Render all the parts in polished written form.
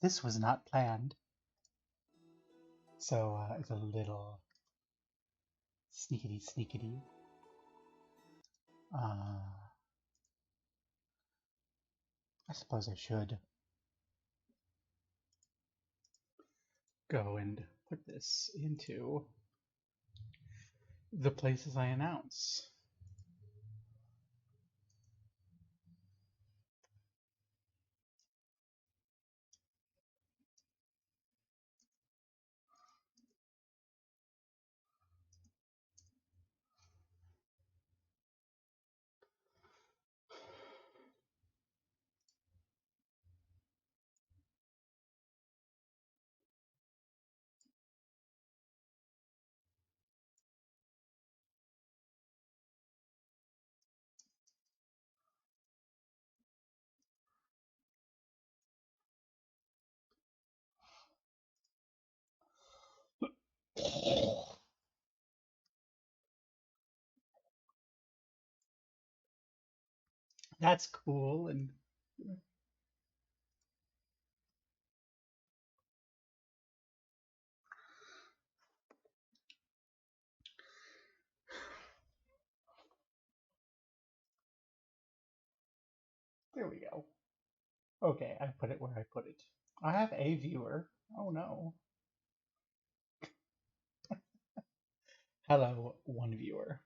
This was not planned. So it's a little sneakity. I suppose I should go and put this into the places I announce. That's cool. And there we go. Okay, I put it where I put it. I have a viewer. Oh no. Hello, one viewer.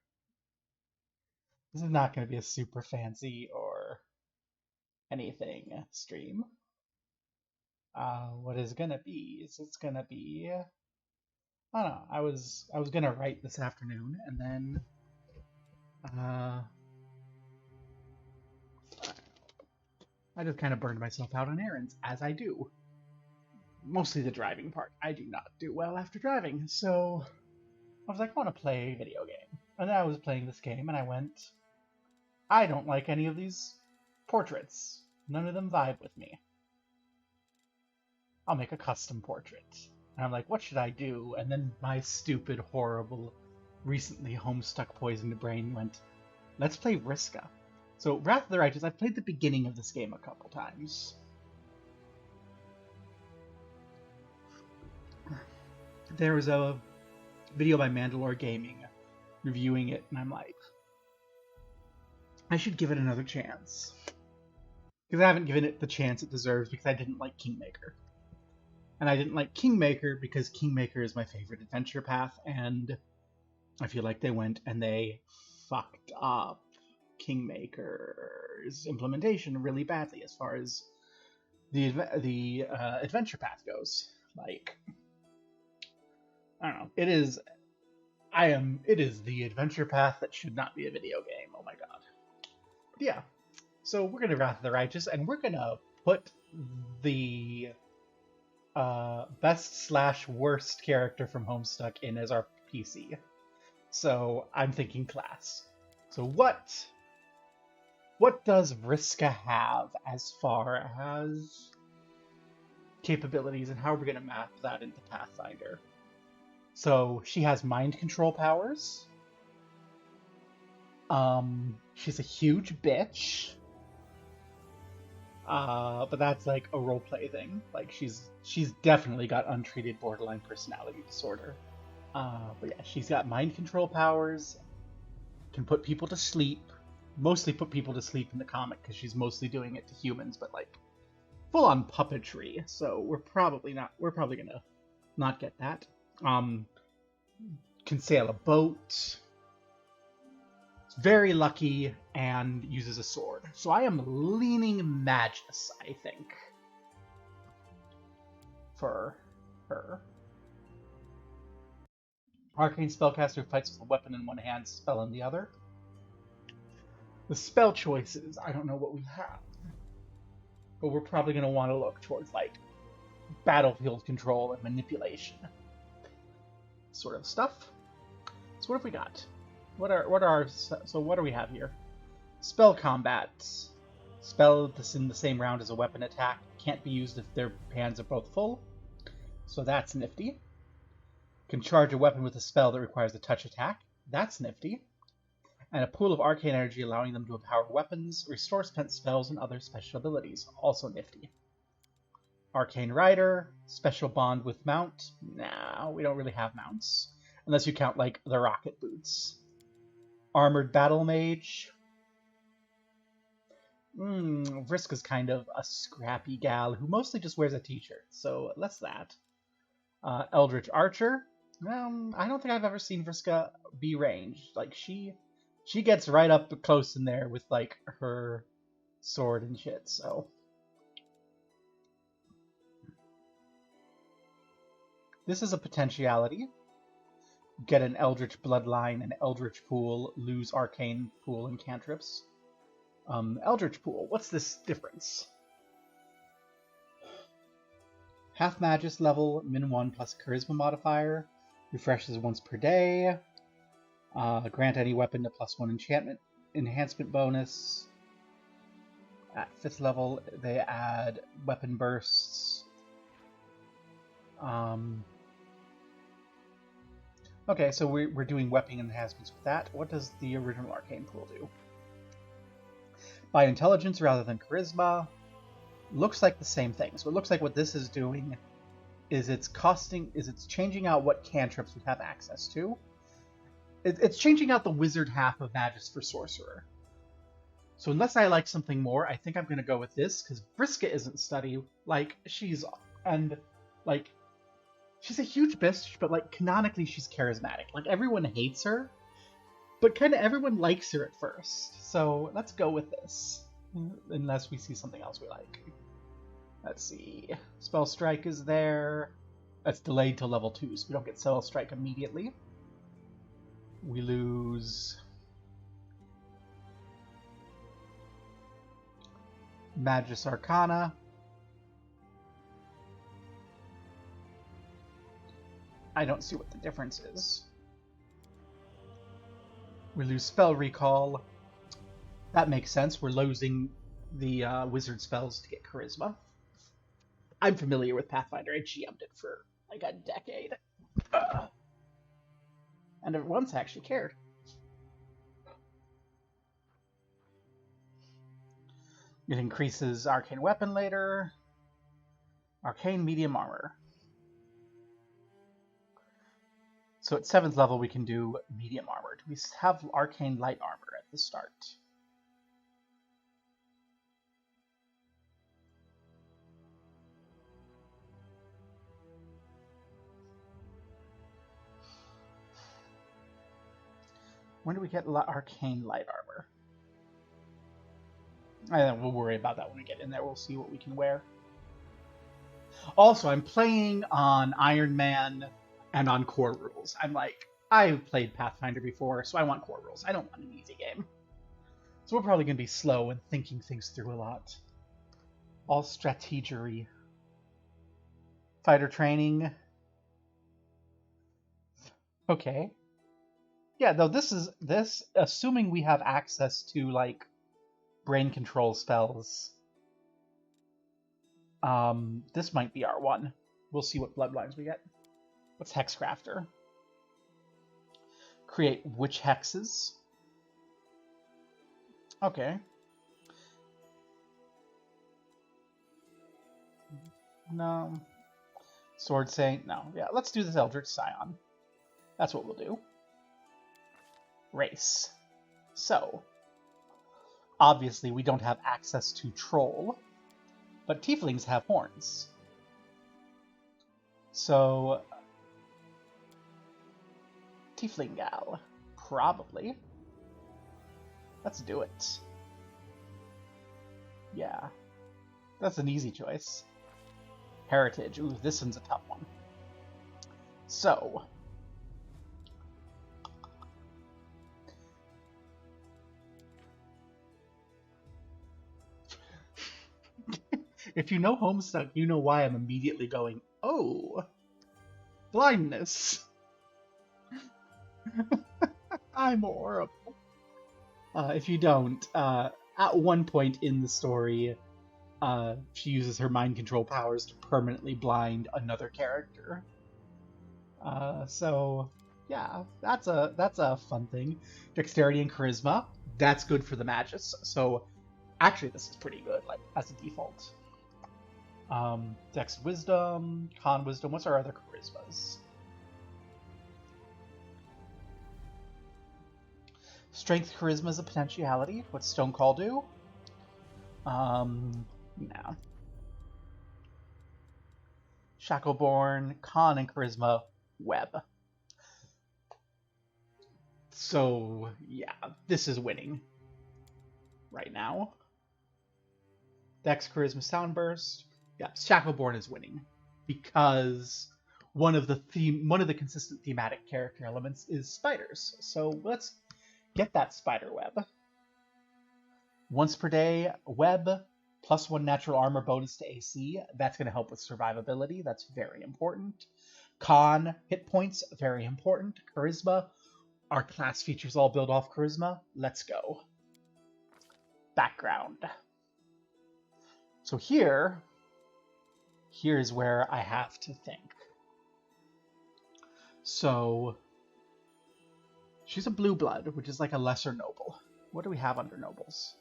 This is not going to be a super fancy or anything stream. What is going to be is it's going to be, I don't know, I was going to write this afternoon, and then I just kind of burned myself out on errands, as I do. Mostly the driving part. I do not do well after driving, so I was like, I want to play a video game. And then I was playing this game, and I went, I don't like any of these portraits. None of them vibe with me. I'll make a custom portrait. And I'm like, what should I do? And then my stupid, horrible, recently homestuck poisoned brain went, let's play Vriska. So, Wrath of the Righteous, I've played the beginning of this game a couple times. There was a video by Mandalore Gaming reviewing it, and I'm like, I should give it another chance. Because I haven't given it the chance it deserves because I didn't like Kingmaker. And I didn't like Kingmaker because Kingmaker is my favorite adventure path, and I feel like they went and they fucked up Kingmaker's implementation really badly as far as the adventure path goes. Like, I don't know. It is the adventure path that should not be a video game. Oh my god. But yeah. So we're gonna Wrath of the Righteous, and we're gonna put the best/worst character from Homestuck in as our PC. So I'm thinking class. So what does Vriska have as far as capabilities, and how are we going to map that into Pathfinder? So she has mind control powers. She's a huge bitch. But that's like a roleplay thing. Like she's definitely got untreated borderline personality disorder. But yeah, she's got mind control powers. Can put people to sleep. Mostly put people to sleep in the comic because she's mostly doing it to humans, but like full on puppetry. So we're probably gonna not get that. Can sail a boat. Very lucky and uses a sword. So I am leaning Magus, I think, for her. Arcane spellcaster who fights with a weapon in one hand, spell in the other. The spell choices, I don't know what we have. But we're probably going to want to look towards, like, battlefield control and manipulation. Sort of stuff. So what have we got? So what do we have here? Spell combat. Spell that's in the same round as a weapon attack. Can't be used if their hands are both full. So that's nifty. Can charge a weapon with a spell that requires a touch attack. That's nifty. And a pool of arcane energy allowing them to empower weapons, restore spent spells, and other special abilities. Also nifty. Arcane Rider, special bond with mount. Nah, we don't really have mounts. Unless you count, like, the rocket boots. Armored Battle Mage. Vriska's kind of a scrappy gal who mostly just wears a t-shirt, so less that. Eldritch Archer. I don't think I've ever seen Vriska be ranged. Like, she gets right up close in there with, like, her sword and shit, so. This is a potentiality. Get an Eldritch Bloodline, an Eldritch Pool, lose Arcane Pool and cantrips. Eldritch Pool, what's this difference? Half Magus level, min 1 plus Charisma modifier, refreshes once per day, grant any weapon a +1 enchantment enhancement bonus. At 5th level, they add weapon bursts. Okay, so we're doing weapon enhancements with that. What does the original Arcane Pool do? By intelligence rather than charisma. Looks like the same thing. So it looks like what this is doing is it's changing out what cantrips we have access to. It's changing out the wizard half of Magus for sorcerer. So unless I like something more, I think I'm going to go with this, because Vriska isn't study. Like, she's a huge bitch, but, like, canonically she's charismatic. Like, everyone hates her, but kind of everyone likes her at first. So let's go with this, unless we see something else we like. Let's see. Spell Strike is there. That's delayed till level 2, so we don't get Spell Strike immediately. We lose Magus Arcana. I don't see what the difference is. We lose Spell Recall. That makes sense. We're losing the wizard spells to get Charisma. I'm familiar with Pathfinder. I GM'd it for like a decade. And once I actually cared. It increases Arcane Weapon later. Arcane Medium Armor. So at 7th level we can do Medium Armor. We have Arcane Light Armor at the start. When do we get Arcane Light Armor? We'll worry about that when we get in there. We'll see what we can wear. Also, I'm playing on Iron Man and on core rules. I've played Pathfinder before, so I want core rules. I don't want an easy game. So we're probably going to be slow and thinking things through a lot. All strategery. Fighter training. Okay. Yeah, though this, assuming we have access to, like, brain control spells, this might be our one. We'll see what bloodlines we get. What's Hexcrafter? Create witch hexes. Okay. No. Sword Saint? No. Yeah, let's do this Eldritch Scion. That's what we'll do. Race. So, obviously we don't have access to Troll, but Tieflings have horns. So, Tiefling gal, probably. Let's do it. Yeah, that's an easy choice. Heritage. Ooh, this one's a tough one. So, if you know Homestuck, you know why I'm immediately going, oh, blindness. I'm horrible. If you don't, at one point in the story, she uses her mind control powers to permanently blind another character. So, yeah, that's a fun thing. Dexterity and Charisma, that's good for the Magus. So, actually, this is pretty good, like, as a default. Dex Wisdom, Con Wisdom. What's our other charismas? Strength Charisma is a potentiality. What's Stone Call do? No. Shackleborn, Con, and Charisma, Web. So, yeah, this is winning right now. Dex, Charisma, Soundburst. Yeah, Shackleborn is winning because one of the consistent thematic character elements is spiders. So let's get that spider web. Once per day, web, +1 natural armor bonus to AC. That's going to help with survivability. That's very important. Con, hit points, very important. Charisma, our class features all build off charisma. Let's go. Background. So here's where I have to think. So she's a blue blood, which is like a lesser noble. What do we have under nobles?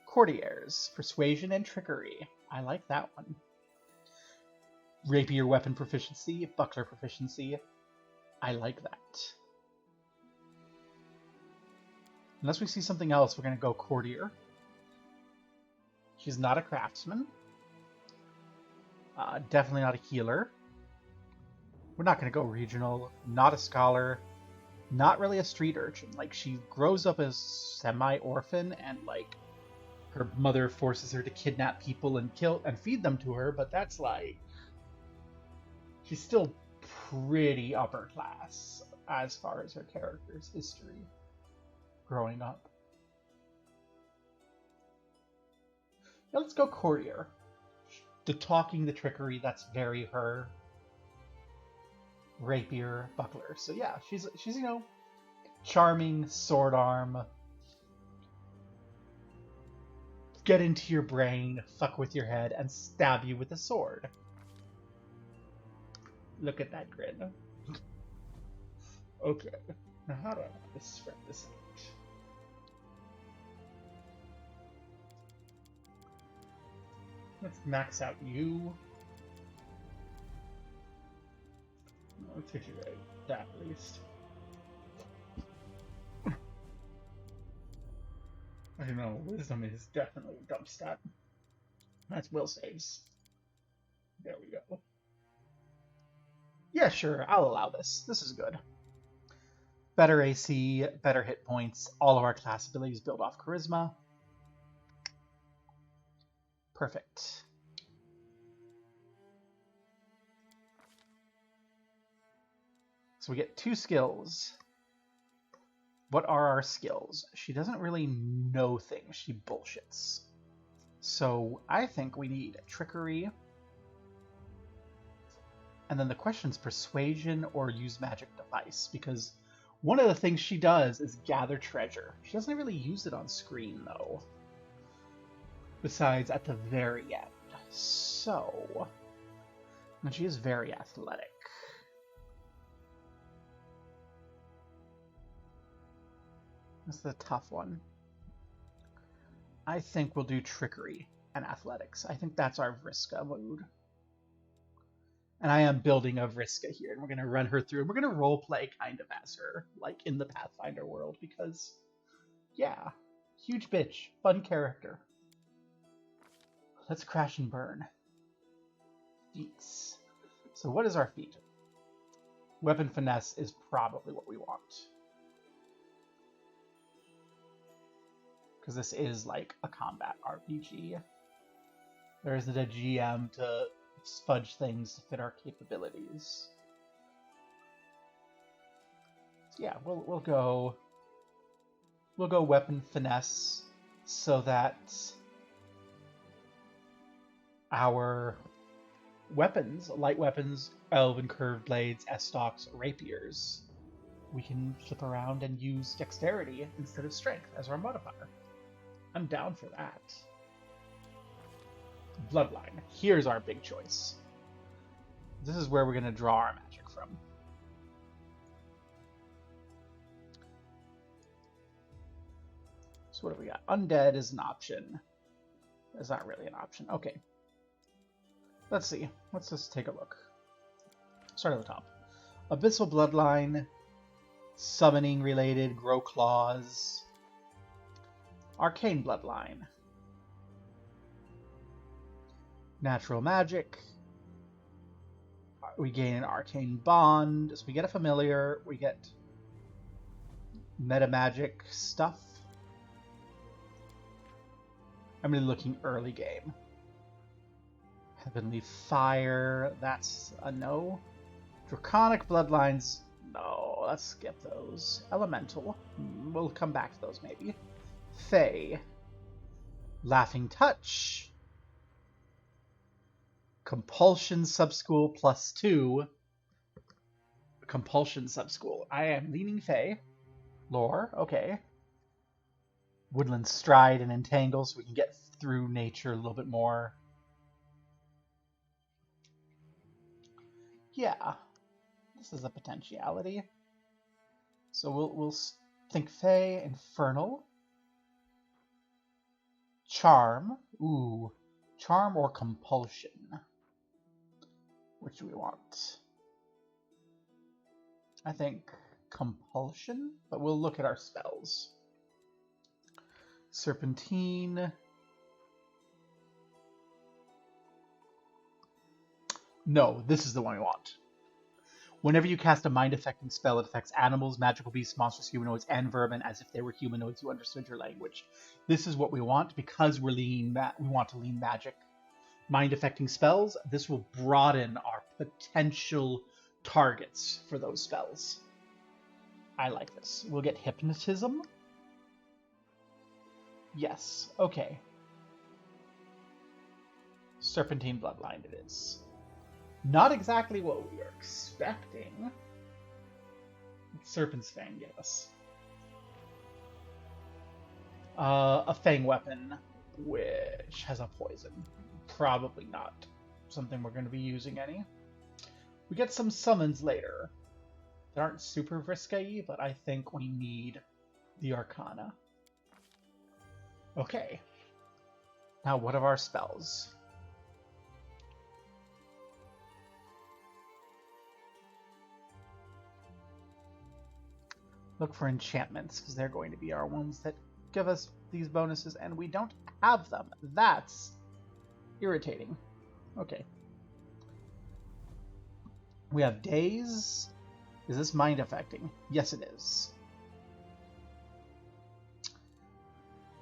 Courtiers, persuasion and trickery. I like that one. Rapier weapon proficiency, buckler proficiency. I like that. Unless we see something else, we're going to go courtier. She's not a craftsman. Definitely not a healer. We're not going to go regional. Not a scholar. Not really a street urchin. Like, she grows up as semi-orphan and, like, her mother forces her to kidnap people and kill and feed them to her, but that's like... She's still pretty upper class as far as her character's history growing up. Now let's go courtier. The talking, the trickery, that's very her. Rapier, buckler. So yeah, she's you know, charming, sword arm. Get into your brain, fuck with your head, and stab you with a sword. Look at that grin. Okay, now how do I want to spread this out? Let's max out you. Let's get you right. That at least. I don't know, wisdom is definitely a dump stat. That's will saves. There we go. Yeah, sure, I'll allow this. This is good. Better AC, better hit points. All of our class abilities build off charisma. Perfect. So we get 2 skills. What are our skills? She doesn't really know things. She bullshits. So I think we need trickery. And then the question's persuasion or use magic device, because one of the things she does is gather treasure. She doesn't really use it on screen, though. Besides at the very end. So... And she is very athletic. This is the tough one. I think we'll do trickery and athletics. I think that's our Vriska mood. And I am building a Vriska here, and we're going to run her through. And we're going to roleplay kind of as her, like in the Pathfinder world, because, yeah, huge bitch, fun character. Let's crash and burn. Feats. So what is our feat? Weapon finesse is probably what we want. Because this is like a combat RPG. There isn't a GM to fudge things to fit our capabilities. So yeah, we'll go weapon finesse so that our weapons, light weapons, elven curved blades, S-stocks, rapiers, we can flip around and use dexterity instead of strength as our modifier. I'm down for that. Bloodline. Here's our big choice. This is where we're going to draw our magic from. So what do we got? Undead is an option. That's not really an option. Okay. Let's see. Let's just take a look. Start at the top. Abyssal Bloodline, Summoning related, Grow Claws, Arcane Bloodline, Natural Magic. We gain an Arcane Bond, so we get a Familiar, we get Meta Magic stuff. I'm really looking early game. Heavenly Fire, that's a no. Draconic Bloodlines, no, let's skip those. Elemental, we'll come back to those maybe. Fae, Laughing Touch, Compulsion Subschool +2. Compulsion Subschool. I am leaning Fae. Lore, okay. Woodland Stride and Entangle, so we can get through nature a little bit more. Yeah, this is a potentiality. So we'll think Fae, Infernal, Charm. Ooh, Charm or Compulsion. Which do we want? I think Compulsion, but we'll look at our spells. Serpentine. No, this is the one we want. Whenever you cast a mind-affecting spell, it affects animals, magical beasts, monsters, humanoids, and vermin as if they were humanoids who understood your language. This is what we want because we want to lean magic. Mind-affecting spells, this will broaden our potential targets for those spells. I like this. We'll get Hypnotism. Yes, okay. Serpentine Bloodline it is. Not exactly what we were expecting. Serpent's Fang give us. A Fang weapon, which has a poison. Probably not something we're going to be using any. We get some summons later. They aren't super Vriska-y, but I think we need the Arcana. Okay. Now what of our spells? Look for enchantments, because they're going to be our ones that give us these bonuses, and we don't have them. That's irritating. Okay. We have Daze. Is this mind affecting? Yes, it is.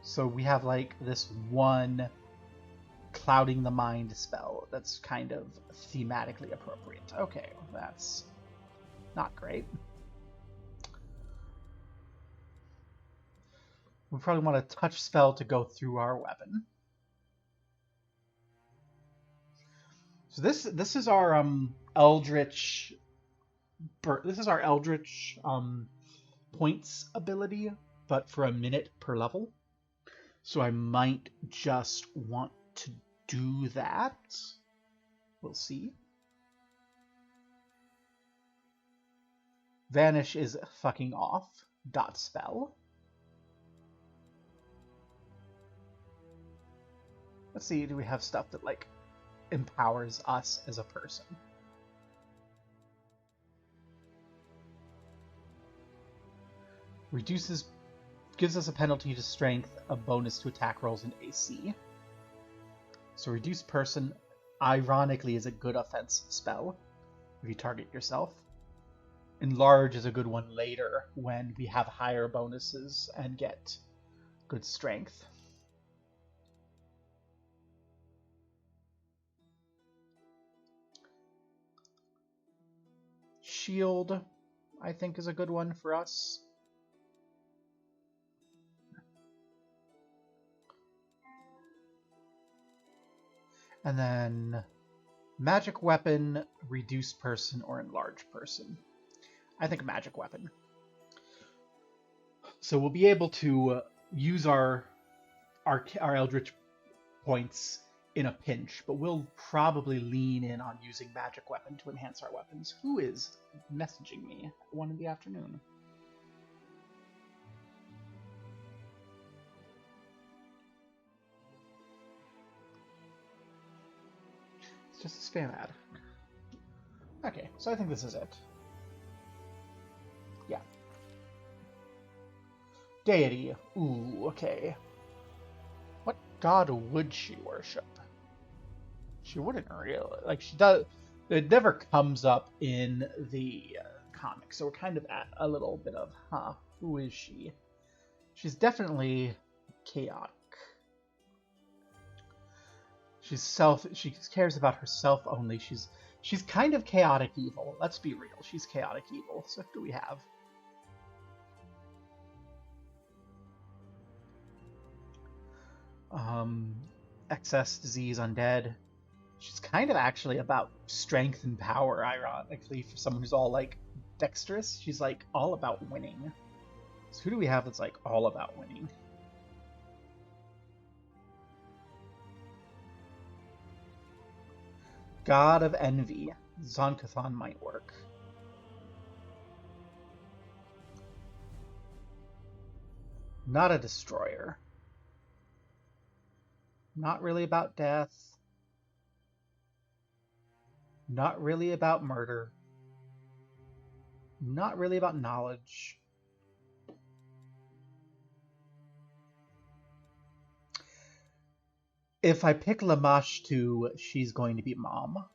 So we have like this one clouding the mind spell that's kind of thematically appropriate. Okay, that's not great. We probably want a touch spell to go through our weapon. So this is our Eldritch. This is our Eldritch points ability, but for a minute per level. So I might just want to do that. We'll see. Vanish is fucking off. Dot spell. Let's see, do we have stuff that like empowers us as a person? Gives us a penalty to strength, a bonus to attack rolls and AC. So reduce person, ironically, is a good offensive spell if you target yourself. Enlarge is a good one later when we have higher bonuses and get good strength. Shield, I think, is a good one for us. And then magic weapon, reduce person, or enlarge person. I think magic weapon. So we'll be able to use our Eldritch points in a pinch, but we'll probably lean in on using magic weapon to enhance our weapons. Who is messaging me at 1 in the afternoon? Just a spam ad. Okay, so I think this is it. Yeah. Deity. Ooh, okay. What god would she worship? She wouldn't really. Like, she does. It never comes up in the comics, so we're kind of at a little bit of, huh, who is she? She's definitely chaotic. She cares about herself only. She's kind of chaotic evil. Let's be real. She's chaotic evil. So who do we have? Excess, disease, undead. She's kind of actually about strength and power, ironically, for someone who's all, like, dexterous. She's, like, all about winning. So who do we have that's, like, all about winning? God of Envy. Zonkathon might work. Not a destroyer. Not really about death. Not really about murder. Not really about knowledge. If I pick Lamash 2, she's going to be mom.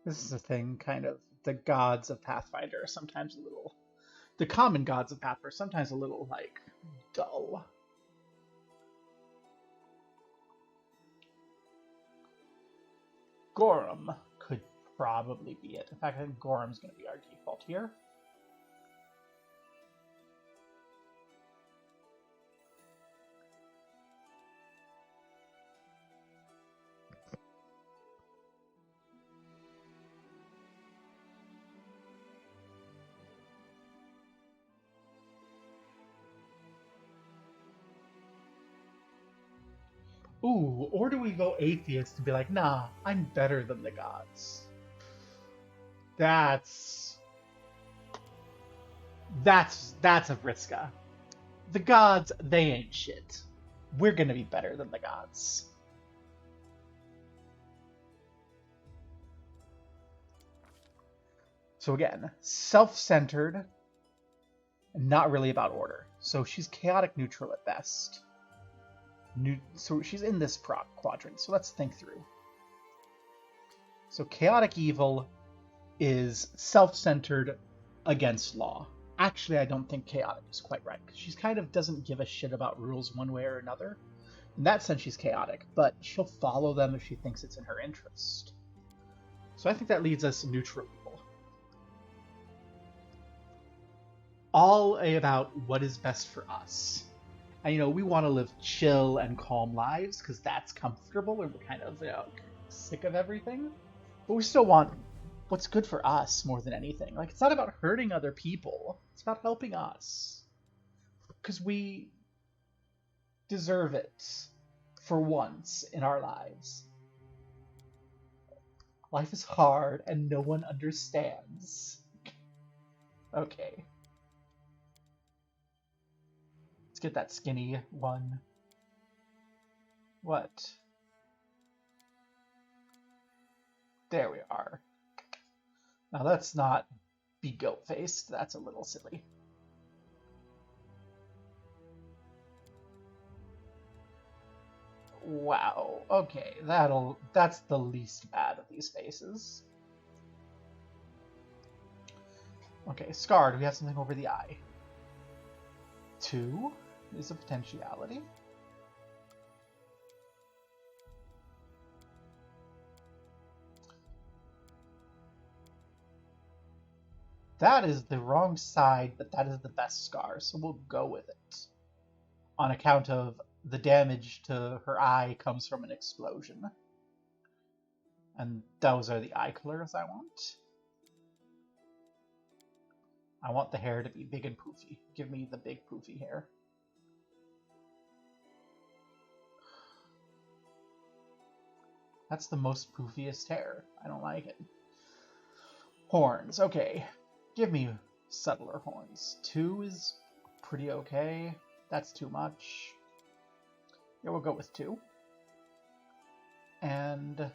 This is a thing, kind of. The gods of Pathfinder are sometimes a little... The common gods of Pathfinder are sometimes a little, like, dull. Gorham could probably be it. In fact, I think Gorham's going to be our default here. Ooh, or do we go atheist and be like, nah, I'm better than the gods? That's a Vriska. The gods, they ain't shit. We're gonna be better than the gods. So again, self-centered, and not really about order. So she's chaotic neutral at best. So she's in this quadrant, so let's think through. So chaotic evil is self-centered against law. Actually, I don't think chaotic is quite right, because she kind of doesn't give a shit about rules one way or another. In that sense, she's chaotic, but she'll follow them if she thinks it's in her interest. So I think that leads us neutral evil. All about what is best for us. And, you know, we want to live chill and calm lives because that's comfortable and we're kind of, you know, sick of everything. But we still want what's good for us more than anything. Like, it's not about hurting other people. It's about helping us. Because we deserve it for once in our lives. Life is hard and no one understands. Okay. Let's get that skinny one. What? There we are. Now let's not be goat-faced. That's a little silly. Wow. Okay, that's the least bad of these faces. Okay, scarred. We have something over the eye. 2 is a potentiality. That is the wrong side, but that is the best scar, so we'll go with it. On account of the damage to her eye comes from an explosion. And those are the eye colors I want. I want the hair to be big and poofy. Give me the big poofy hair. That's the most poofiest hair. I don't like it. Horns. Okay. Give me subtler horns. 2 is pretty okay. That's too much. Yeah, we'll go with 2. And do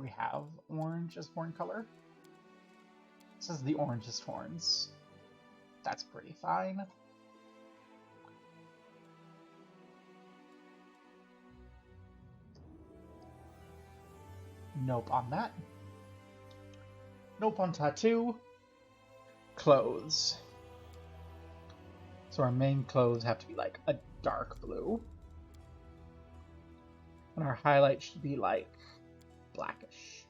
we have orange as horn color? It says the orangest horns. That's pretty fine. Nope on that. Nope on tattoo. Clothes. So our main clothes have to be like a dark blue. And our highlight should be like blackish.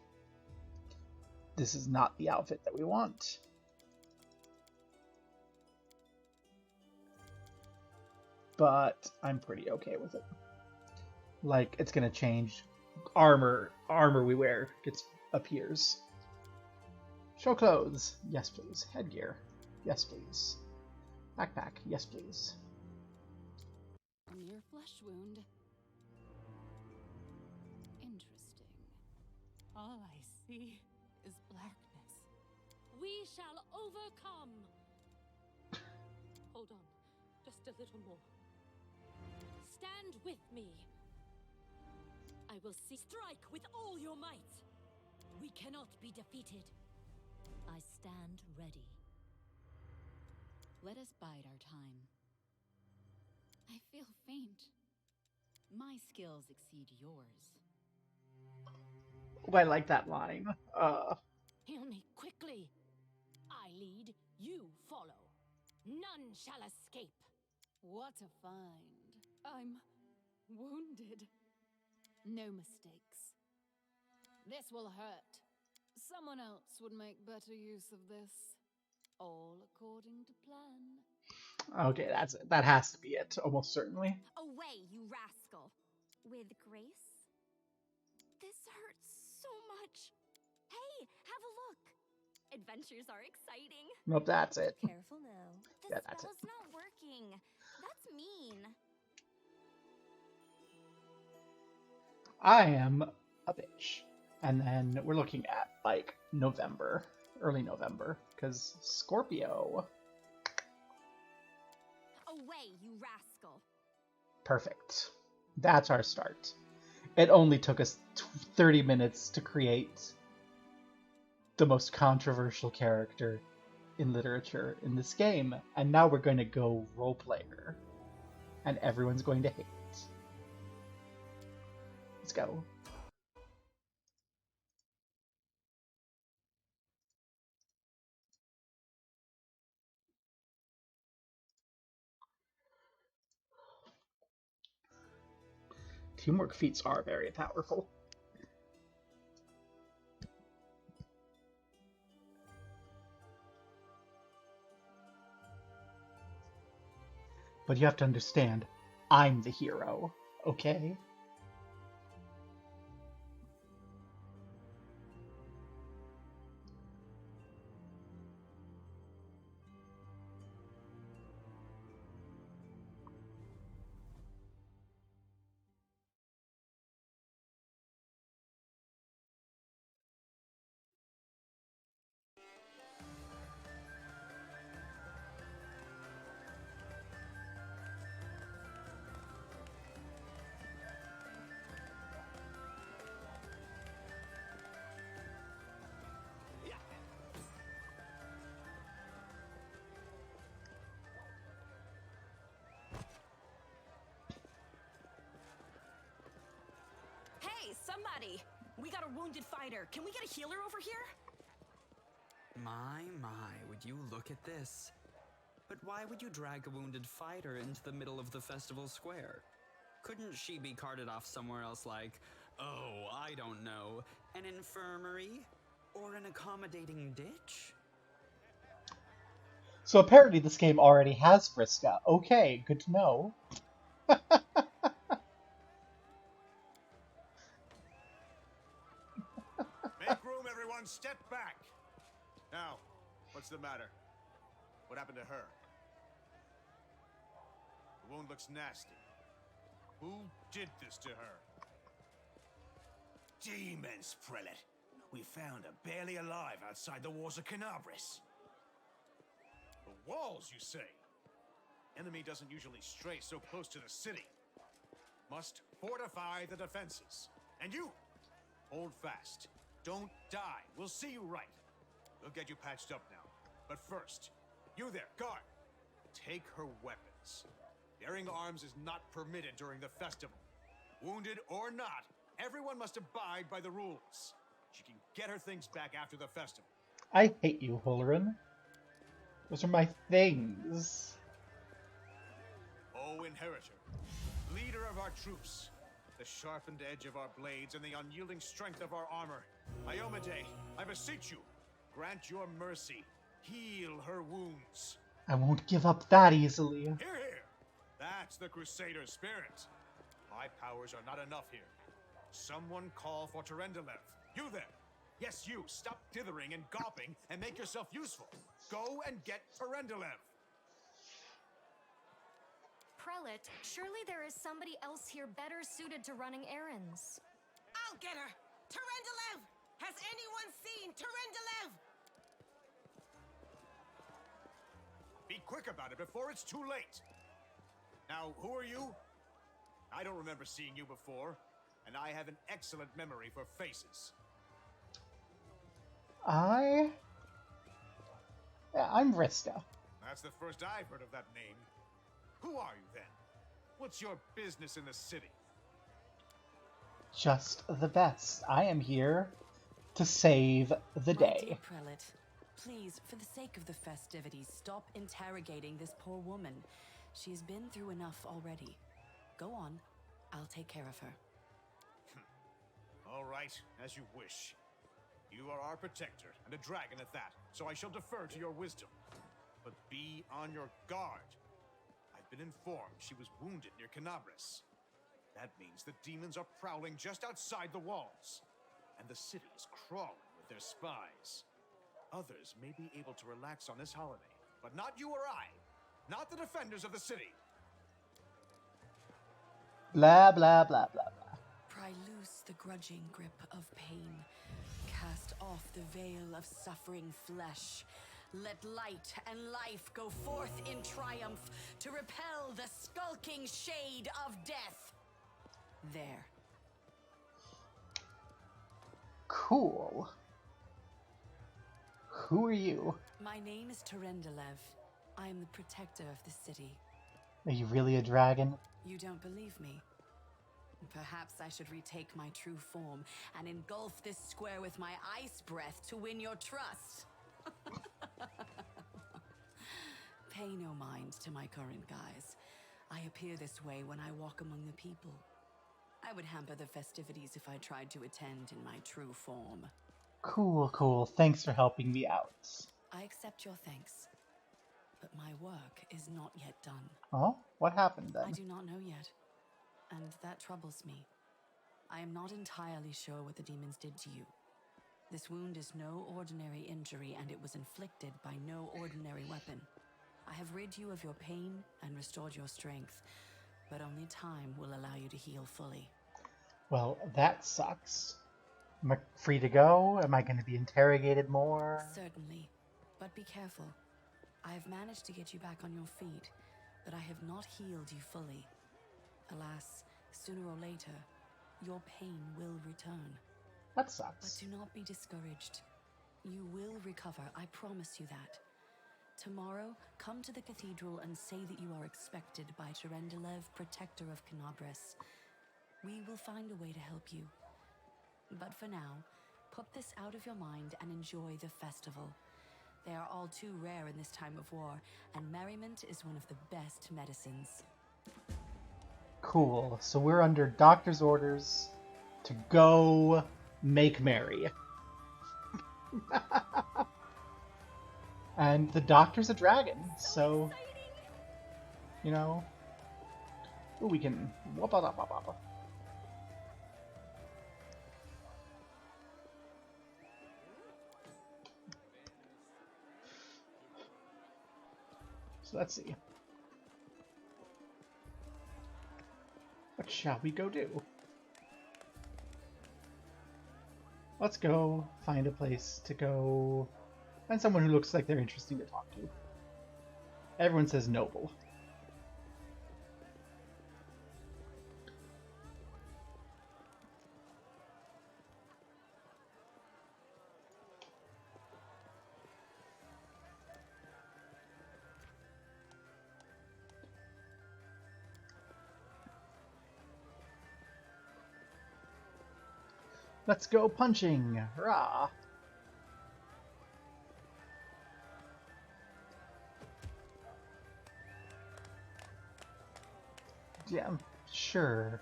This is not the outfit that we want. But I'm pretty okay with it. Like, it's gonna change. Armor we wear appears. Show clothes. Yes, please. Headgear. Yes, please. Backpack. Yes, please. A mere flesh wound. Interesting. All I see is blackness. We shall overcome. Hold on. Just a little more. Stand with me. I will see. Strike with all your might. We cannot be defeated. I stand ready. Let us bide our time. I feel faint. My skills exceed yours. Oh, I like that line. Heal me quickly. I lead, you follow. None shall escape. What a find. I'm wounded. No mistakes. This will hurt. Someone else would make better use of this. All according to plan. Okay, that has to be it, almost certainly. Away, you rascal. With grace? This hurts so much. Hey, have a look. Adventures are exciting. Nope, that's it. Careful now. Yeah, that's it. Spell's not working. That's mean. I am a bitch. And then we're looking at, like, November. Early November. Because Scorpio. Away, you rascal. Perfect. That's our start. It only took us 30 minutes to create the most controversial character in literature in this game. And now we're going to go roleplayer. And everyone's going to hate it. Let's go. Teamwork feats are very powerful. But you have to understand, I'm the hero, okay? Hey, somebody! We got a wounded fighter. Can we get a healer over here? My, would you look at this? But why would you drag a wounded fighter into the middle of the festival square? Couldn't she be carted off somewhere else like, oh, I don't know, an infirmary? Or an accommodating ditch? So apparently this game already has Vriska. Okay, good to know. Make room, everyone. Step back. Now, what's the matter? What happened to her? The wound looks nasty. Who did this to her? Demons, Prelate. We found her barely alive outside the walls of Canabris. The walls, you say? Enemy doesn't usually stray so close to the city. Must fortify the defenses. And you, hold fast. Don't die. We'll see you right. We'll get you patched up now. But first, you there, guard. Take her weapons. Bearing arms is not permitted during the festival. Wounded or not, everyone must abide by the rules. She can get her things back after the festival. I hate you, Holoran. Those are my things. O Inheritor, leader of our troops, the sharpened edge of our blades and the unyielding strength of our armor, Iomade, I beseech you, grant your mercy. Heal her wounds. I won't give up that easily. Hear, hear! That's the Crusader spirit. My powers are not enough here. Someone call for Terendelev. You there! Yes, you! Stop dithering and gawping and make yourself useful. Go and get Terendelev. Prelate, surely there is somebody else here better suited to running errands. I'll get her! Terendelev! Has anyone seen Terendelev? Be quick about it before it's too late. Now, who are you? I don't remember seeing you before, and I have an excellent memory for faces. I'm Vriska. That's the first I've heard of that name. Who are you then? What's your business in the city? Just the best. I am here to save the My day. dear Prelate, please, for the sake of the festivities, stop interrogating this poor woman. She has been through enough already. Go on. I'll take care of her. All right, as you wish. You are our protector, and a dragon at that, so I shall defer to your wisdom. But be on your guard. I've been informed she was wounded near Canabris. That means the demons are prowling just outside the walls, and the city is crawling with their spies. Others may be able to relax on this holiday, but not you or I. Not the defenders of the city. Blah, blah, blah, blah, blah. Pry loose the grudging grip of pain. Cast off the veil of suffering flesh. Let light and life go forth in triumph to repel the skulking shade of death. There. Cool. Who are you? My name is Terendelev. I am the protector of the city. Are you really a dragon? You don't believe me? Perhaps I should retake my true form and engulf this square with my ice breath to win your trust. Pay no mind to my current guise. I appear this way when I walk among the people. I would hamper the festivities if I tried to attend in my true form. Cool, cool. Thanks for helping me out. I accept your thanks, but my work is not yet done. Oh? What happened then? I do not know yet, and that troubles me. I am not entirely sure what the demons did to you. This wound is no ordinary injury, and it was inflicted by no ordinary weapon. I have rid you of your pain and restored your strength, but only time will allow you to heal fully. Well, that sucks. Am I free to go? Am I going to be interrogated more? Certainly, but be careful. I have managed to get you back on your feet, but I have not healed you fully. Alas, sooner or later, your pain will return. That But sucks. do not be discouraged. You will recover, I promise you that. Tomorrow, come to the cathedral and say that you are expected by Terendelev, protector of Canabris. We will find a way to help you. But for now, put this out of your mind and enjoy the festival. They are all too rare in this time of war, and merriment is one of the best medicines. Cool. So we're under doctor's orders to go make merry. And the doctor's a dragon, so you know. Ooh, we can whoop up. So let's see. What shall we go do? Let's go find a place to go. Find someone who looks like they're interesting to talk to. Everyone says noble. Let's go punching! Hurrah! Yeah, sure.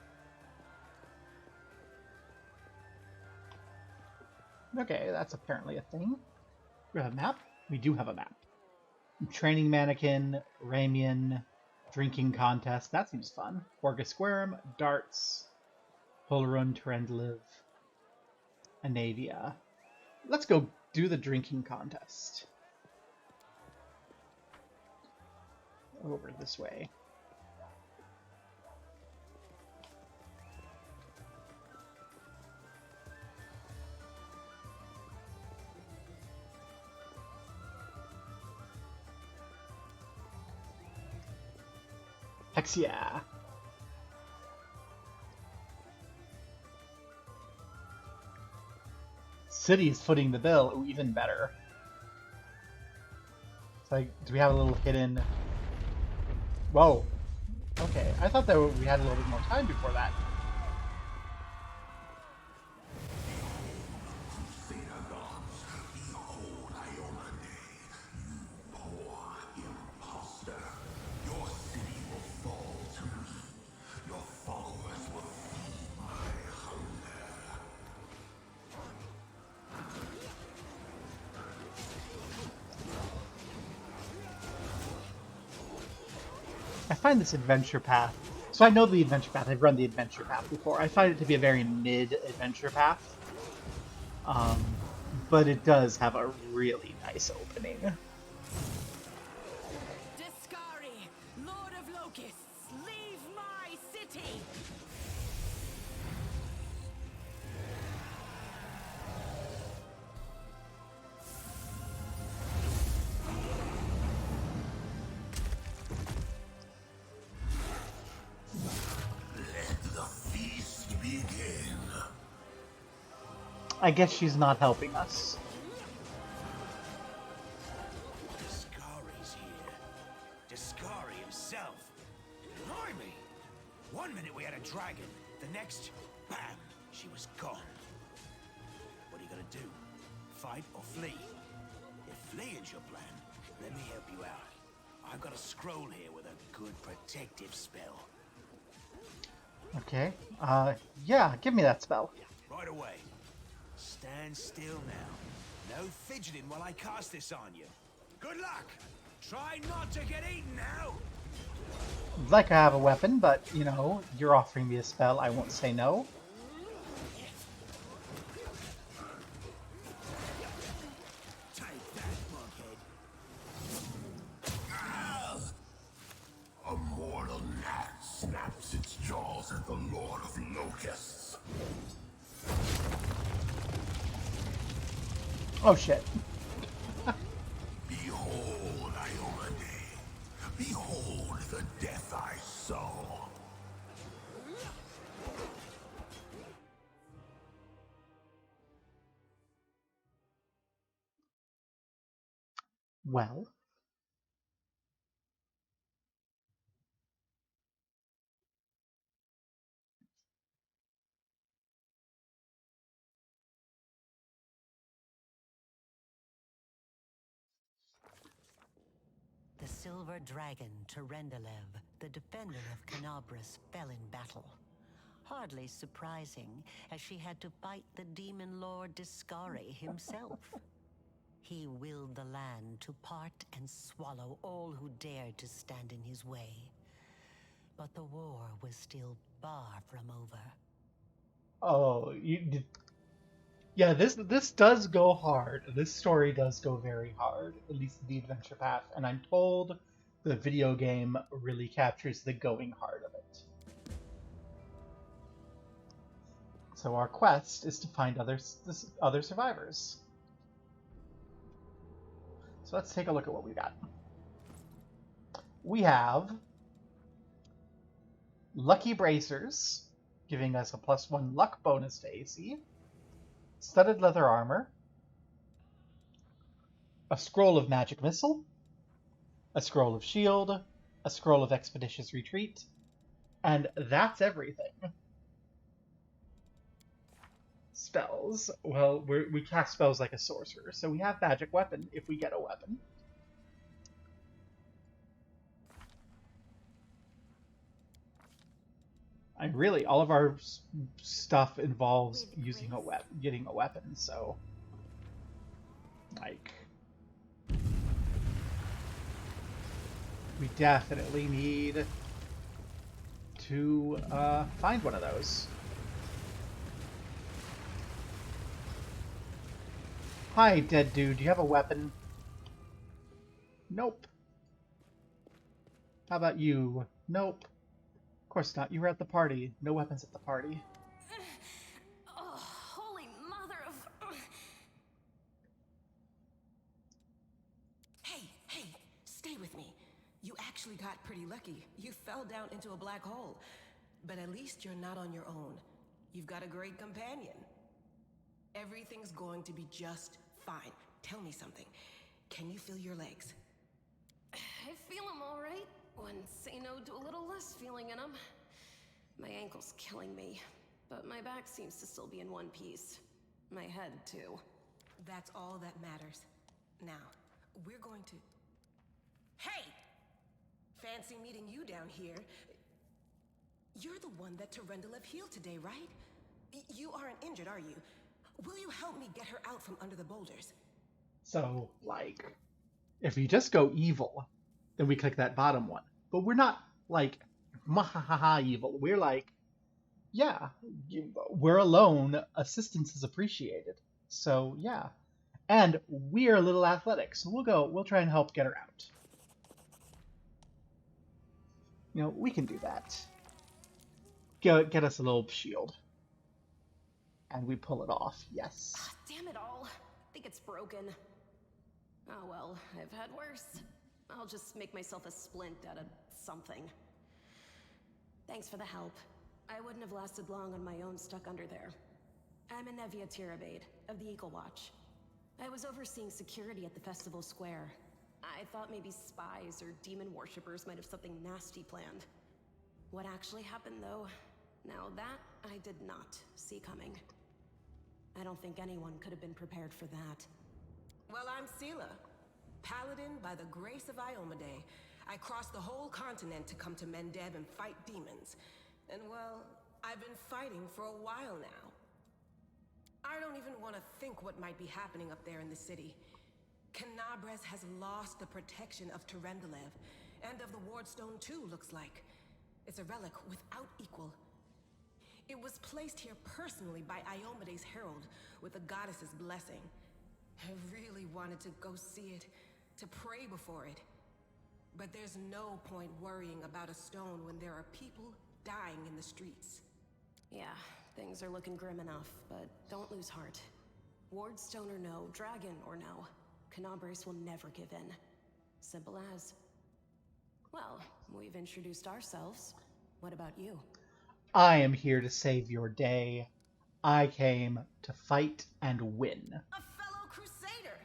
Okay, that's apparently a thing. We have a map? We do have a map. Training mannequin, Ramian, drinking contest. That seems fun. Orgasquarum, darts, Polarun, Terendliv, Anavia. Let's go do the drinking contest. Over this way. Hexia. City's footing the bill. Ooh, even better. It's like, do we have a little hidden... Whoa. Okay, I thought that we had a little bit more time before that. I find this adventure path... So I know the adventure path. I've run the adventure path before. I find it to be a very mid-adventure path. But it does have a really nice opening. Discari, Lord of Locusts, leave my city! I guess she's not helping us. Discari's here. Discari himself. Blimey! One minute we had a dragon, the next, bam, she was gone. What are you gonna do? Fight or flee? If fleeing's your plan, let me help you out. I've got a scroll here with a good protective spell. Okay. Yeah, give me that spell. Right away. Stand still now. No fidgeting while I cast this on you. Good luck! Try not to get eaten now! I'd like I have a weapon, but, you know, you're offering me a spell, I won't say no. Take that, buckhead. A mortal gnat snaps its jaws at the Lord of Locusts. Oh shit. Behold, Iomade. Behold the death I saw. Well. The silver dragon, Terendelev, the defender of Canabras, fell in battle. Hardly surprising, as she had to fight the demon lord Discari himself. He willed the land to part and swallow all who dared to stand in his way. But the war was still far from over. Oh, you did. Yeah, this does go hard. This story does go very hard, at least the adventure path, and I'm told the video game really captures the going hard of it. So our quest is to find other survivors. So let's take a look at what we got. We have Lucky Bracers, giving us a +1 luck bonus to AC, studded leather armor, a scroll of magic missile, a scroll of shield, a scroll of expeditious retreat, and that's everything. Spells. Well, we cast spells like a sorcerer, so we have magic weapon if we get a weapon. And really, all of our stuff involves using a weapon, getting a weapon. So, like, we definitely need to find one of those. Hi, dead dude. Do you have a weapon? Nope. How about you? Nope. Of course not. You were at the party. No weapons at the party. Oh, holy mother of... Hey, stay with me. You actually got pretty lucky. You fell down into a black hole. But at least you're not on your own. You've got a great companion. Everything's going to be just fine. Tell me something. Can you feel your legs? I feel them all right. When say no to a little less feeling in them. My ankle's killing me, but my back seems to still be in one piece. My head, too. That's all that matters. Now, we're going to... Hey! Fancy meeting you down here. You're the one that Terendelev healed today, right? You aren't injured, are you? Will you help me get her out from under the boulders? So, like, if we just go evil, then we click that bottom one. But we're not, like, mahahaha evil. We're like, yeah, we're alone. Assistance is appreciated. So, yeah. And we're a little athletic, so we'll try and help get her out. You know, we can do that. Get us a little shield. And we pull it off, yes. Damn it all. I think it's broken. Oh well, I've had worse. I'll just make myself a splint out of something. Thanks for the help. I wouldn't have lasted long on my own stuck under there. I'm Anevia Tirabade, of the Eagle Watch. I was overseeing security at the festival square. I thought maybe spies or demon worshippers might have something nasty planned. What actually happened, though, now that I did not see coming. I don't think anyone could have been prepared for that. Well, I'm Sela, paladin by the grace of Iomade. I crossed the whole continent to come to Mendev and fight demons. And well, I've been fighting for a while now. I don't even want to think what might be happening up there in the city. Canabres has lost the protection of Terendelev, and of the Wardstone too, looks like. It's a relic without equal. It was placed here personally by Iomade's herald, with the goddess's blessing. I really wanted to go see it, to pray before it. But there's no point worrying about a stone when there are people dying in the streets. Yeah, things are looking grim enough, but don't lose heart. Wardstone or no, dragon or no, Canabres will never give in. Simple as. Well, we've introduced ourselves. What about you? I am here to save your day. I came to fight and win. A fellow crusader!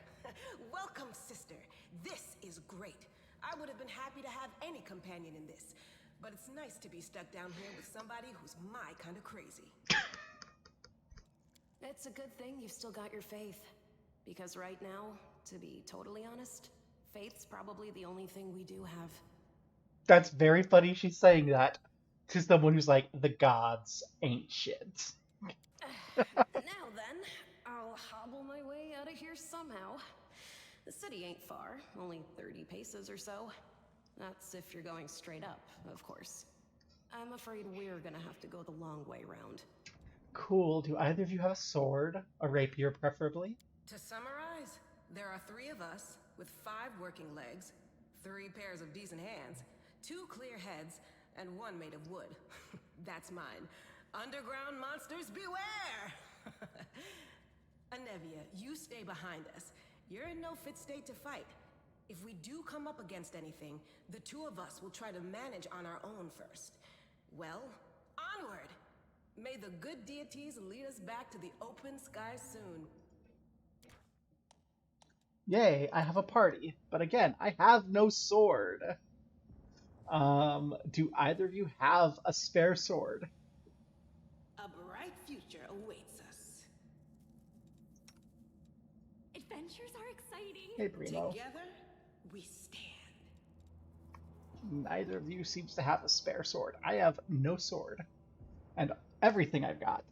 Welcome, sister. This is great. I would have been happy to have any companion in this, but it's nice to be stuck down here with somebody who's my kind of crazy. It's a good thing you've still got your faith. Because right now, to be totally honest, faith's probably the only thing we do have. That's very funny she's saying that to someone who's like, the gods ain't shit. Now then, I'll hobble my way out of here somehow. The city ain't far, only 30 paces or so. That's if you're going straight up, of course. I'm afraid we're gonna have to go the long way round. Cool. Do either of you have a sword? A rapier, preferably? To summarize, there are 3 of us, with 5 working legs, 3 pairs of decent hands, 2 clear heads, and 1 made of wood. That's mine. Underground monsters beware! Anevia, you stay behind us. You're in no fit state to fight. If we do come up against anything, the two of us will try to manage on our own first. Well, onward! May the good deities lead us back to the open sky soon. Yay, I have a party. But again, I have no sword. Do either of you have a spare sword? A bright future awaits us. Adventures are exciting. Hey, Primo. Together, we stand. Neither of you seems to have a spare sword. I have no sword. And everything I've got.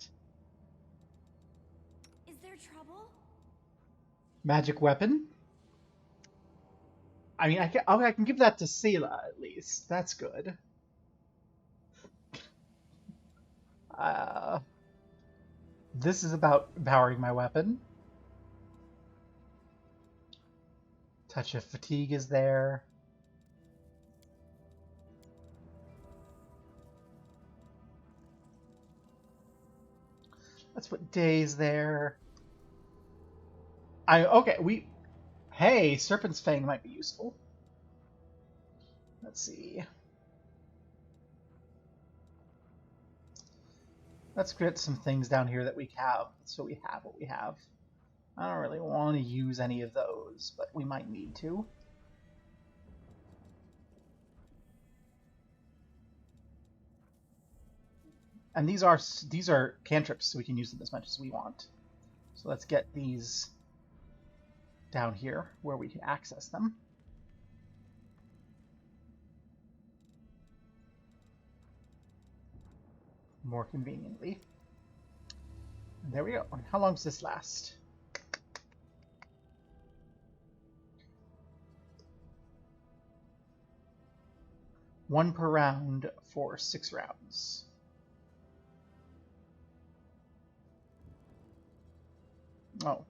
Is there trouble? Magic weapon? I mean, I can give that to Sela, at least. That's good. This is about empowering my weapon. Touch of fatigue is there. Let's put days there. Hey, Serpent's Fang might be useful. Let's see. Let's get some things down here that we have, so we have what we have. I don't really want to use any of those, but we might need to. And these are cantrips, so we can use them as much as we want. So let's get these down here where we can access them. More conveniently. And there we go. How long does this last? One per round for 6 rounds. Oh.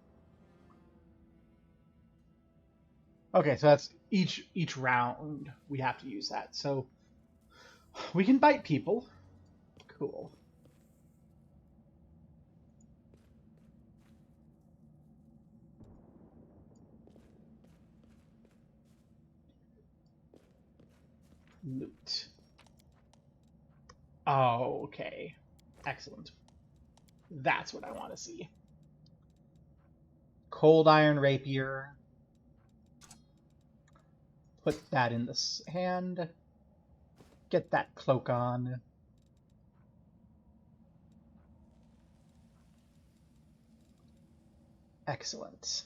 Okay, so that's each round we have to use that. So we can bite people. Cool. Loot. Oh, okay. Excellent. That's what I want to see. Cold iron rapier. Put that in the hand. Get that cloak on. Excellent.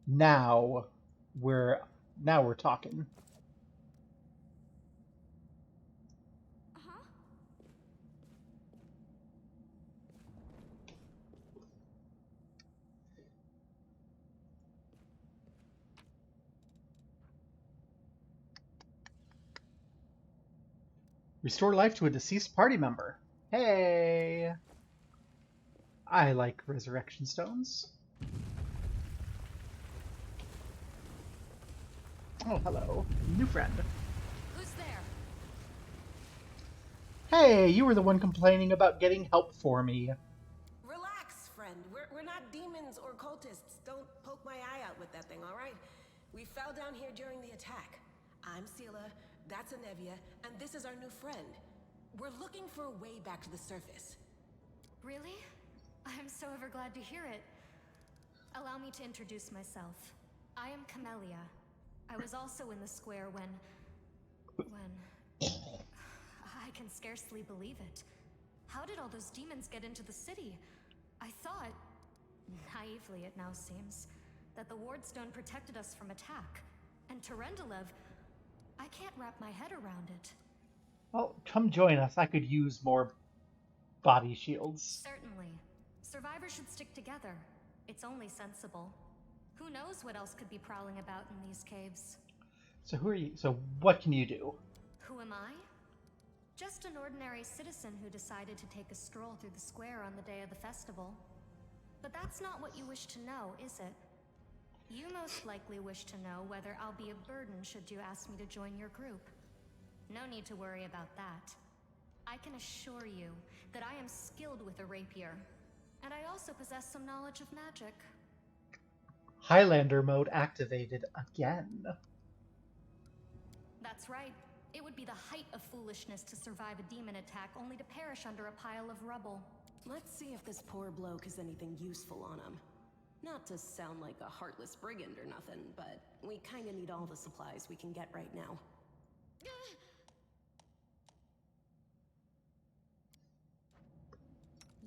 Now we're talking. Restore life to a deceased party member. Hey! I like resurrection stones. Oh, hello. New friend. Who's there? Hey, you were the one complaining about getting help for me. Relax, friend. We're not demons or cultists. Don't poke my eye out with that thing, alright? We fell down here during the attack. I'm Sela, that's Anevia, and this is our new friend. We're looking for a way back to the surface. Really? I'm so ever glad to hear it. Allow me to introduce myself. I am Camellia. I was also in the square when... I can scarcely believe it. How did all those demons get into the city? I thought, naively it now seems, that the Wardstone protected us from attack. And Terendelev, I can't wrap my head around it. Well, come join us. I could use more body shields. Certainly. Survivors should stick together. It's only sensible. Who knows what else could be prowling about in these caves? So who are you? So what can you do? Who am I? Just an ordinary citizen who decided to take a stroll through the square on the day of the festival. But that's not what you wish to know, is it? You most likely wish to know whether I'll be a burden should you ask me to join your group. No need to worry about that. I can assure you that I am skilled with a rapier, and I also possess some knowledge of magic. Highlander mode activated again. That's right. It would be the height of foolishness to survive a demon attack only to perish under a pile of rubble. Let's see if this poor bloke has anything useful on him. Not to sound like a heartless brigand or nothing, but we kinda need all the supplies we can get right now.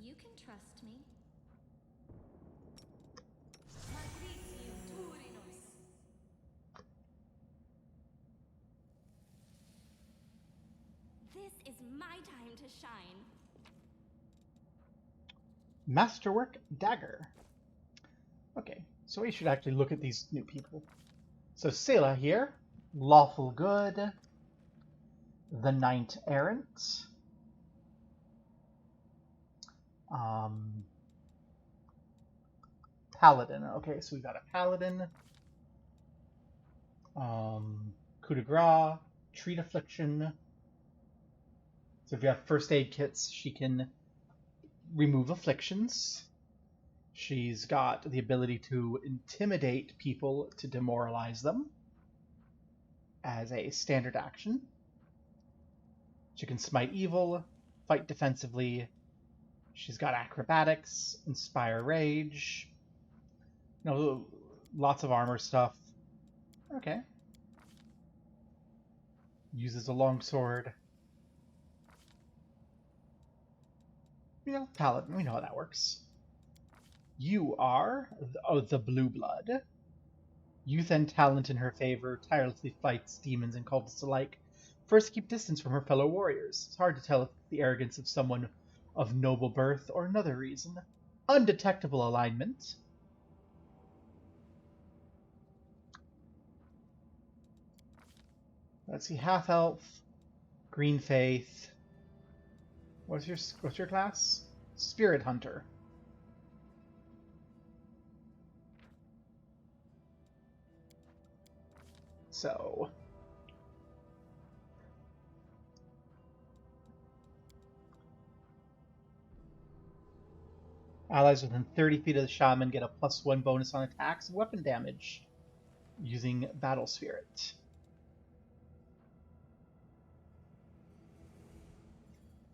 You can trust me. This is my time to shine. Masterwork Dagger. Okay, so we should actually look at these new people. So Selah here, Lawful Good, the Knight Errant, Paladin. Okay, so we got a Paladin, Coup de Grace, Treat Affliction. So if you have first aid kits, she can remove afflictions. She's got the ability to intimidate people to demoralize them as a standard action. She can smite evil, fight defensively. She's got acrobatics, inspire rage. You know, lots of armor stuff. Okay. Uses a longsword. You know, Paladin, we know how that works. You are the Blue Blood. Youth and talent in her favor, tirelessly fights demons and cultists alike. First, keep distance from her fellow warriors. It's hard to tell if it's the arrogance of someone of noble birth or another reason. Undetectable alignment. Let's see, half elf, green faith. What's your class? Spirit hunter. So allies within 30 feet of the shaman get a +1 bonus on attacks and weapon damage using Battle Spirit.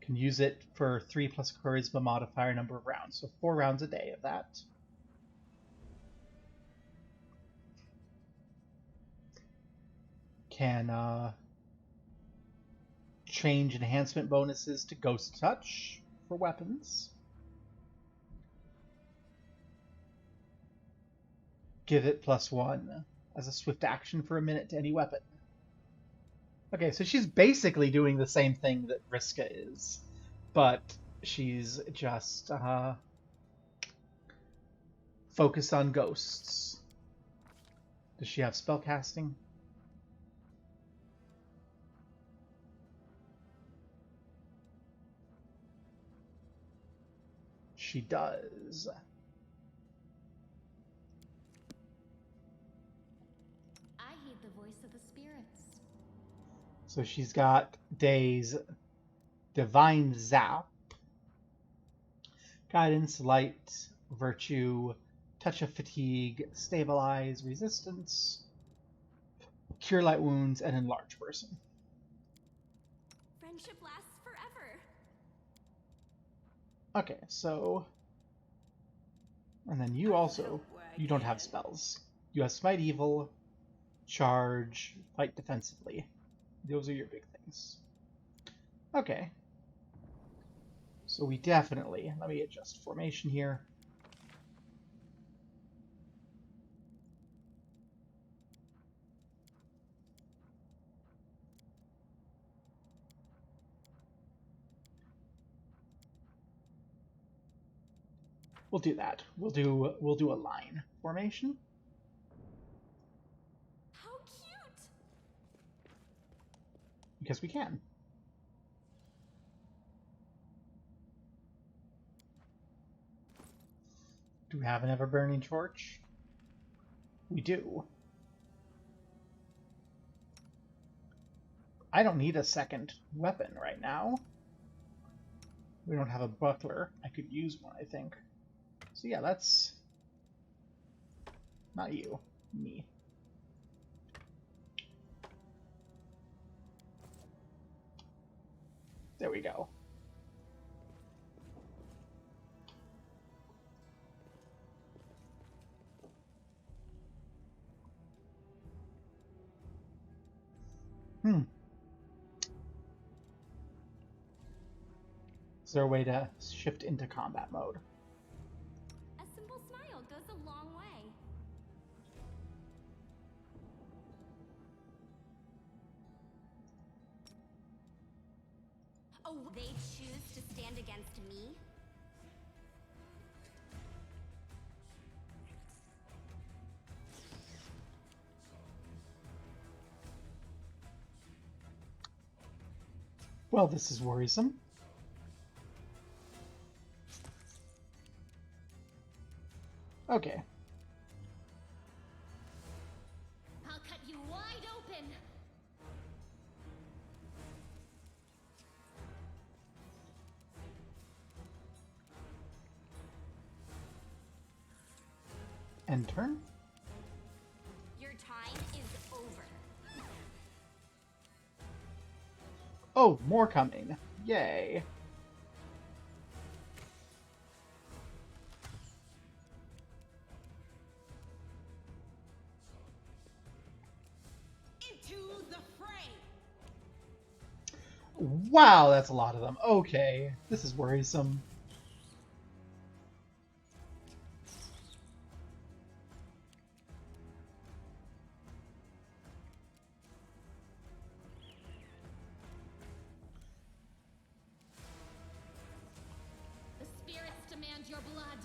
Can use it for 3 plus charisma modifier number of rounds, so 4 rounds a day of that. Can change enhancement bonuses to Ghost Touch for weapons. Give it +1 as a swift action for a minute to any weapon. Okay, so she's basically doing the same thing that Vriska is, but she's just focused on ghosts. Does she have spellcasting? She does. I heed the voice of the spirits. So she's got Days, Divine Zap, Guidance, Light, Virtue, Touch of Fatigue, Stabilize, Resistance, Cure Light Wounds, and Enlarge Person. Friendship lasts forever. Okay, so... And then you also... You don't have spells. You have Smite Evil, Charge, Fight Defensively. Those are your big things. Okay. So we definitely... Let me adjust formation here. We'll do that. We'll do a line formation. How cute! Because we can. Do we have an ever-burning torch? We do. I don't need a second weapon right now. We don't have a buckler. I could use one, I think. So yeah, that's... Not you. Me. There we go. Is there a way to shift into combat mode? A simple smile goes a long way. Oh, they choose to stand against me? Well, this is worrisome. Okay. I'll cut you wide open. End turn? Your time is over. Oh, more coming. Yay. Into the fray. Wow, that's a lot of them. Okay, this is worrisome. The spirits demand your blood.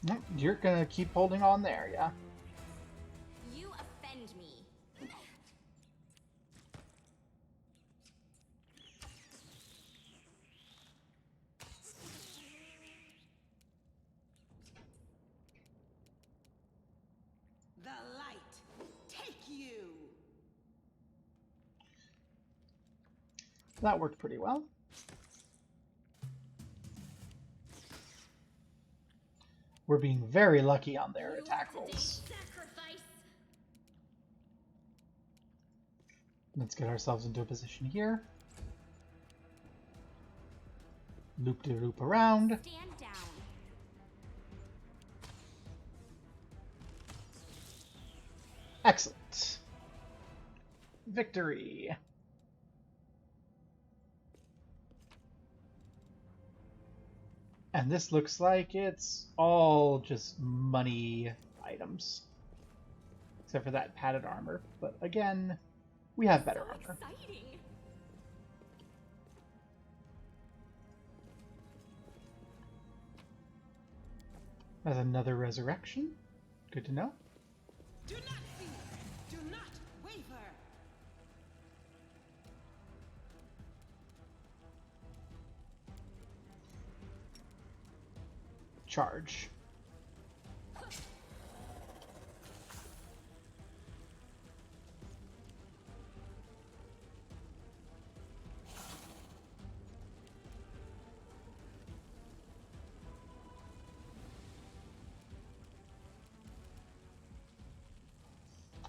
Nope, you're gonna keep holding on there, yeah? You offend me. The light. Take you. That worked pretty well. We're being very lucky on their attack rolls. Sacrifice. Let's get ourselves into a position here. Loop-de-loop around. Stand down. Excellent. Victory. And this looks like it's all just money items. Except for that padded armor. But again, we have better armor. Exciting. That's another resurrection. Good to know. Do not fear. Do not waver. Charge.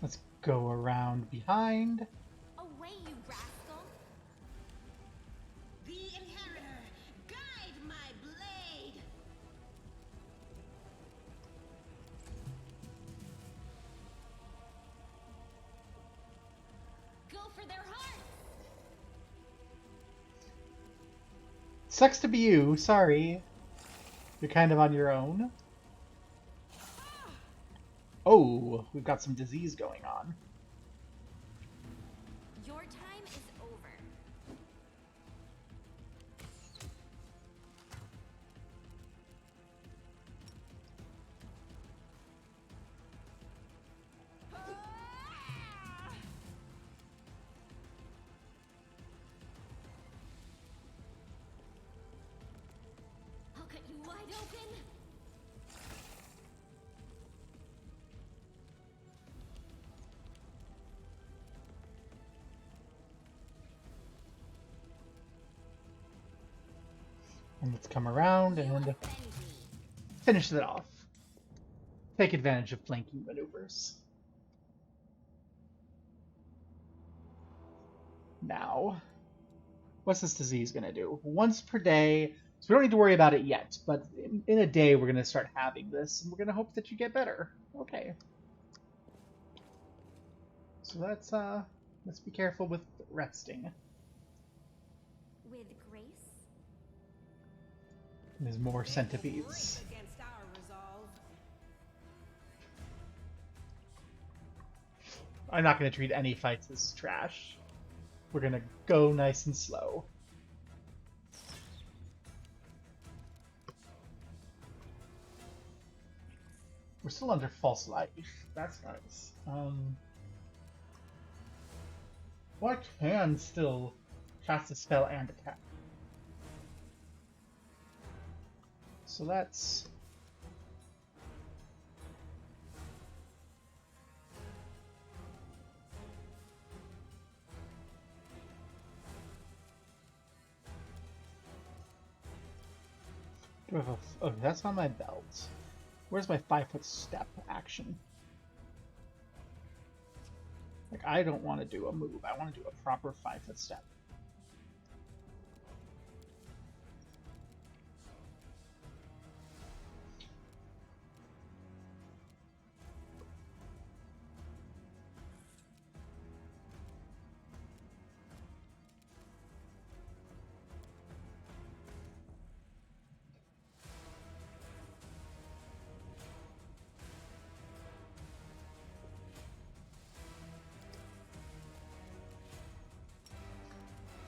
Let's go around behind. Away, you rascal. The inheritor, guide my blade. Go for their hearts. Sucks to be you, sorry. You're kind of on your own. Oh, we've got some disease going on. Your time is over. I'll cut you wide open. And let's come around and finish it off. Take advantage of flanking maneuvers. Now, what's this disease going to do? Once per day, so we don't need to worry about it yet, but in a day we're going to start having this, and we're going to hope that you get better. Okay. So let's be careful with resting. With grace? There's more centipedes. I'm not going to treat any fights as trash. We're going to go nice and slow. We're still under false life. That's nice. Well, I can still cast a spell and attack. So that's... Do I have a... Okay, that's on my belt. Where's my 5-foot step action? Like, I don't want to do a move. I want to do a proper 5-foot step.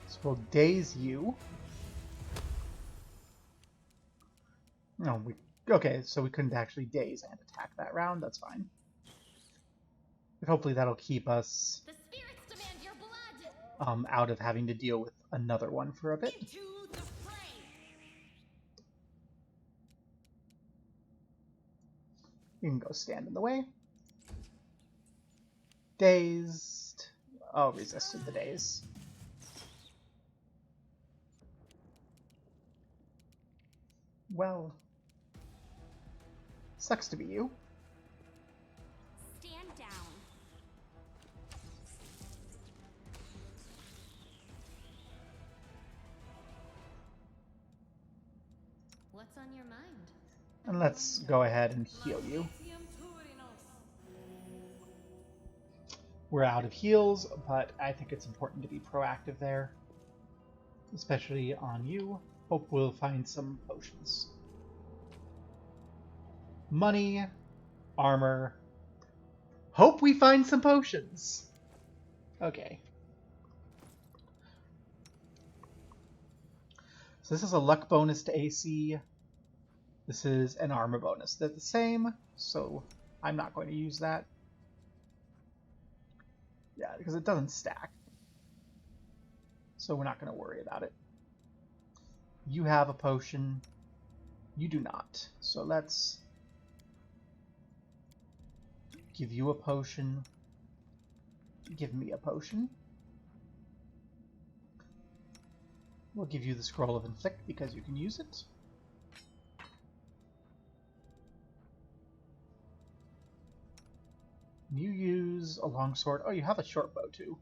So we'll daze you. No, okay, so we couldn't actually daze and attack that round. That's fine. But hopefully that'll keep us out of having to deal with another one for a bit. You can go stand in the way. Dazed. Oh, resisted the daze. Well, sucks to be you. Stand down. What's on your mind? And let's go ahead and heal you. We're out of heals, but I think it's important to be proactive there. Especially on you. Hope we'll find some potions. Money, armor. Hope we find some potions. Okay. So this is a luck bonus to AC. This is an armor bonus. They're the same, so I'm not going to use that. Yeah, because it doesn't stack. So we're not going to worry about it. You have a potion. You do not. So let's give you a potion. Give me a potion. We'll give you the Scroll of Inflict because you can use it. You use a longsword. Oh, you have a short bow too.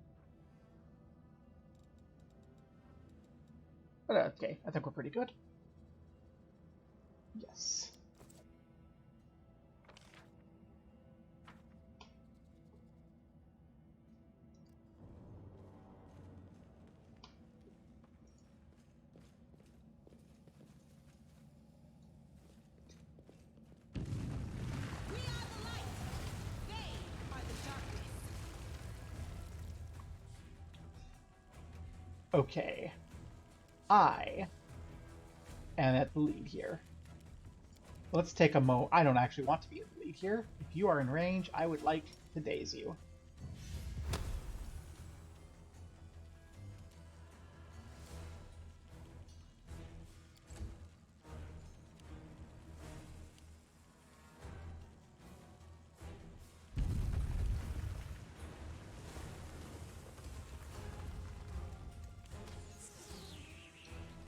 But okay, I think we're pretty good. Yes. We are the light. They are the darkness. Okay. I am at the lead here. Let's take a mo. I don't actually want to be at the lead here. If you are in range, I would like to daze you.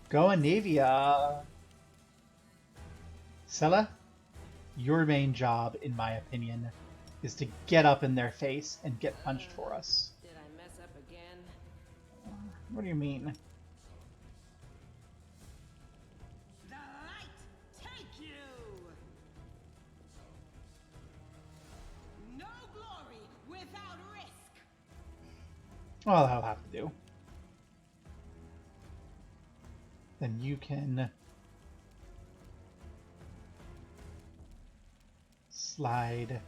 Go Anivia! Sela, your main job, in my opinion, is to get up in their face and get punched for us. Did I mess up again? What do you mean? The light take you! No glory without risk! Well, that'll have to do. Then you can slide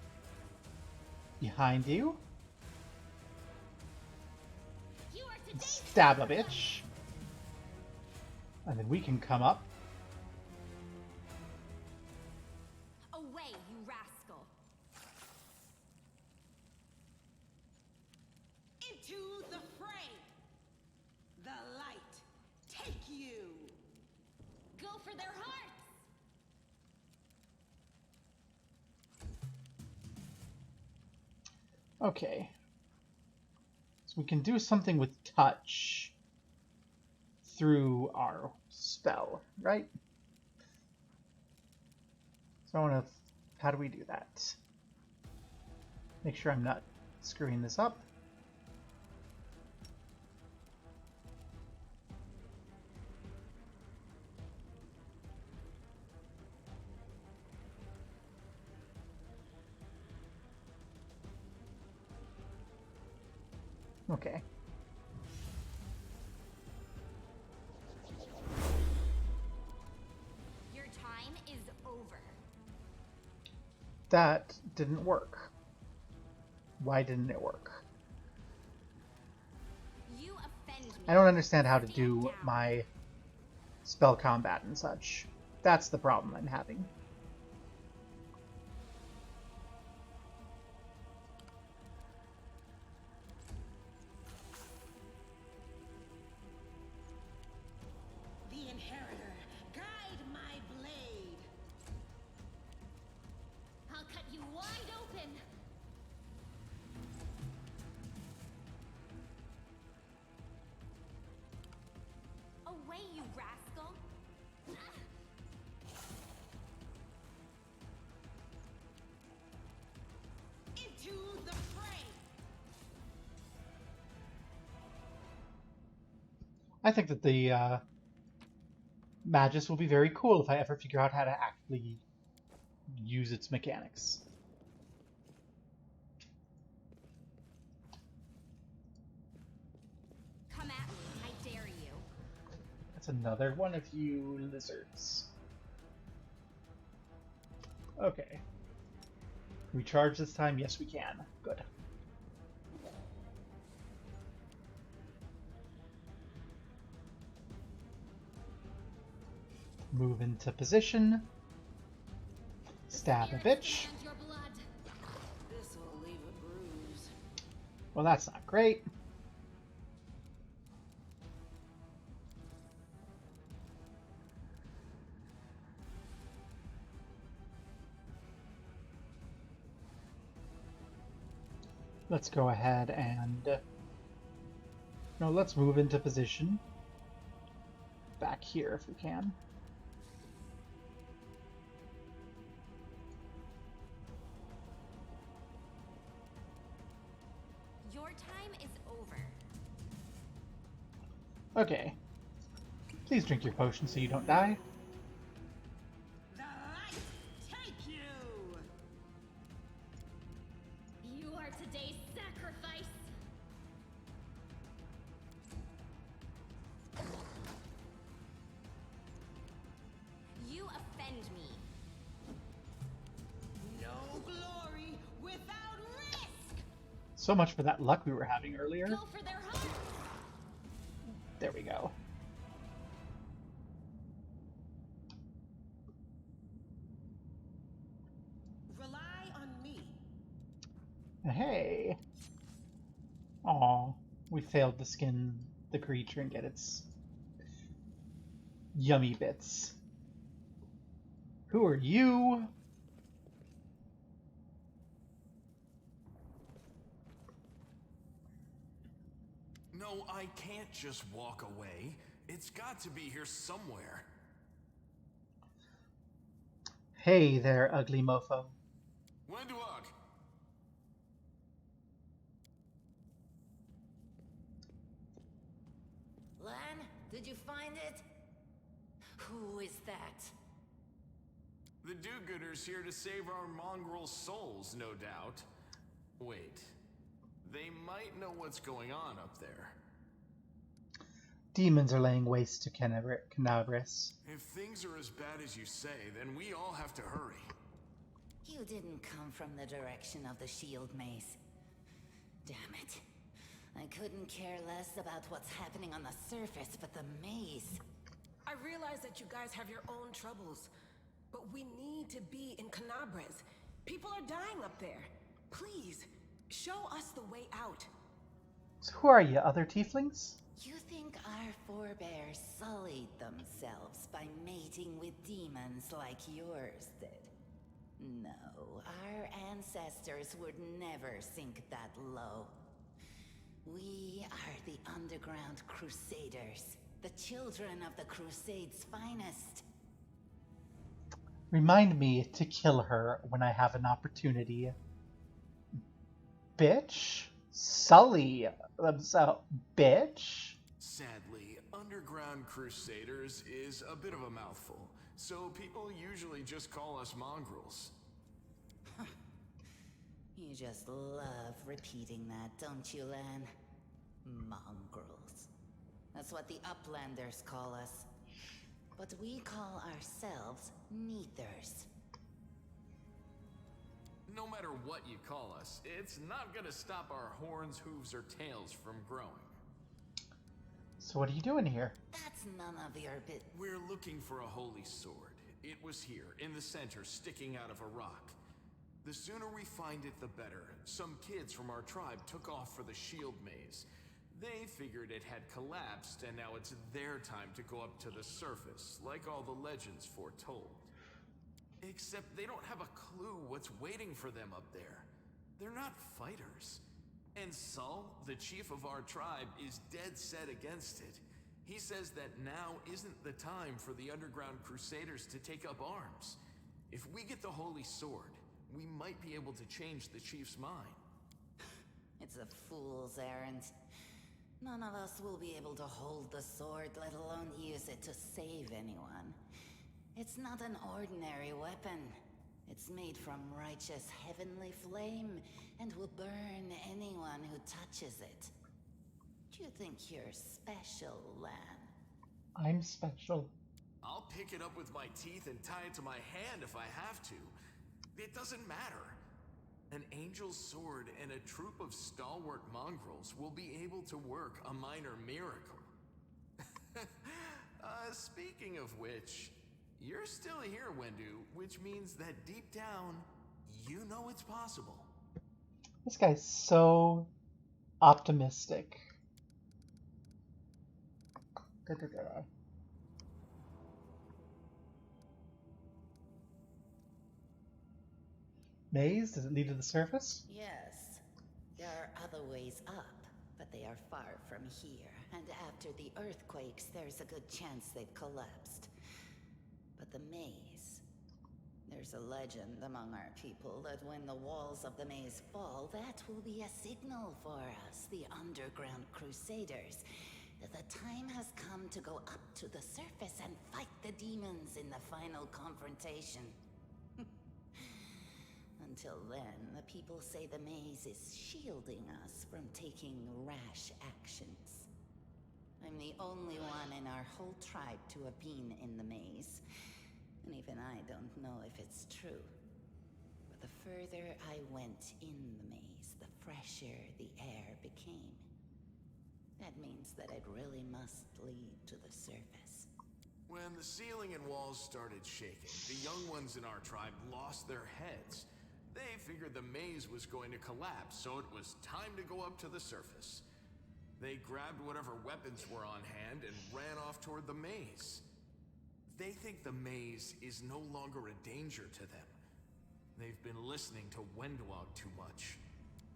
behind you. And stab a bitch. And then we can come up. Away, you rascal! Into the fray! The light take you! Go for their hearts! Okay. So we can do something with touch through our spell, right? So I want to... How do we do that? Make sure I'm not screwing this up. Okay. Your time is over. That didn't work. Why didn't it work? You offend me. I don't understand how to do my spell combat and such. That's the problem I'm having. The Inheritor, guide my blade! I'll cut you wide open. Away, you rascal! Into the fray! I think that the Magus will be very cool if I ever figure out how to actually use its mechanics. Come at me, I dare you. That's another one of you lizards. Okay. Can we charge this time? Yes, we can. Good. Move into position. Stab a bitch. And your blood. This'll leave a bruise. Well, that's not great. Let's go ahead and... No, let's move into position. Back here if we can. Your time is over. Okay. Please drink your potion so you don't die. The light take you! You are today's sacrifice. You offend me. No glory without risk! So much for that luck we were having earlier. Go for their hearts. There we go. Rely on me. Hey. Aw, we failed to skin the creature and get its yummy bits. Who are you? No, I can't just walk away. It's got to be here somewhere. Hey there, ugly mofo. Wendwag! Lan, did you find it? Who is that? The do-gooders here to save our mongrel souls, no doubt. Wait. They might know what's going on up there. Demons are laying waste to Canabris. If things are as bad as you say, then we all have to hurry. You didn't come from the direction of the shield maze. Damn it. I couldn't care less about what's happening on the surface, but the maze. I realize that you guys have your own troubles, but we need to be in Canabres. People are dying up there. Please, show us the way out. So who are you, other tieflings? You think our forebears sullied themselves by mating with demons like yours did? No, our ancestors would never sink that low. We are the underground crusaders, the children of the Crusade's finest. Remind me to kill her when I have an opportunity. Bitch? Sully themselves. Bitch? Sadly, underground crusaders is a bit of a mouthful, so people usually just call us mongrels. You just love repeating that, don't you, Lan? Mongrels. That's what the Uplanders call us. But we call ourselves Neathers. No matter what you call us, it's not gonna stop our horns, hooves, or tails from growing. So what are you doing here? That's none of your bit. We're looking for a holy sword. It was here, in the center, sticking out of a rock. The sooner we find it, the better. Some kids from our tribe took off for the shield maze. They figured it had collapsed, and now it's their time to go up to the surface, like all the legends foretold. Except they don't have a clue what's waiting for them up there. They're not fighters. And Sol, the chief of our tribe, is dead set against it. He says that now isn't the time for the underground crusaders to take up arms. If we get the holy sword, we might be able to change the chief's mind. It's a fool's errand. None of us will be able to hold the sword, let alone use it to save anyone. It's not an ordinary weapon. It's made from righteous heavenly flame and will burn anyone who touches it. Do you think you're special, Lan? I'm special. I'll pick it up with my teeth and tie it to my hand if I have to. It doesn't matter. An angel's sword and a troop of stalwart mongrels will be able to work a minor miracle. Speaking of which, you're still here, Wendu, which means that deep down, you know it's possible. This guy's so optimistic. Maze? Does it lead to the surface? Yes. There are other ways up, but they are far from here. And after the earthquakes, there's a good chance they've collapsed. But the maze... There's a legend among our people that when the walls of the maze fall, that will be a signal for us, the underground crusaders, that the time has come to go up to the surface and fight the demons in the final confrontation. Until then, the people say the maze is shielding us from taking rash actions. I'm the only one in our whole tribe to have been in the maze. And even I don't know if it's true. But the further I went in the maze, the fresher the air became. That means that it really must lead to the surface. When the ceiling and walls started shaking, the young ones in our tribe lost their heads. They figured the maze was going to collapse, so it was time to go up to the surface. They grabbed whatever weapons were on hand and ran off toward the maze. They think the maze is no longer a danger to them. They've been listening to Wendwag too much.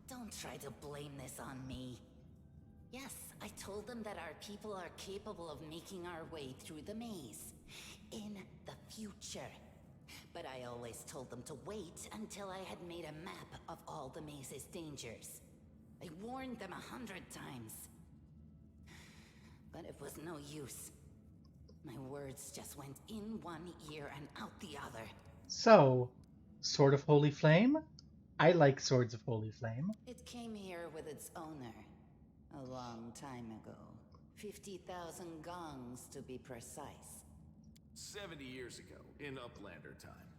Don't try to blame this on me. Yes, I told them that our people are capable of making our way through the maze. In the future. But I always told them to wait until I had made a map of all the maze's dangers. I warned them 100 times. But it was no use. My words just went in one ear and out the other. So, Sword of Holy Flame? I like Swords of Holy Flame. It came here with its owner a long time ago. 50,000 gongs to be precise. 70 years ago, in Uplander time.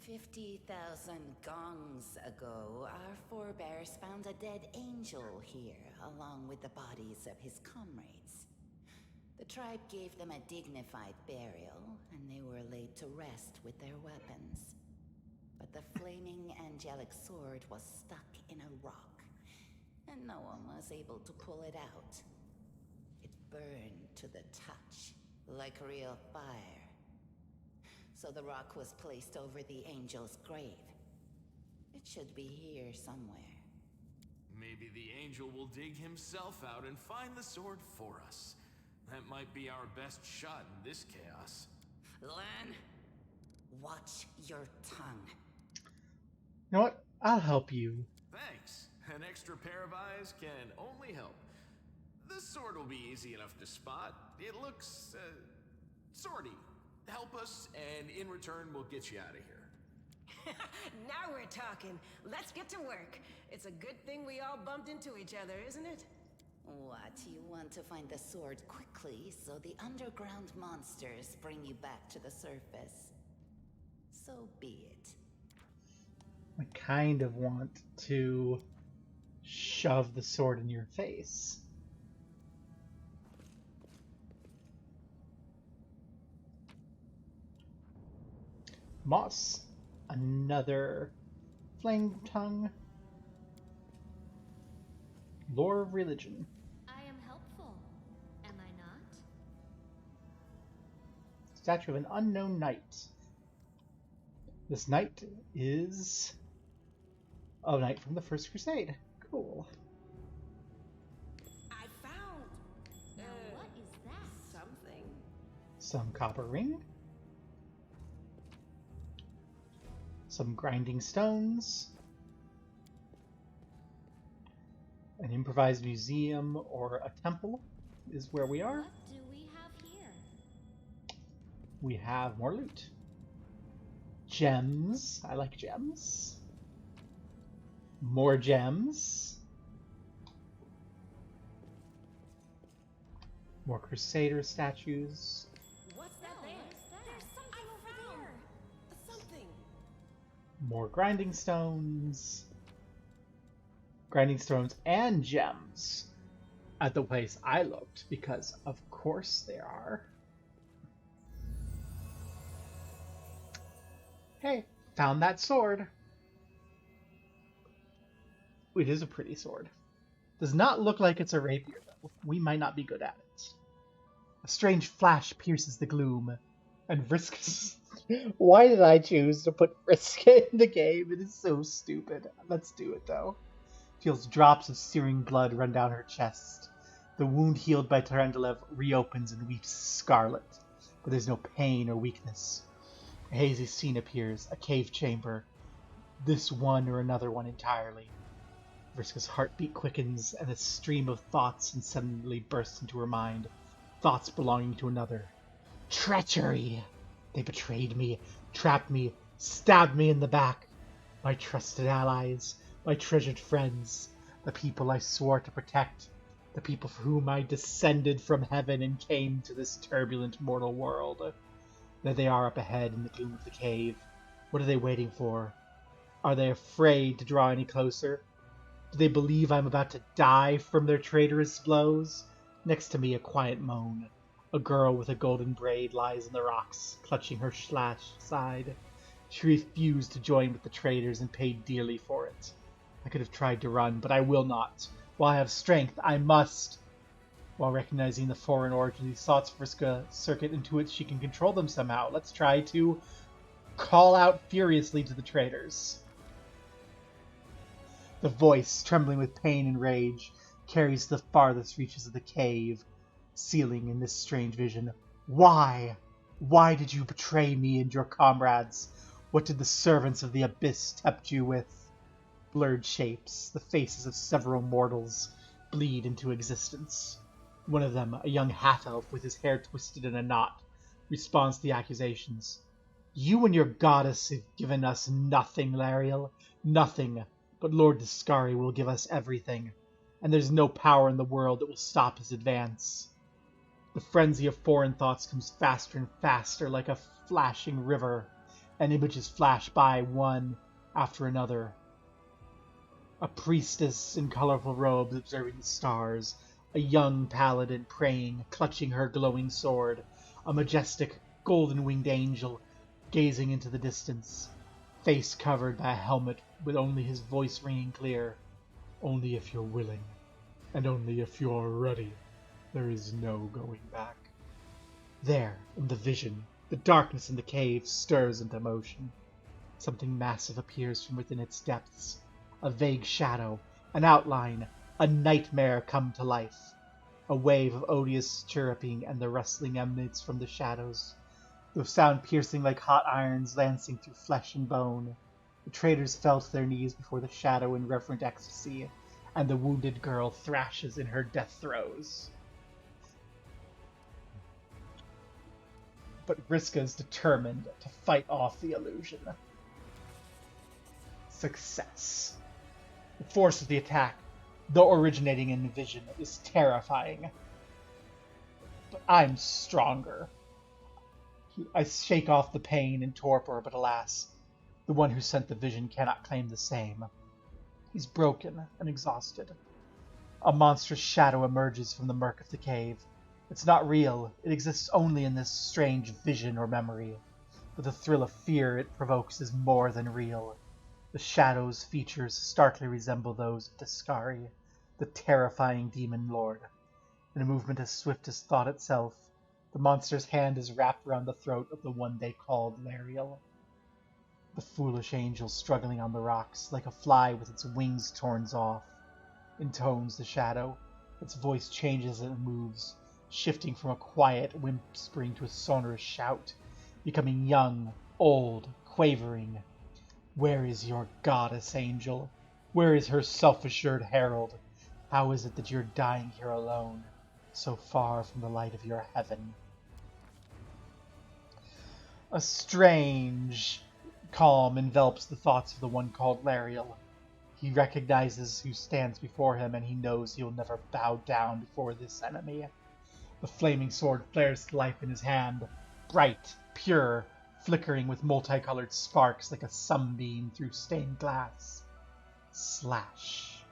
50,000 gongs ago, our forebears found a dead angel here, along with the bodies of his comrades. The tribe gave them a dignified burial, and they were laid to rest with their weapons. But the flaming angelic sword was stuck in a rock, and no one was able to pull it out. It burned to the touch, like real fire. So the rock was placed over the angel's grave. It should be here somewhere. Maybe the angel will dig himself out and find the sword for us. That might be our best shot in this chaos. Lan, watch your tongue. You know what? I'll help you. Thanks. An extra pair of eyes can only help. The sword will be easy enough to spot. It looks, swordy. Help us, and in return, we'll get you out of here. Now we're talking. Let's get to work. It's a good thing we all bumped into each other, isn't it? What, you want to find the sword quickly so the underground monsters bring you back to the surface? So be it. I kind of want to shove the sword in your face. Moss. Another flame tongue. Lore of religion. I am helpful, am I not? Statue of an unknown knight. This knight is a knight from the First Crusade. Cool. I found... what is that? Something. Some copper ring. Some grinding stones. An improvised museum or a temple is where we are. What do we have here? We have more loot. Gems. I like gems. More gems. More Crusader statues. What's that there? There's something over there. Something. More grinding stones. Grinding stones and gems at the place I looked, because of course there are. Hey, found that sword. It is a pretty sword. Does not look like it's a rapier, though. We might not be good at it. A strange flash pierces the gloom, and Vriska... Why did I choose to put Vriska in the game? It is so stupid. Let's do it, though. Feels drops of searing blood run down her chest. The wound healed by Terendelev reopens and weeps scarlet, but there's no pain or weakness. A hazy scene appears, a cave chamber. This one or another one entirely. Vriska's heartbeat quickens, and a stream of thoughts suddenly bursts into her mind. Thoughts belonging to another. Treachery! They betrayed me, trapped me, stabbed me in the back. My trusted allies, my treasured friends, the people I swore to protect, the people for whom I descended from heaven and came to this turbulent mortal world. There they are up ahead in the gloom of the cave. What are they waiting for? Are they afraid to draw any closer? Do they believe I'm about to die from their traitorous blows? Next to me, a quiet moan. A girl with a golden braid lies in the rocks, clutching her slashed side. She refused to join with the traitors and paid dearly for it. I could have tried to run, but I will not. While I have strength, I must. While recognizing the foreign origin of these thoughts, Vriska Serket intuits she can control them somehow. Let's try to call out furiously to the traitors. The voice, trembling with pain and rage, carries to the farthest reaches of the cave, sealing in this strange vision. Why? Why did you betray me and your comrades? What did the servants of the abyss tempt you with? Blurred shapes, the faces of several mortals, bleed into existence. One of them, a young half-elf with his hair twisted in a knot, responds to the accusations. You and your goddess have given us nothing, Lariel. Nothing. But Lord Discari will give us everything. And there's no power in the world that will stop his advance. The frenzy of foreign thoughts comes faster and faster like a flashing river, and images flash by one after another. A priestess in colorful robes observing the stars, a young paladin praying, clutching her glowing sword, a majestic, golden-winged angel gazing into the distance, face covered by a helmet with only his voice ringing clear. Only if you're willing, and only if you're ready, there is no going back. There, in the vision, the darkness in the cave stirs into motion. Something massive appears from within its depths. A vague shadow, an outline, a nightmare come to life. A wave of odious chirruping and the rustling emanates from the shadows, the sound piercing like hot irons lancing through flesh and bone. The traders fell to their knees before the shadow in reverent ecstasy, and the wounded girl thrashes in her death throes. But Vriska is determined to fight off the illusion. Success. The force of the attack, though originating in the vision, is terrifying. But I'm stronger. I shake off the pain and torpor, but alas, the one who sent the vision cannot claim the same. He's broken and exhausted. A monstrous shadow emerges from the murk of the cave. It's not real, it exists only in this strange vision or memory. But the thrill of fear it provokes is more than real. The shadow's features starkly resemble those of Discari, the terrifying demon lord. In a movement as swift as thought itself, the monster's hand is wrapped around the throat of the one they called Lariel. The foolish angel struggling on the rocks, like a fly with its wings torn off, intones the shadow. Its voice changes as it moves, shifting from a quiet whispering to a sonorous shout, becoming young, old, quavering. Where is your goddess, angel? Where is her self-assured herald? How is it that you're dying here alone, so far from the light of your heaven? A strange calm envelops the thoughts of the one called Lariel. He recognizes who stands before him, and he knows he'll never bow down before this enemy. The flaming sword flares to life in his hand, bright, pure, flickering with multicolored sparks like a sunbeam through stained glass. Slash.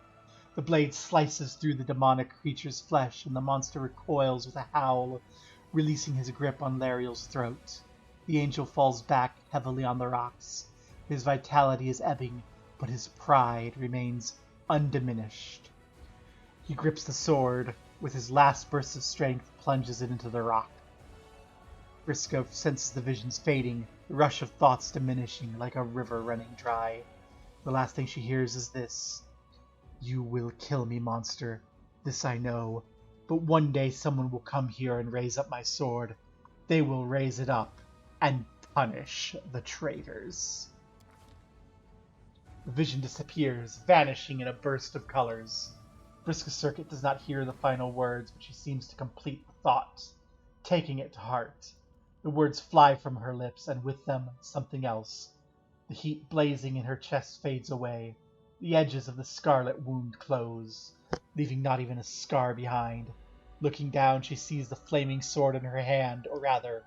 The blade slices through the demonic creature's flesh, and the monster recoils with a howl, releasing his grip on Lariel's throat. The angel falls back heavily on the rocks. His vitality is ebbing, but his pride remains undiminished. He grips the sword, with his last burst of strength plunges it into the rock. Vriska senses the visions fading, the rush of thoughts diminishing like a river running dry. The last thing she hears is this. You will kill me, monster. This I know. But one day someone will come here and raise up my sword. They will raise it up and punish the traitors. The vision disappears, vanishing in a burst of colors. Vriska Serket does not hear the final words, but she seems to complete the thought, taking it to heart. The words fly from her lips, and with them, something else. The heat blazing in her chest fades away. The edges of the scarlet wound close, leaving not even a scar behind. Looking down, she sees the flaming sword in her hand, or rather,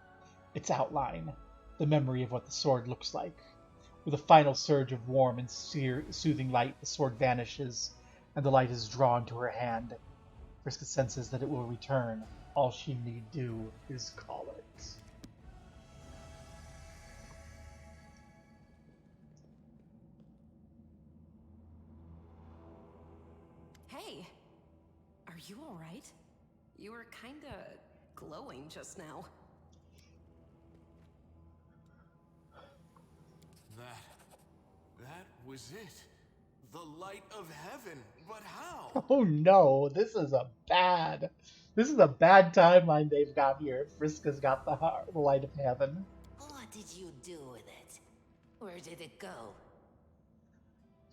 its outline, the memory of what the sword looks like. With a final surge of warm and soothing light, the sword vanishes, and the light is drawn to her hand. Vriska senses that it will return. All she need do is call it. Hey, are you alright? You were kinda glowing just now. That was it. The light of heaven. But how? Oh no, this is a bad timeline they've got here. Vriska's got the light of heaven. What did you do with it? Where did it go?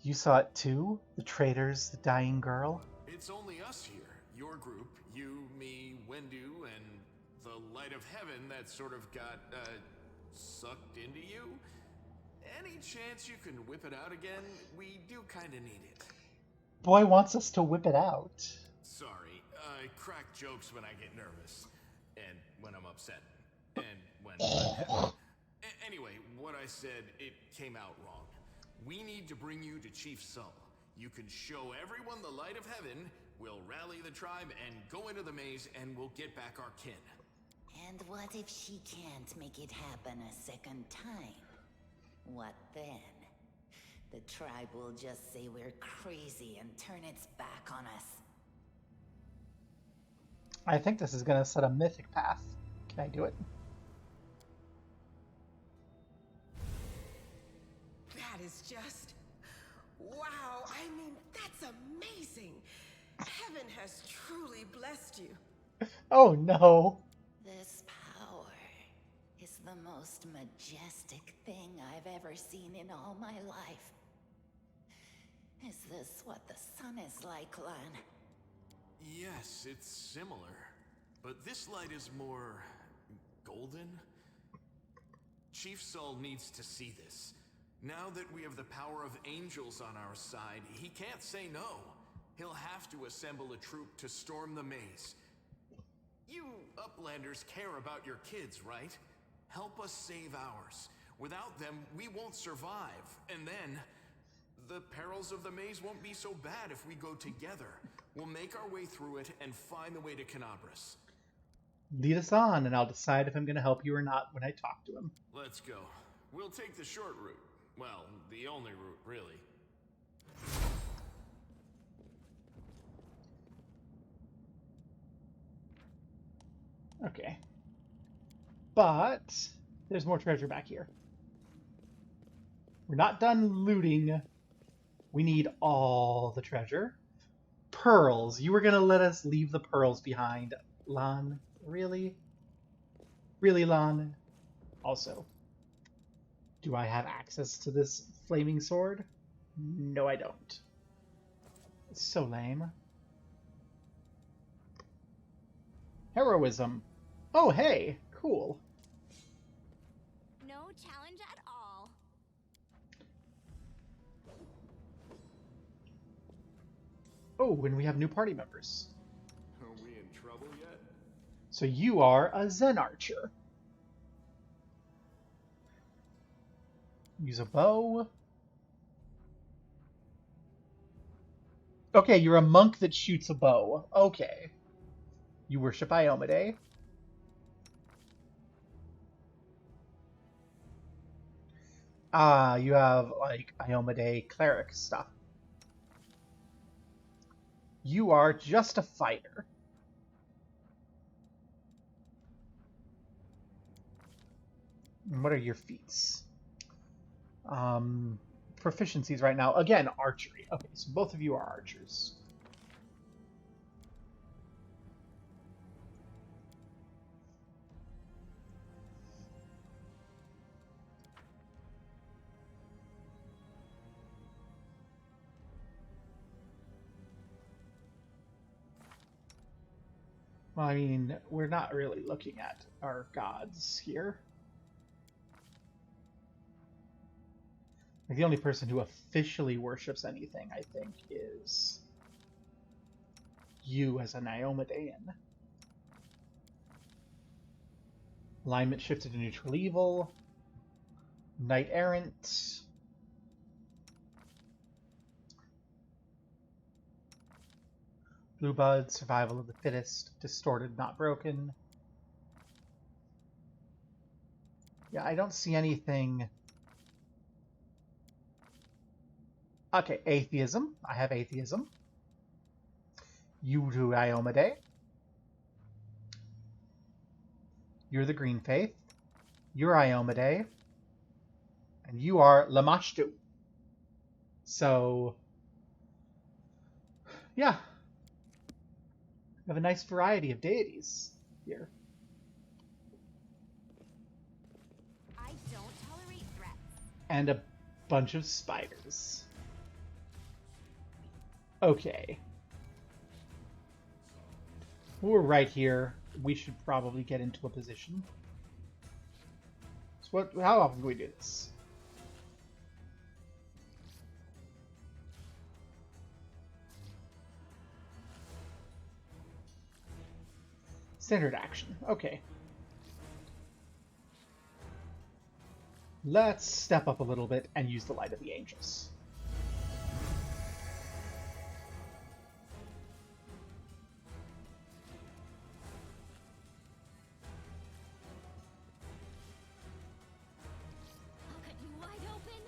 You saw it too? The traitors, the dying girl? It's only us here. Your group, you, me, Wendu, and the light of heaven that sort of got, sucked into you. Any chance you can whip it out again? We do kinda need it. Boy wants us to whip it out. Sorry, I crack jokes when I get nervous. And when I'm upset. And when I'm happy. Anyway, what I said, it came out wrong. We need to bring you to Chief Sull. You can show everyone the light of heaven, we'll rally the tribe and go into the maze, and we'll get back our kin. And what if she can't make it happen a second time? What then? The tribe will just say we're crazy and turn its back on us. I think this is going to set a mythic path. Can I do it? That is just... wow, I mean, that's amazing. Heaven has truly blessed you. Oh no. This power is the most majestic thing I've ever seen in all my life. Is this what the sun is like, Lan? Yes, it's similar. But this light is more... golden? Chief Sull needs to see this. Now that we have the power of angels on our side, he can't say no. He'll have to assemble a troop to storm the maze. You Uplanders care about your kids, right? Help us save ours. Without them, we won't survive. And then, the perils of the maze won't be so bad if we go together. We'll make our way through it and find the way to Canabras. Lead us on, and I'll decide if I'm going to help you or not when I talk to him. Let's go. We'll take the short route. Well, the only route, really. Okay. But there's more treasure back here. We're not done looting. We need all the treasure. Pearls. You were going to let us leave the pearls behind. Lan, really? Really, Lan? Also, do I have access to this flaming sword? No, I don't. It's so lame. Heroism. Oh, hey. Cool. No challenge at all. Oh, and we have new party members. Are we in trouble yet? So you are a Zen archer. Use a bow. Okay, you're a monk that shoots a bow. Okay. You worship Iomade. Ah, you have, like, Iomade cleric stuff. You are just a fighter. And what are your feats? Proficiencies right now. Again, archery. Okay, so both of you are archers. Well, I mean, we're not really looking at our gods here. Like, the only person who officially worships anything, I think, is you as an Iomedean. Alignment shifted to neutral evil. Knight errant. Blue Bud, survival of the fittest, distorted, not broken. Yeah, I don't see anything. Okay, atheism. I have atheism. You do Iomade. You're the Green Faith. You're Iomade. And you are Lamashtu. So, yeah. We have a nice variety of deities here. I don't tolerate threats. And a bunch of spiders. Okay. We're right here. We should probably get into a position. So how often do we do this? Standard action. Okay. Let's step up a little bit and use the Light of the Angels. I'll cut you wide open.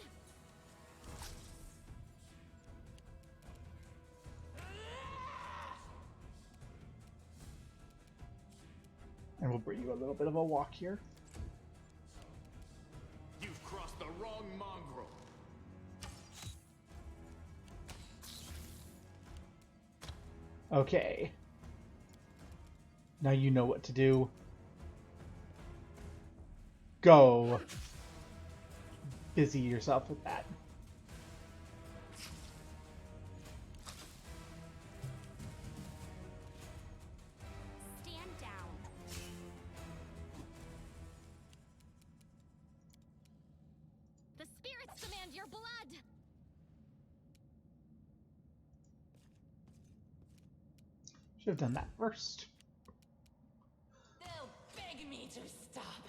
And we'll bring you a little bit of a walk here. You've crossed the wrong mongrel. Okay. Now you know what to do. Go. Busy yourself with that. Stand down. The spirits demand your blood. Should have done that first. They'll beg me to stop.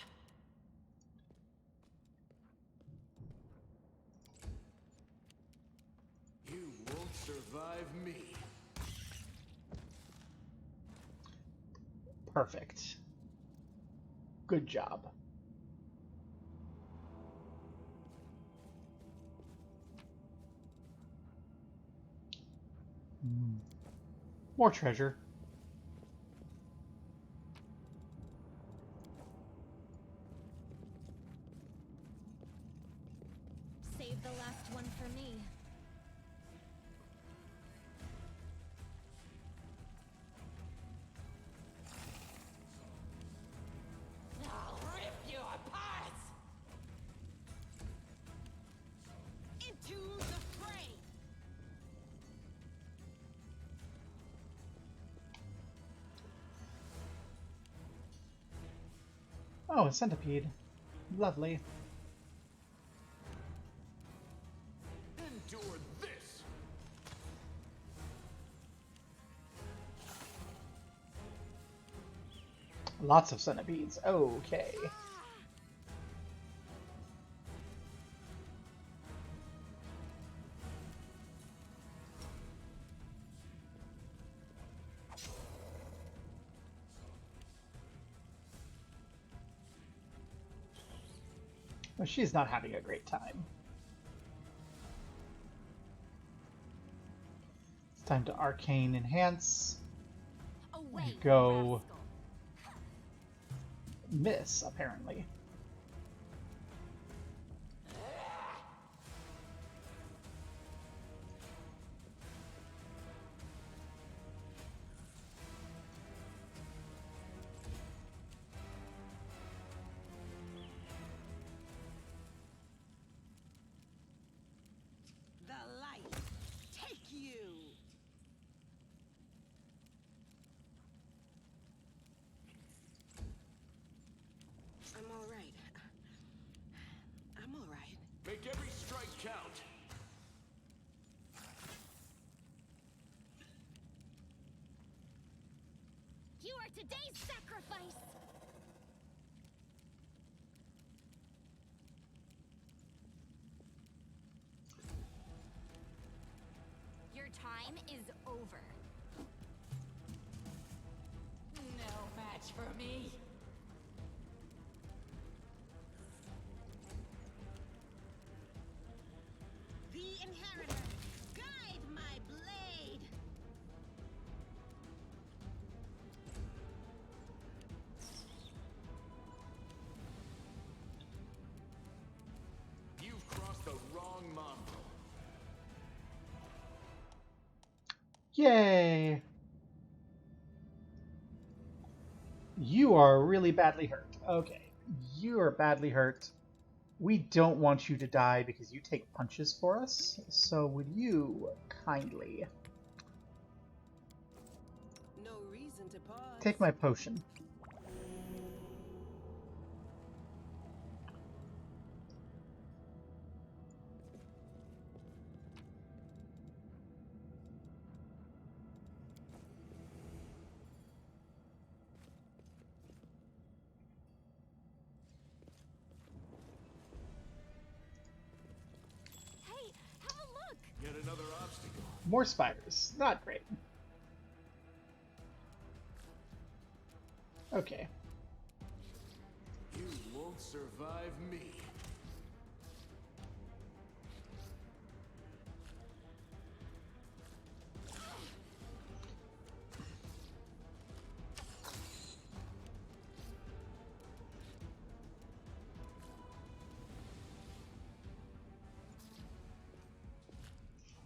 You won't survive me. Perfect. Good job. More treasure. Save the last one for me. I'll rip you apart! Into the fray! Oh, a centipede. Lovely. Endure this! Lots of centipedes. Okay. Well, she's not having a great time. It's time to Arcane Enhance. Away, And go rascal. miss, apparently. The light, take you! I'm all right. I'm all right. Make every strike count. You are today's sacrifice. Your time is over. No match for me. The Inheritor, guide my blade! You've crossed the wrong mongrel. Yay! You are really badly hurt. Okay. You are badly hurt. We don't want you to die because you take punches for us, so would you kindly No reason to pause. take my potion? Hey, have a look! Yet another obstacle. More spiders. Not great. Okay. You won't survive me.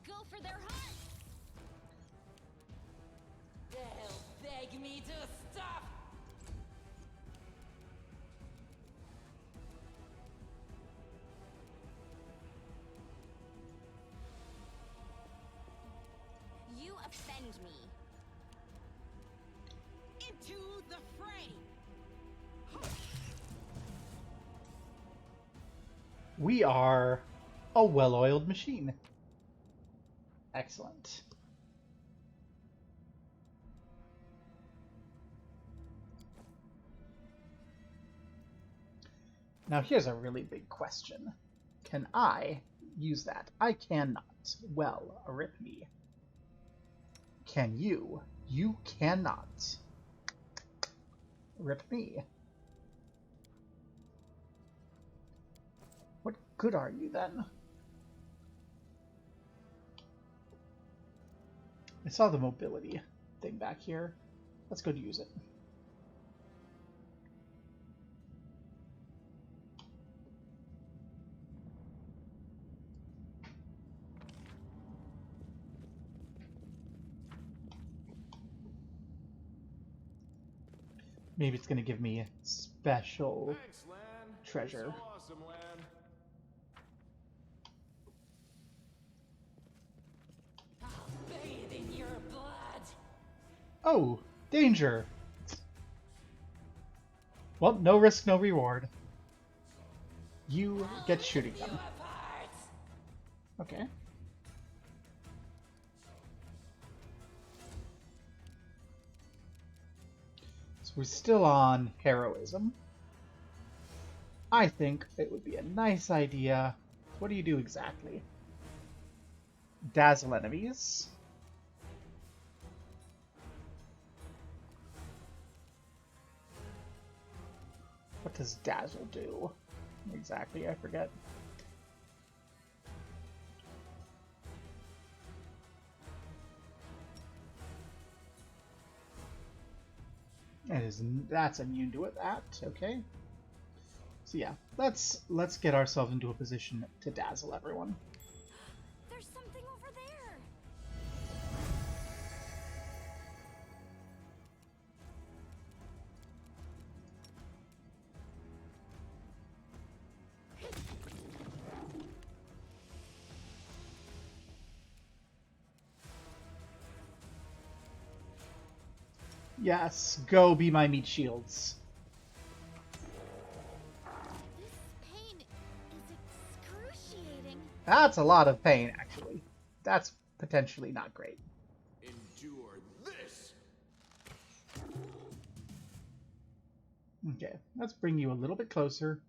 Go for their hearts! They'll beg me to stop! You offend me. Into the fray! We are a well-oiled machine. Excellent. Now here's a really big question. Can I use that? I cannot. Well, rip me. Can you? You cannot. Rip me. What good are you then? I saw the mobility thing back here. Let's go to use it. Maybe it's going to give me a special Thanks, Lan. treasure. So awesome, Lan. I'll bathe in your blood! Oh, danger! Well, no risk, no reward. You get shooting them. Okay. So we're still on heroism. I think it would be a nice idea. What do you do exactly? Dazzle enemies. What does dazzle do? Exactly, I forget. That's immune to it. That okay. So yeah, let's get ourselves into a position to dazzle everyone. There's something over there. Yes, go be my meat shields. This pain is excruciating. That's a lot of pain, actually. That's potentially not great. Endure this. Okay, let's bring you a little bit closer.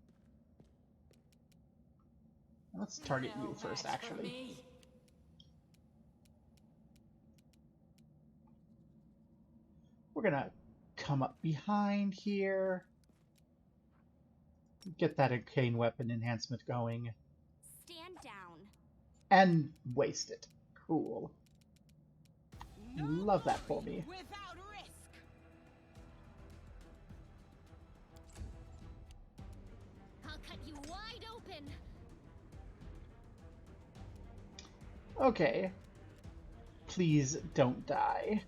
Let's target you first, actually. We're gonna come up behind here. Get that arcane weapon enhancement going. Stand down. And waste it. Cool. Love that for me. Without risk. I'll cut you wide open. Okay. Please don't die.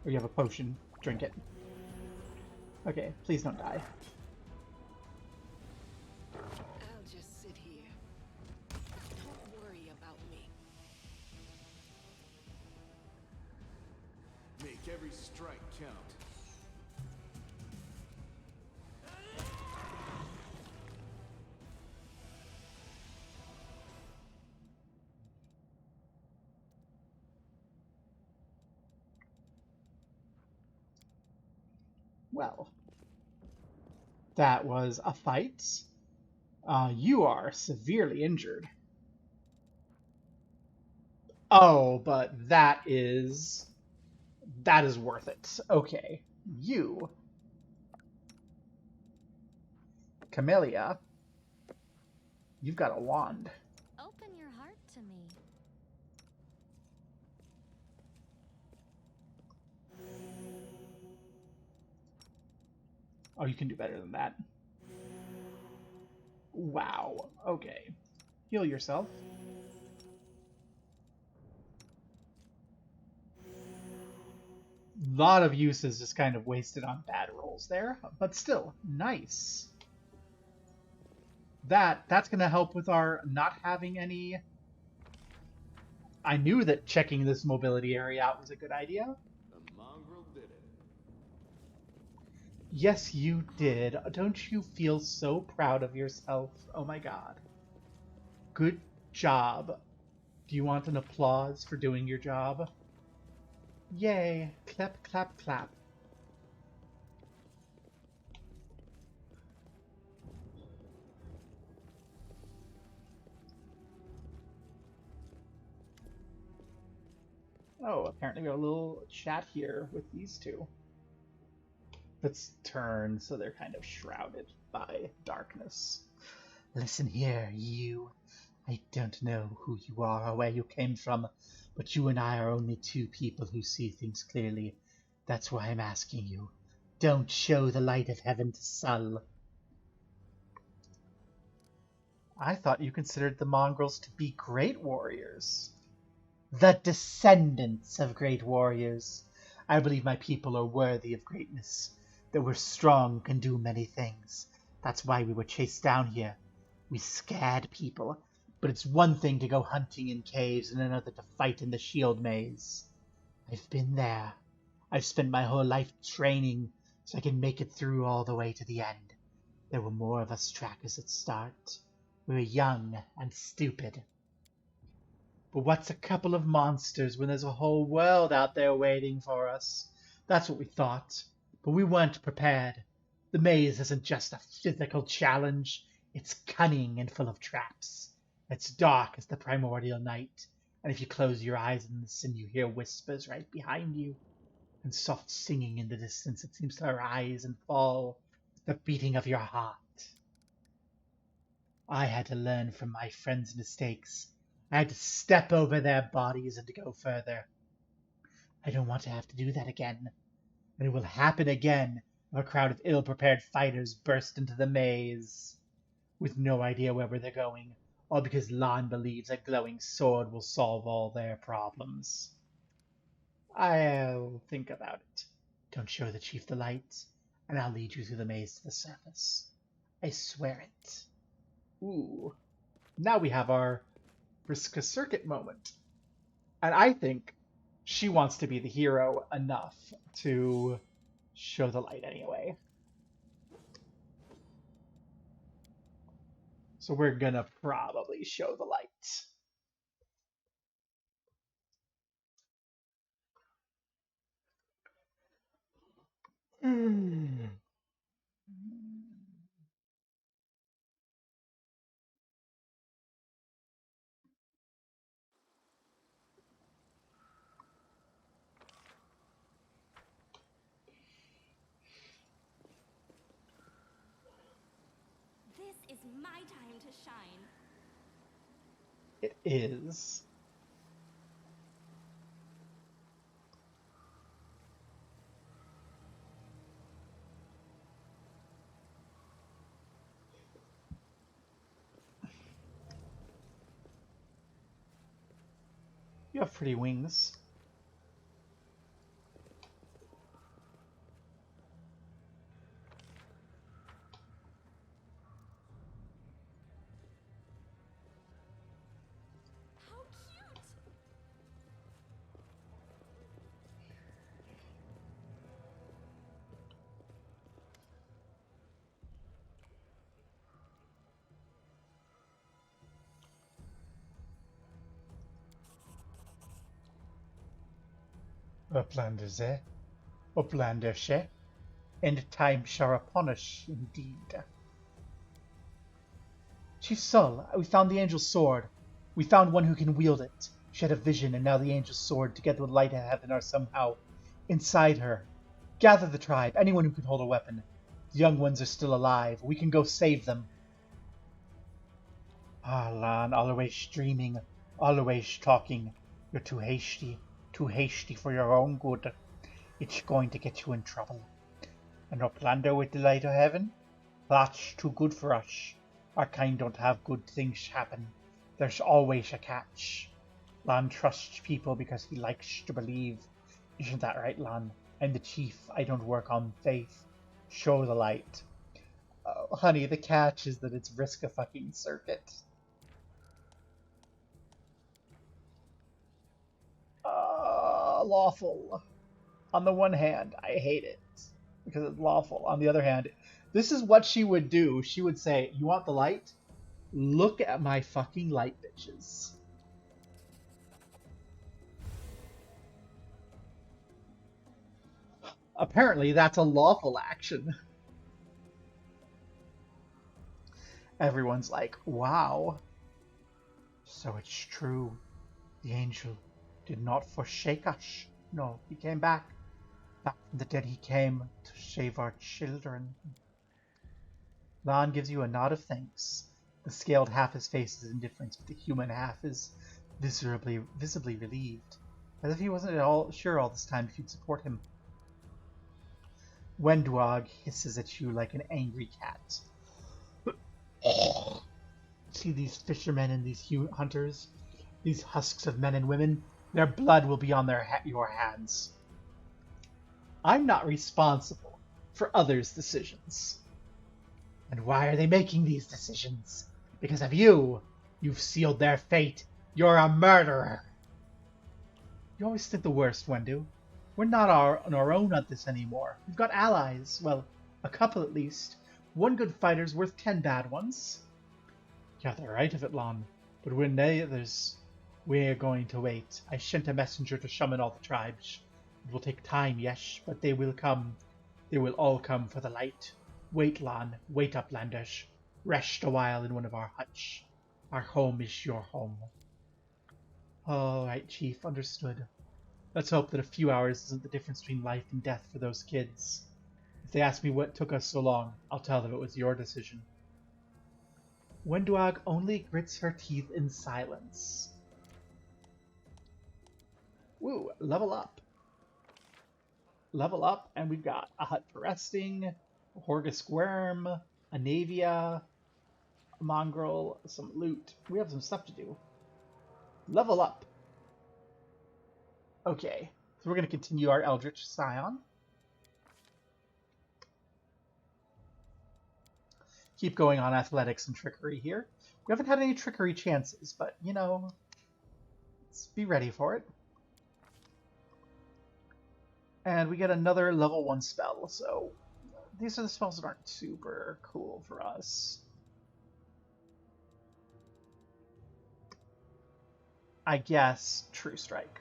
Or you have a potion. Drink it. Okay, please don't die. Make every strike count. Well, that was a fight. You are severely injured. Oh, but that is worth it. Okay, you, Camellia, you've got a wand. Open your heart to me. Oh, you can do better than that. Wow. Okay. Heal yourself. Lot of uses just kind of wasted on bad rolls there, but still, nice. That's gonna help with our not having any... I knew that checking this mobility area out was a good idea. The mongrel did it. Yes, you did. Don't you feel so proud of yourself? Oh my god. Good job. Do you want an applause for doing your job? Yay. Clap, clap, clap. Oh, apparently we have a little chat here with these two. Let's turn so they're kind of shrouded by darkness. Listen here, you. I don't know who you are or where you came from, but you and I are only two people who see things clearly. That's why I'm asking you. Don't show the light of heaven to Sul. I thought you considered the mongrels to be great warriors. The descendants of great warriors. I believe my people are worthy of greatness, that we're strong, can do many things. That's why we were chased down here. We scared people, but it's one thing to go hunting in caves and another to fight in the shield maze. I've been there. I've spent my whole life training so I can make it through all the way to the end. There were more of us trackers at start. We were young and stupid. But what's a couple of monsters when there's a whole world out there waiting for us? That's what we thought, but we weren't prepared. The maze isn't just a physical challenge, it's cunning and full of traps. It's dark as the primordial night, and if you close your eyes and listen, you hear whispers right behind you, and soft singing in the distance that seems to rise and fall with the beating of your heart. I had to learn from my friends' mistakes. I had to step over their bodies and to go further. I don't want to have to do that again. And it will happen again if a crowd of ill-prepared fighters burst into the maze, with no idea where they're going, all because Lon believes a glowing sword will solve all their problems. I'll think about it. Don't show the chief the light, and I'll lead you through the maze to the surface. I swear it. Ooh. Now we have our Vriska Serket moment. And I think she wants to be the hero enough to show the light anyway. So we're gonna probably show the light. This is my time to shine. It is. You have pretty wings. Uplanders, eh? Uplanders, eh? End time shall upon us, indeed. Chief Sol, we found the angel's sword. We found one who can wield it. She had a vision, and now the angel's sword, together with light and heaven, are somehow inside her. Gather the tribe, anyone who can hold a weapon. The young ones are still alive. We can go save them. Ah, Lan, always dreaming, always talking. You're too hasty for your own good. It's going to get you in trouble. And Uplander with the light of heaven? That's too good for us. Our kind don't have good things happen. There's always a catch. Lan trusts people because he likes to believe. Isn't that right, Lan? I'm the chief. I don't work on faith. Show the light. Oh, honey, the catch is that it's Vriska fucking Serket. Lawful. On the one hand, I hate it because it's lawful. On the other hand, this is what she would do. She would say, you want the light? Look at my fucking light, bitches. Apparently, that's a lawful action. Everyone's like, wow. So it's true. The angel did not forsake us. No, he came back. Back from the dead he came to save our children. Lan gives you a nod of thanks. The scaled half his face is indifference, but the human half is visibly relieved. As if he wasn't at all sure all this time if you'd support him. Wendwag hisses at you like an angry cat. See these fishermen and these hunters? These husks of men and women? Their blood will be on your hands. I'm not responsible for others' decisions. And why are they making these decisions? Because of you. You've sealed their fate. You're a murderer. You always think the worst, Wendu. We're not on our own at this anymore. We've got allies. Well, a couple at least. One good fighter's worth 10 bad ones. You have the right of it, Lan. But when we're going to wait. I sent a messenger to summon all the tribes. It will take time, yes, but they will come. They will all come for the light. Wait, Lan. Wait, Uplanders. Rest a while in one of our huts. Our home is your home. All right, Chief. Understood. Let's hope that a few hours isn't the difference between life and death for those kids. If they ask me what took us so long, I'll tell them it was your decision. Wenduag only grits her teeth in silence. Woo, level up. Level up, and we've got a hut for resting, a Horgus worm, a Navia, a mongrel, some loot. We have some stuff to do. Level up. Okay, so we're going to continue our Eldritch Scion. Keep going on athletics and trickery here. We haven't had any trickery chances, but, you know, let's be ready for it. And we get another level 1 spell, so these are the spells that aren't super cool for us. I guess True Strike.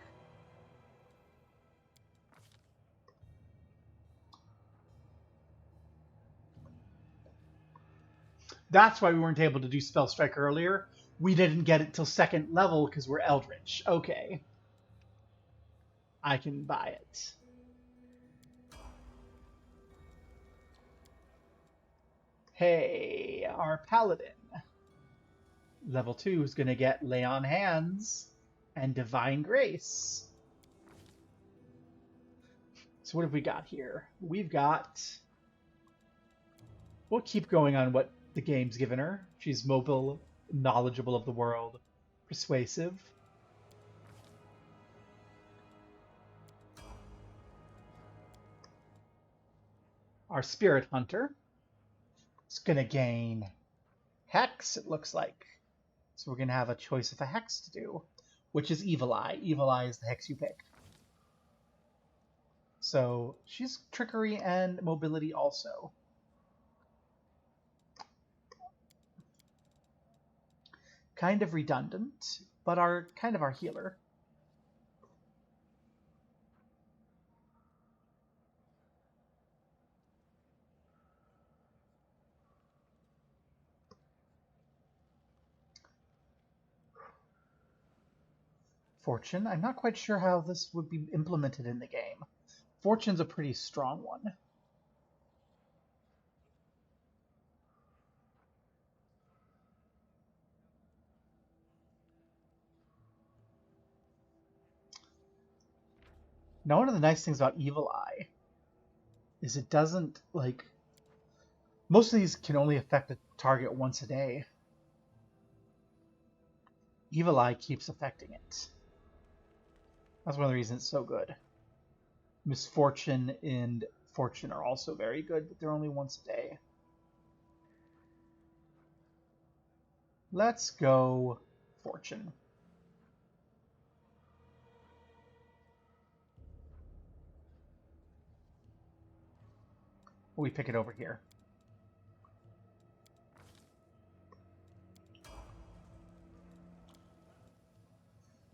That's why we weren't able to do Spell Strike earlier. We didn't get it till 2nd level because we're Eldritch. Okay. I can buy it. Hey, our Paladin. Level 2 is going to get Lay on Hands and Divine Grace. So what have we got here? We've got... We'll keep going on what the game's given her. She's mobile, knowledgeable of the world, persuasive. Our Spirit Hunter is going to gain Hex, it looks like. So we're going to have a choice of a Hex to do, which is Evil Eye. Evil Eye is the Hex you pick. So she's Trickery and Mobility also. Kind of redundant, but kind of our healer. Fortune. I'm not quite sure how this would be implemented in the game. Fortune's a pretty strong one. Now, one of the nice things about Evil Eye is it doesn't, like... Most of these can only affect a target once a day. Evil Eye keeps affecting it. That's one of the reasons it's so good. Misfortune and Fortune are also very good, but they're only once a day. Let's go Fortune. We pick it over here.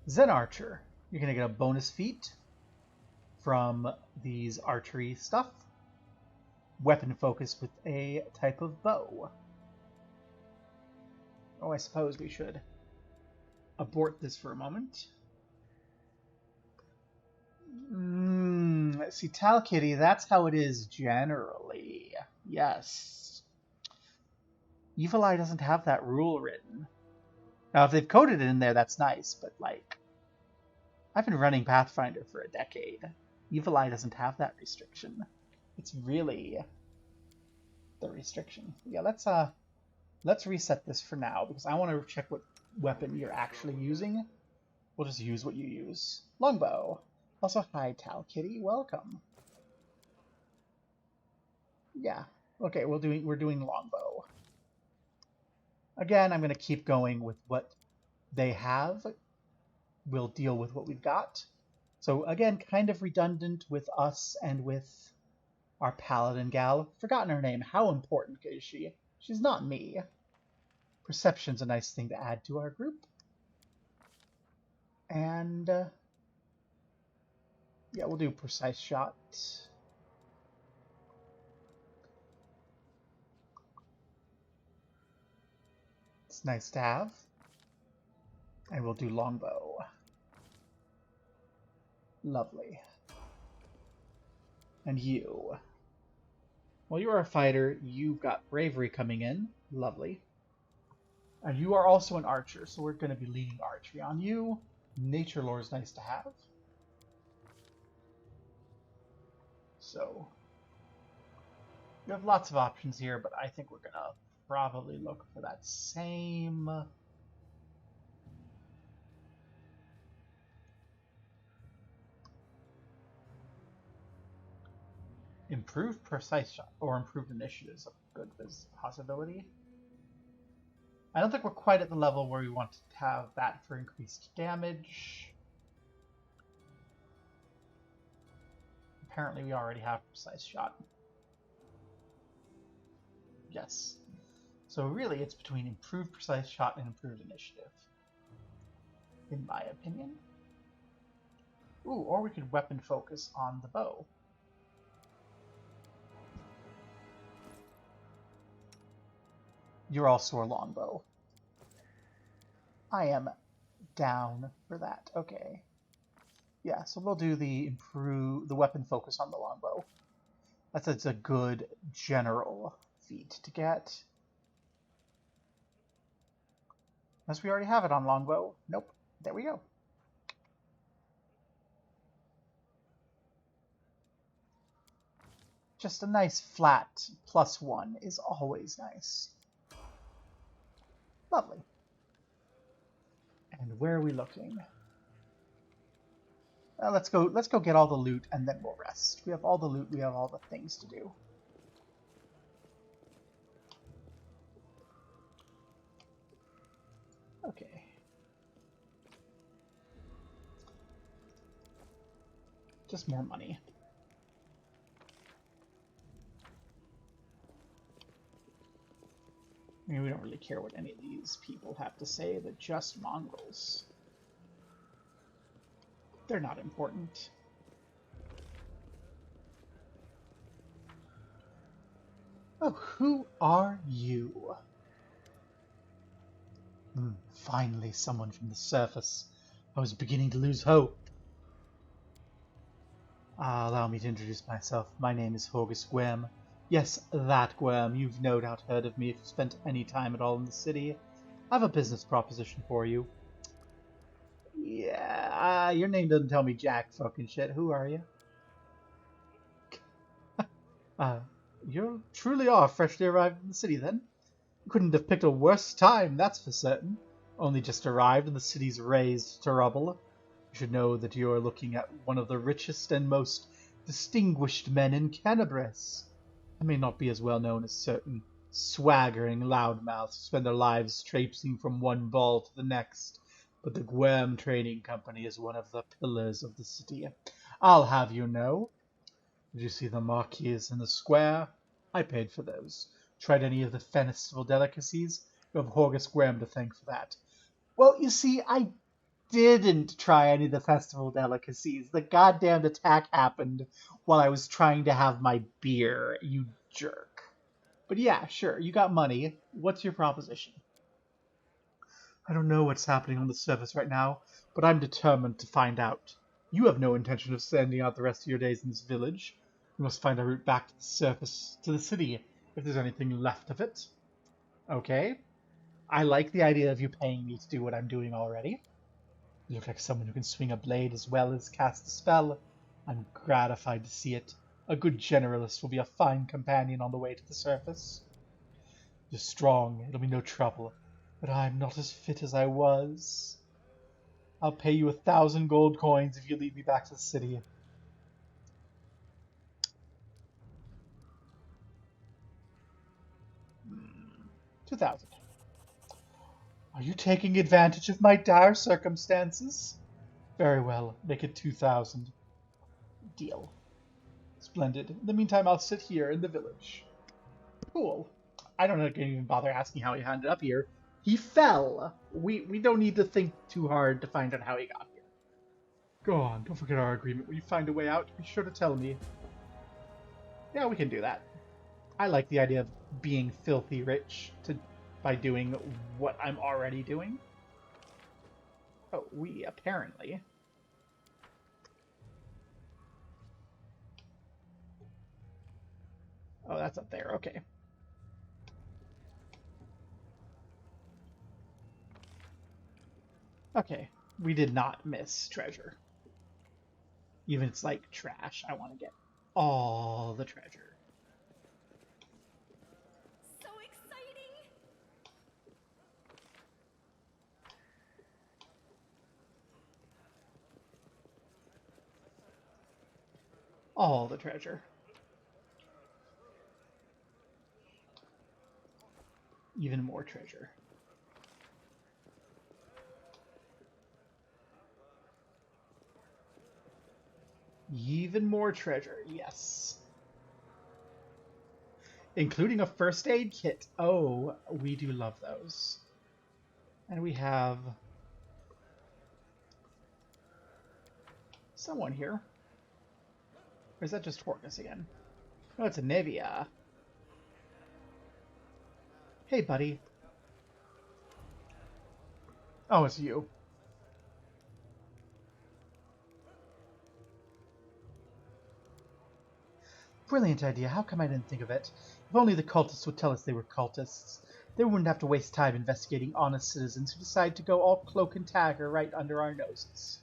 Zen Archer. You're going to get a bonus feat from these archery stuff. Weapon focus with a type of bow. Oh, I suppose we should abort this for a moment. See, Tal Kitty, that's how it is generally. Yes. Evil Eye doesn't have that rule written. Now, if they've coded it in there, that's nice, but, like, I've been running Pathfinder for a decade. Evil Eye doesn't have that restriction. It's really the restriction. Yeah, let's reset this for now, because I want to check what weapon you're actually using. We'll just use what you use. Longbow. Also, hi, Tal Kitty. Welcome. Yeah. Okay, we're doing longbow. Again, I'm going to keep going with what they have. We'll deal with what we've got. So again, kind of redundant with us and with our paladin gal. Forgotten her name. How important is she? She's not me. Perception's a nice thing to add to our group. And yeah, we'll do precise shot. It's nice to have. And we'll do longbow. Lovely. And you. Well, you are a fighter. You've got bravery coming in. Lovely. And you are also an archer, so we're going to be leaning archery on you. Nature lore is nice to have. So, you have lots of options here, but I think we're going to probably look for that same... Improved precise shot or improved initiative is a good possibility. I don't think we're quite at the level where we want to have that for increased damage. Apparently we already have precise shot. Yes. So really it's between improved precise shot and improved initiative, in my opinion. Ooh, or we could weapon focus on the bow. You're also a longbow. I am down for that. Okay. Yeah, so we'll do the weapon focus on the longbow. It's a good general feat to get. Unless we already have it on longbow. Nope. There we go. Just a nice flat +1 is always nice. Lovely. And where are we looking? Let's go get all the loot and then we'll rest. We have all the loot, we have all the things to do. Okay. Just more money. I mean, we don't really care what any of these people have to say. They're just mongrels. They're not important. Oh, who are you? Finally, someone from the surface. I was beginning to lose hope. Allow me to introduce myself. My name is Horgus Gwem. Yes, that Gwem. You've no doubt heard of me if you've spent any time at all in the city. I have a business proposition for you. Yeah, your name doesn't tell me jack fucking shit. Who are you? You truly are freshly arrived in the city, then? You couldn't have picked a worse time, that's for certain. Only just arrived and the city's razed to rubble. You should know that you are looking at one of the richest and most distinguished men in Canabris. I may not be as well known as certain swaggering loudmouths who spend their lives traipsing from one ball to the next, but the Gwem Trading Company is one of the pillars of the city. I'll have you know. Did you see the marquees in the square? I paid for those. Tried any of the festival delicacies? You have Horgus Graham to thank for that. Well, you see, I didn't try any of the festival delicacies. The goddamned attack happened while I was trying to have my beer, you jerk. But yeah, sure, you got money. What's your proposition? I don't know what's happening on the surface right now, but I'm determined to find out. You have no intention of standing out the rest of your days in this village. You must find a route back to the surface, to the city, if there's anything left of it. Okay. I like the idea of you paying me to do what I'm doing already. You look like someone who can swing a blade as well as cast a spell. I'm gratified to see it. A good generalist will be a fine companion on the way to the surface. You're strong, it'll be no trouble, but I'm not as fit as I was. I'll pay you 1,000 gold coins if you lead me back to the city. 2,000. Are you taking advantage of my dire circumstances? Very well, make it 2,000. Deal. Splendid. In the meantime, I'll sit here in the village. Cool. I don't even bother asking how he ended up here. He fell. We don't need to think too hard to find out how he got here. Go on, don't forget our agreement. When you find a way out, be sure to tell me. Yeah, we can do that. I like the idea of being filthy rich by doing what I'm already doing. Oh, we apparently... Oh, that's up there. Okay. Okay. We did not miss treasure. Even if it's like trash, I want to get all the treasure. So exciting! All the treasure. Even more treasure. Even more treasure, yes. Including a first aid kit. Oh, we do love those. And we have someone here. Or is that just Horkus again? Oh, it's a Nivea. Hey, buddy. Oh, it's you. Brilliant idea. How come I didn't think of it? If only the cultists would tell us they were cultists. They wouldn't have to waste time investigating honest citizens who decide to go all cloak and dagger right under our noses.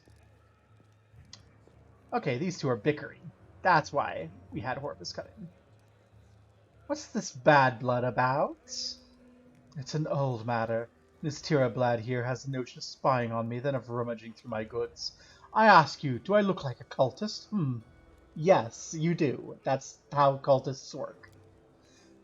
Okay, these two are bickering. That's why we had Horkus cut in. What's this bad blood about? It's an old matter. Miss Tirablad here has the notion of spying on me, then of rummaging through my goods. I ask you, do I look like a cultist? Yes, you do. That's how cultists work.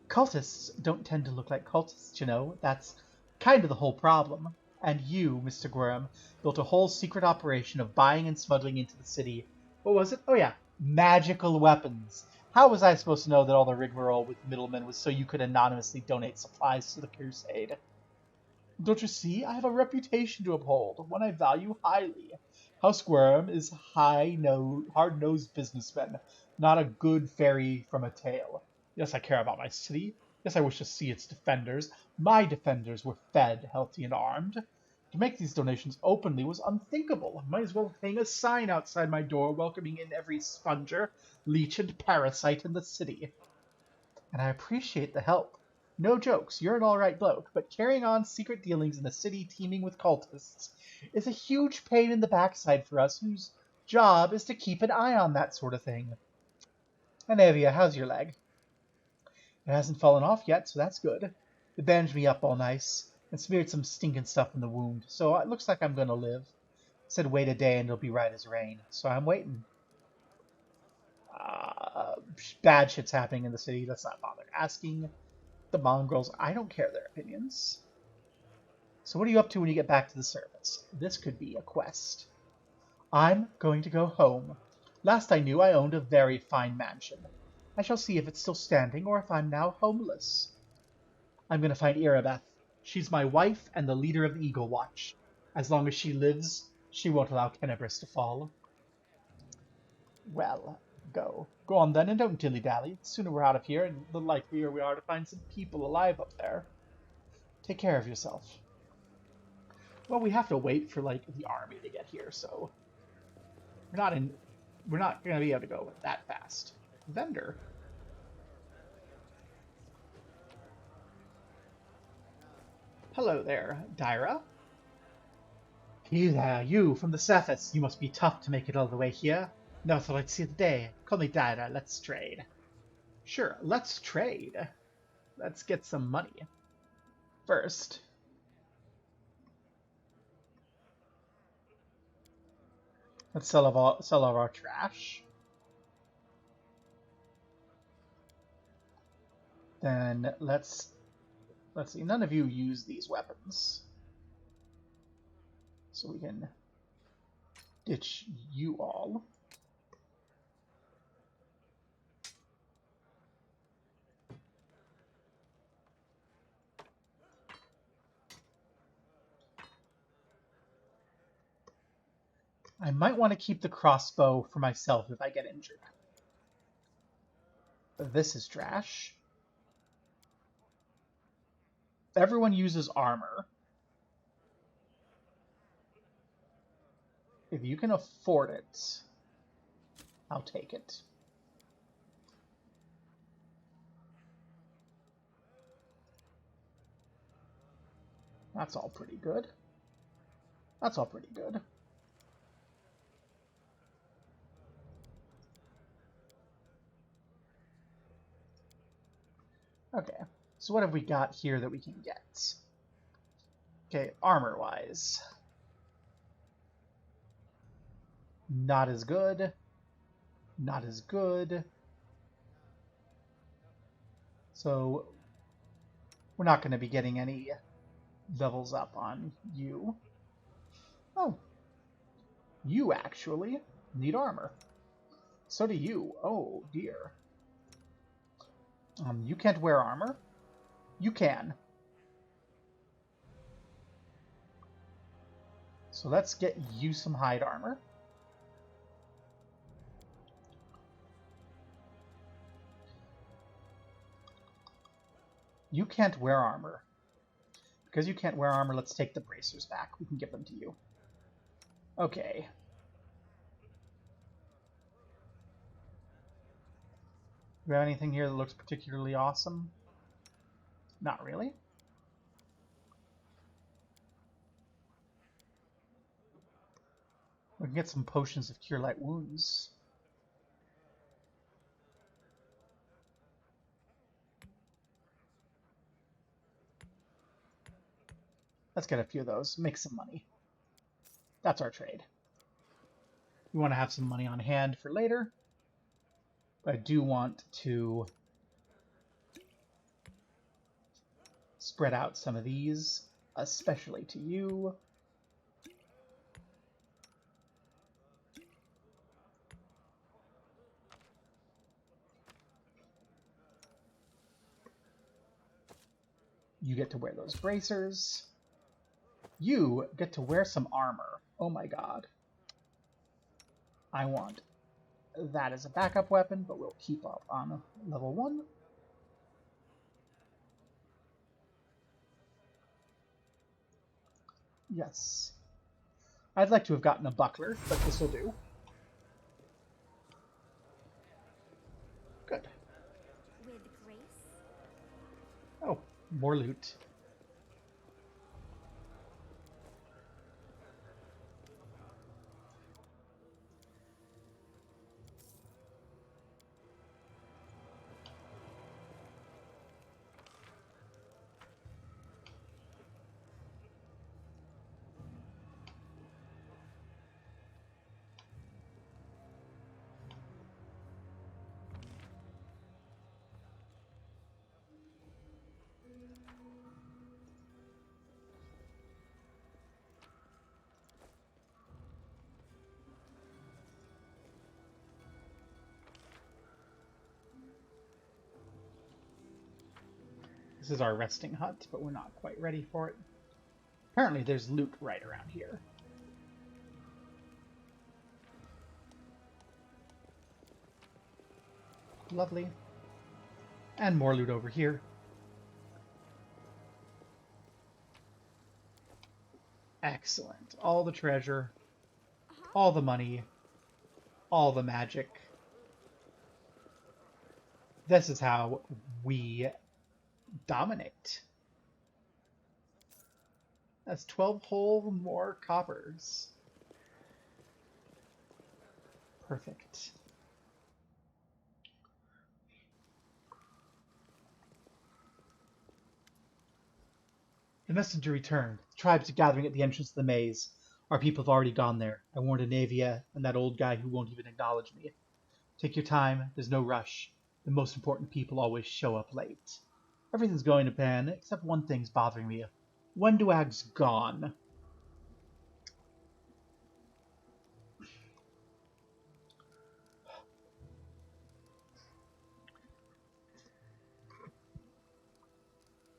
Cultists don't tend to look like cultists, you know. That's kind of the whole problem. And you, Mr. Gwyrm, built a whole secret operation of buying and smuggling into the city. What was it? Oh yeah, magical weapons. How was I supposed to know that all the rigmarole with middlemen was so you could anonymously donate supplies to the crusade? Don't you see? I have a reputation to uphold, one I value highly. House Gwyrm is hard-nosed businessmen, not a good fairy from a tale. Yes, I care about my city. Yes, I wish to see its defenders. My defenders were fed, healthy, and armed. To make these donations openly was unthinkable. I might as well hang a sign outside my door welcoming in every sponger, leech, and parasite in the city. And I appreciate the help. No jokes, you're an alright bloke, but carrying on secret dealings in a city teeming with cultists is a huge pain in the backside for us whose job is to keep an eye on that sort of thing. And Avia, how's your leg? It hasn't fallen off yet, so that's good. They bandaged me up all nice and smeared some stinking stuff in the wound, so it looks like I'm gonna live. Said wait a day and it'll be right as rain, so I'm waiting. Bad shit's happening in the city. Let's not bother asking the mongrels. I don't care their opinions. So what are you up to when you get back to the surface? This could be a quest. I'm going to go home. Last I knew, I owned a very fine mansion. I shall see if it's still standing or if I'm now homeless. I'm going to find Irabeth. She's my wife and the leader of the Eagle Watch. As long as she lives, she won't allow Tenebris to fall. Well, go. Go on then, and don't dilly-dally. The sooner we're out of here, and the likelier we are to find some people alive up there. Take care of yourself. Well, we have to wait for, like, the army to get here, so... We're not going to be able to go that fast. Vendor. Hello there, Dyra. You there, you from the surface. You must be tough to make it all the way here. Never thought I'd see the day. Call me Dyra, let's trade. Sure, let's trade. Let's get some money. First. Let's sell all our trash. Then let's see, none of you use these weapons. So we can ditch you all. I might want to keep the crossbow for myself if I get injured. This is trash. Everyone uses armor. If you can afford it, I'll take it. That's all pretty good. That's all pretty good. Okay, so what have we got here that we can get? Okay, armor-wise. Not as good. Not as good. So, we're not going to be getting any levels up on you. Oh. You actually need armor. So do you. Oh, dear. You can't wear armor? You can. So let's get you some hide armor. You can't wear armor. Because you can't wear armor, let's take the bracers back. We can give them to you. Okay. Do we have anything here that looks particularly awesome? Not really. We can get some potions of cure light wounds. Let's get a few of those. Make some money. That's our trade. We want to have some money on hand for later. But I do want to spread out some of these, especially to you. You get to wear those bracers. You get to wear some armor. Oh my god. I want that as a backup weapon, but we'll keep up on level 1. Yes. I'd like to have gotten a buckler, but this will do. Good. With grace? Oh, more loot. This is our resting hut, but we're not quite ready for it. Apparently there's loot right around here. Lovely. And more loot over here. Excellent. All the treasure, all the money, all the magic. This is how we dominate. That's 12 whole more coppers. Perfect. The messenger returned. The tribes are gathering at the entrance of the maze. Our people have already gone there. I warned Anavia and that old guy who won't even acknowledge me. Take your time. There's no rush. The most important people always show up late. Everything's going to plan, except one thing's bothering me. Wenduag's gone.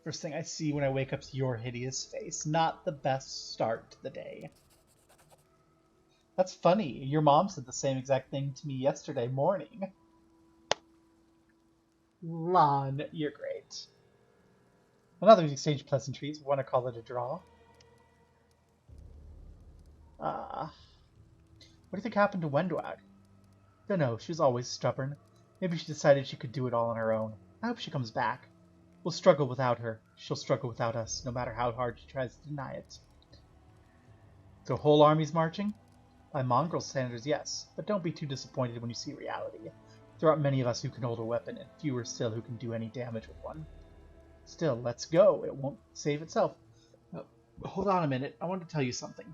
First thing I see when I wake up is your hideous face. Not the best start to the day. That's funny. Your mom said the same exact thing to me yesterday morning. Lon, you're great. Another exchange pleasantries. Want to call it a draw? What do you think happened to Wenduag? Dunno, she was always stubborn. Maybe she decided she could do it all on her own. I hope she comes back. We'll struggle without her. She'll struggle without us, no matter how hard she tries to deny it. So whole armies marching? By mongrel standards, yes, but don't be too disappointed when you see reality. There aren't many of us who can hold a weapon, and fewer still who can do any damage with one. Still, let's go. It won't save itself. Hold on a minute. I want to tell you something.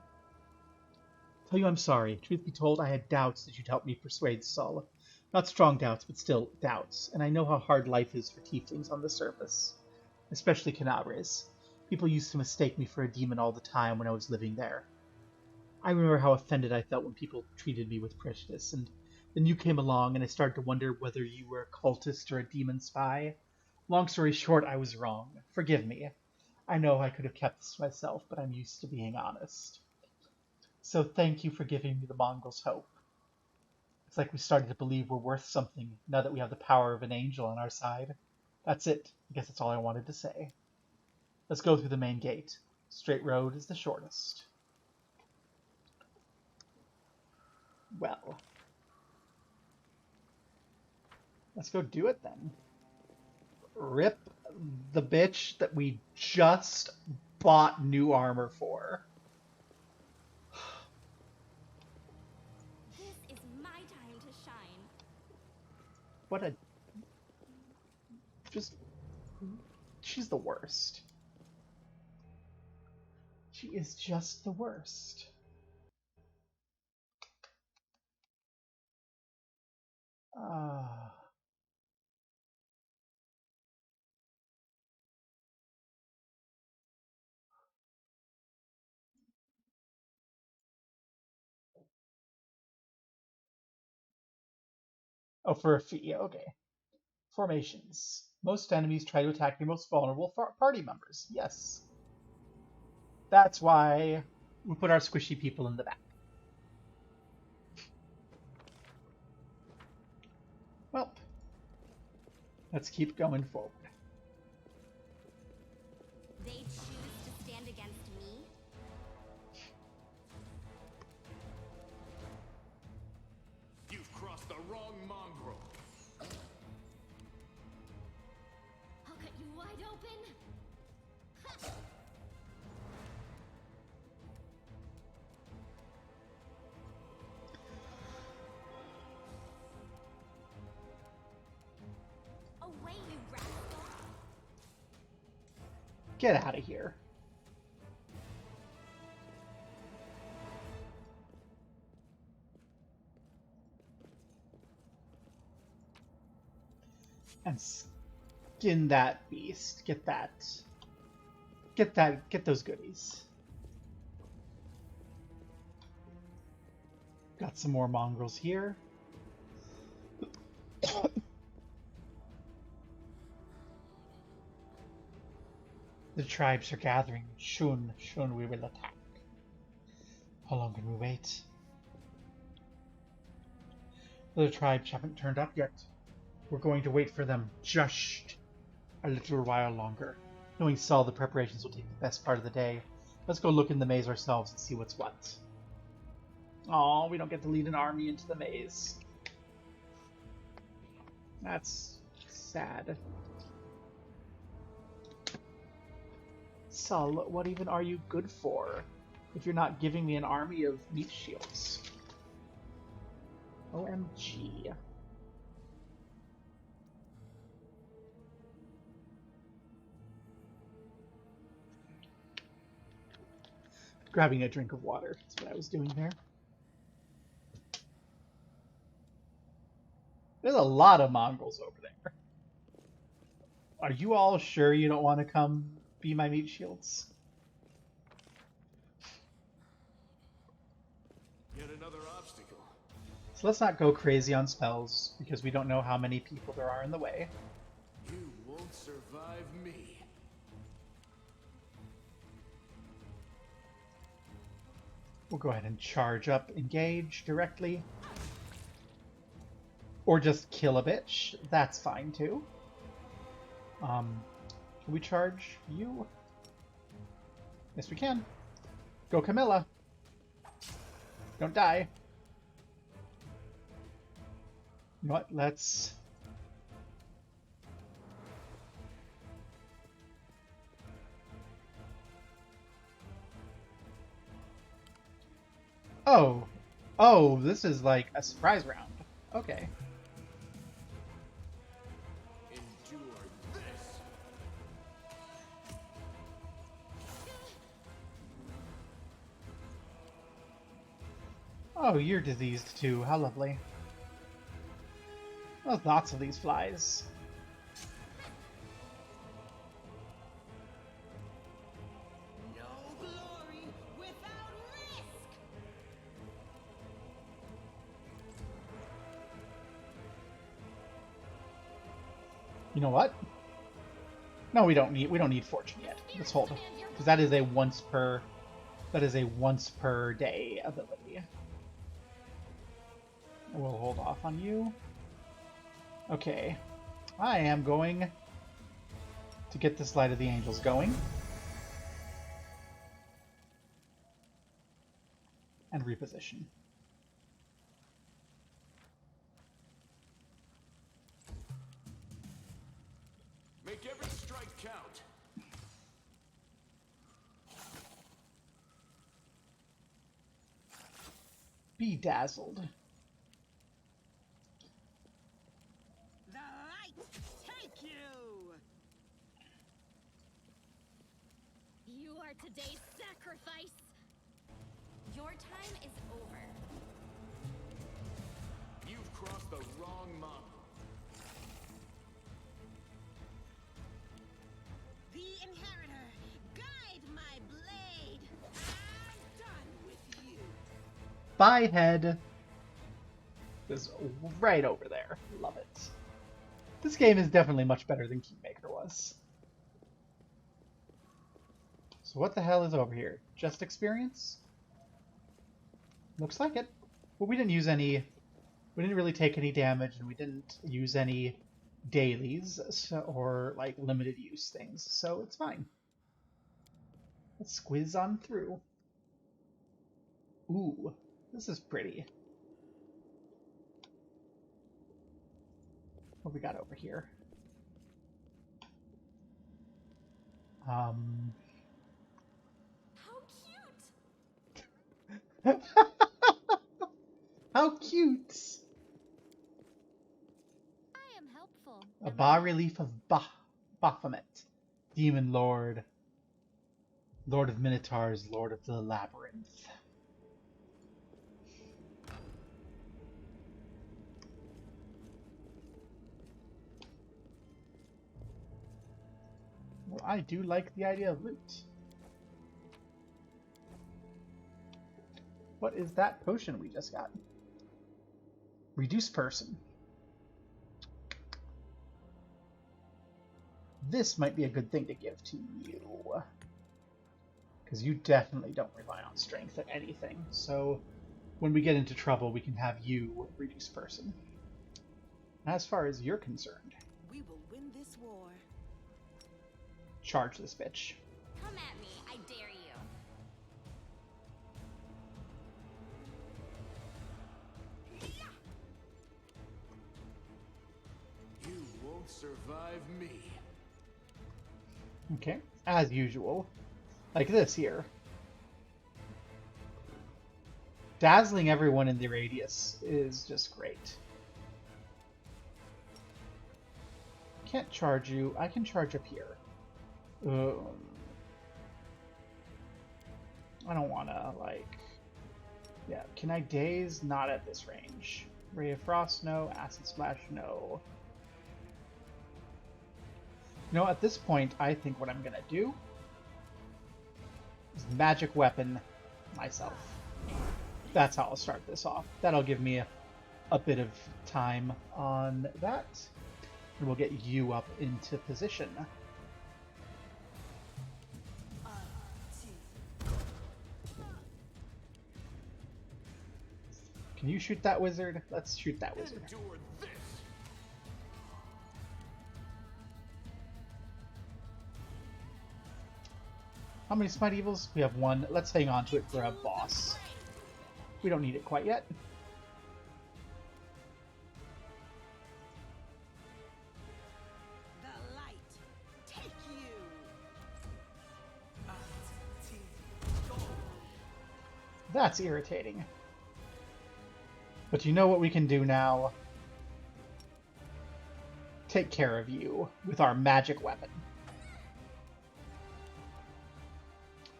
Tell you I'm sorry. Truth be told, I had doubts that you'd help me persuade Sol. Not strong doubts, but still doubts. And I know how hard life is for tieflings on the surface. Especially Canabres. People used to mistake me for a demon all the time when I was living there. I remember how offended I felt when people treated me with prejudice, and then you came along and I started to wonder whether you were a cultist or a demon spy. Long story short, I was wrong. Forgive me. I know I could have kept this to myself, but I'm used to being honest. So thank you for giving me the mongrel's hope. It's like we started to believe we're worth something now that we have the power of an angel on our side. That's it. I guess that's all I wanted to say. Let's go through the main gate. Straight road is the shortest. Well, let's go do it then. Rip the bitch that we just bought new armor for. This is my time to shine. What a... Just... She's the worst. She is just the worst. Oh, for a fee, okay. Formations. Most enemies try to attack your most vulnerable party members. Yes. That's why we put our squishy people in the back. Well, let's keep going forward. They choose to stand against me? Get out of here. And skin that beast. Get that. Get those goodies. Got some more mongrels here. The tribes are gathering. Soon we will attack. How long can we wait? The tribes haven't turned up yet. We're going to wait for them just a little while longer. Knowing Saul, the preparations will take the best part of the day. Let's go look in the maze ourselves and see what's what. Aw, we don't get to lead an army into the maze. That's sad. Saul, what even are you good for if you're not giving me an army of meat shields? OMG. Grabbing a drink of water. That's what I was doing there. There's a lot of mongrels over there. Are you all sure you don't want to come be my meat shields? Yet another obstacle. So let's not go crazy on spells, because we don't know how many people there are in the way. You won't survive me. We'll go ahead and charge up, engage directly. Or just kill a bitch. That's fine too. Can we charge you? Yes, we can. Go Camilla. Don't die. You know what? Let's... Oh. Oh, this is like a surprise round. Okay. Endure this. Oh, you're diseased too. How lovely. There's lots of these flies. No glory without risk. You know what? No, we don't need fortune yet. Let's hold, because that is a once per day ability. We'll hold off on you. Okay, I am going to get this Light of the Angels going and reposition. Make every strike count. Be dazzled. The light take you. You are today's sacrifice. Your time is over. You've crossed the wrong mob. The inheritor, guide my blade. I'm done with you. Bye, head. Is right over there. Love it. This game is definitely much better than Kingmaker was. So what the hell is over here? Just experience? Looks like it. Well, we didn't use any... We didn't really take any damage, and we didn't use any dailies, or, like, limited use things, so it's fine. Let's squiz on through. Ooh, this is pretty. What we got over here? How cute! How cute! I am helpful. A bas relief of Baphomet, Demon Lord Lord of Minotaurs, Lord of the Labyrinth. Well, I do like the idea of loot. What is that potion we just got? Reduce person. This might be a good thing to give to you. Because you definitely don't rely on strength at anything. So when we get into trouble, we can have you reduce person. As far as you're concerned, We will win this war. charge this bitch. Come at me, I dare you. You won't survive me. Okay, as usual. Like this here. Dazzling everyone in the radius is just great. Can't charge you. I can charge up here. I don't want to, like... Yeah, can I daze? Not at this range. Ray of Frost, no. Acid Splash, no. You know, at this point, I think what I'm going to do is magic weapon myself. That's how I'll start this off. That'll give me a bit of time on that. And we'll get you up into position. Can you shoot that wizard? Let's shoot that wizard. How many Smite Evils? We have one. Let's hang on to it for a boss. We don't need it quite yet. The light, take you. That's irritating. But you know what we can do now? Take care of you with our magic weapon.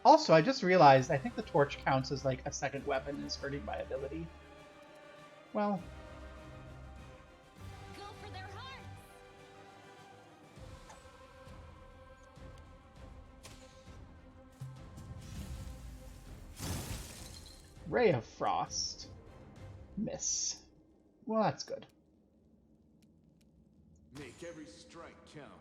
Also, I just realized I think the torch counts as like a second weapon and is hurting my ability. Well. Go for their hearts. Ray of Frost. Miss. Well, that's good. Make every strike count.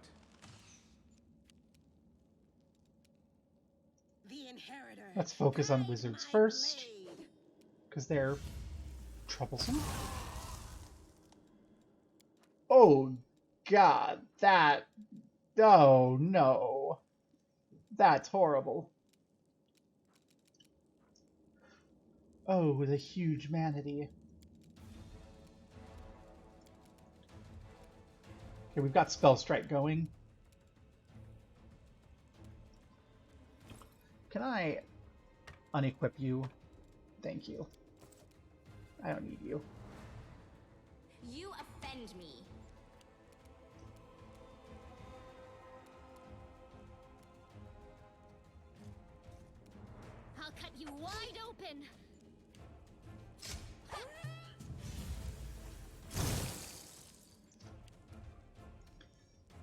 The inheritor. Let's focus on wizards first, because they're troublesome. Oh, God, that... Oh, no. That's horrible. Oh, with a huge manatee. Okay, we've got Spell Strike going. Can I unequip you? Thank you. I don't need you. You offend me. I'll cut you wide open.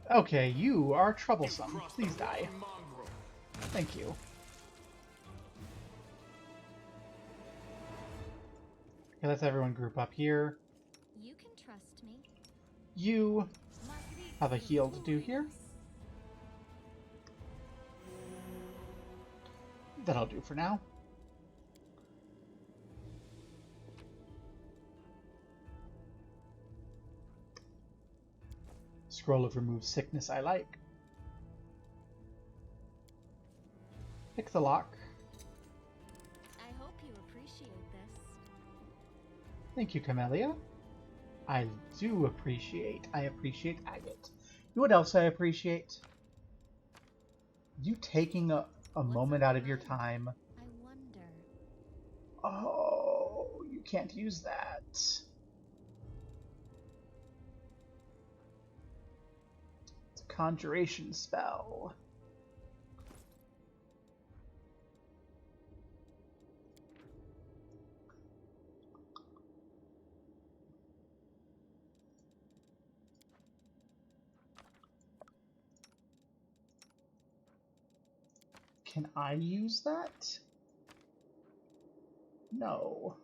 Okay, you are troublesome. Please die. Thank you. Okay, let's everyone group up here. You can trust me. You have a heal to do here. That'll do for now. Scroll of remove sickness I like. Pick the lock. I hope you appreciate this. Thank you, Camellia. I appreciate agate. You know what else I appreciate? You taking a moment out of your time. I wonder. Oh, you can't use that. It's a conjuration spell. Can I use that? No.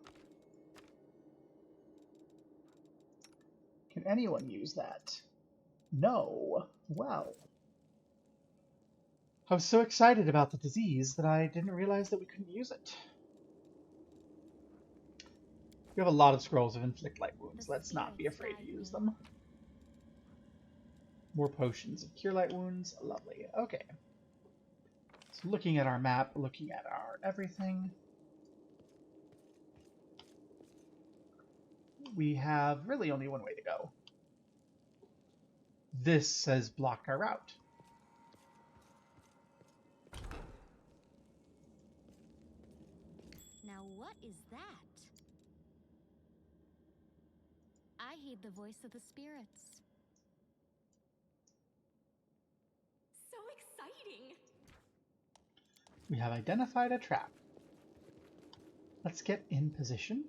Can anyone use that? No. Well. I was so excited about the disease that I didn't realize that we couldn't use it. We have a lot of scrolls of inflict light wounds. Let's not be afraid to use them. More potions of cure light wounds. Lovely. Okay. So looking at our map, looking at our everything, we have really only one way to go. This has blocked our route. Now what is that? I heed the voice of the spirits. So exciting! We have identified a trap. Let's get in position.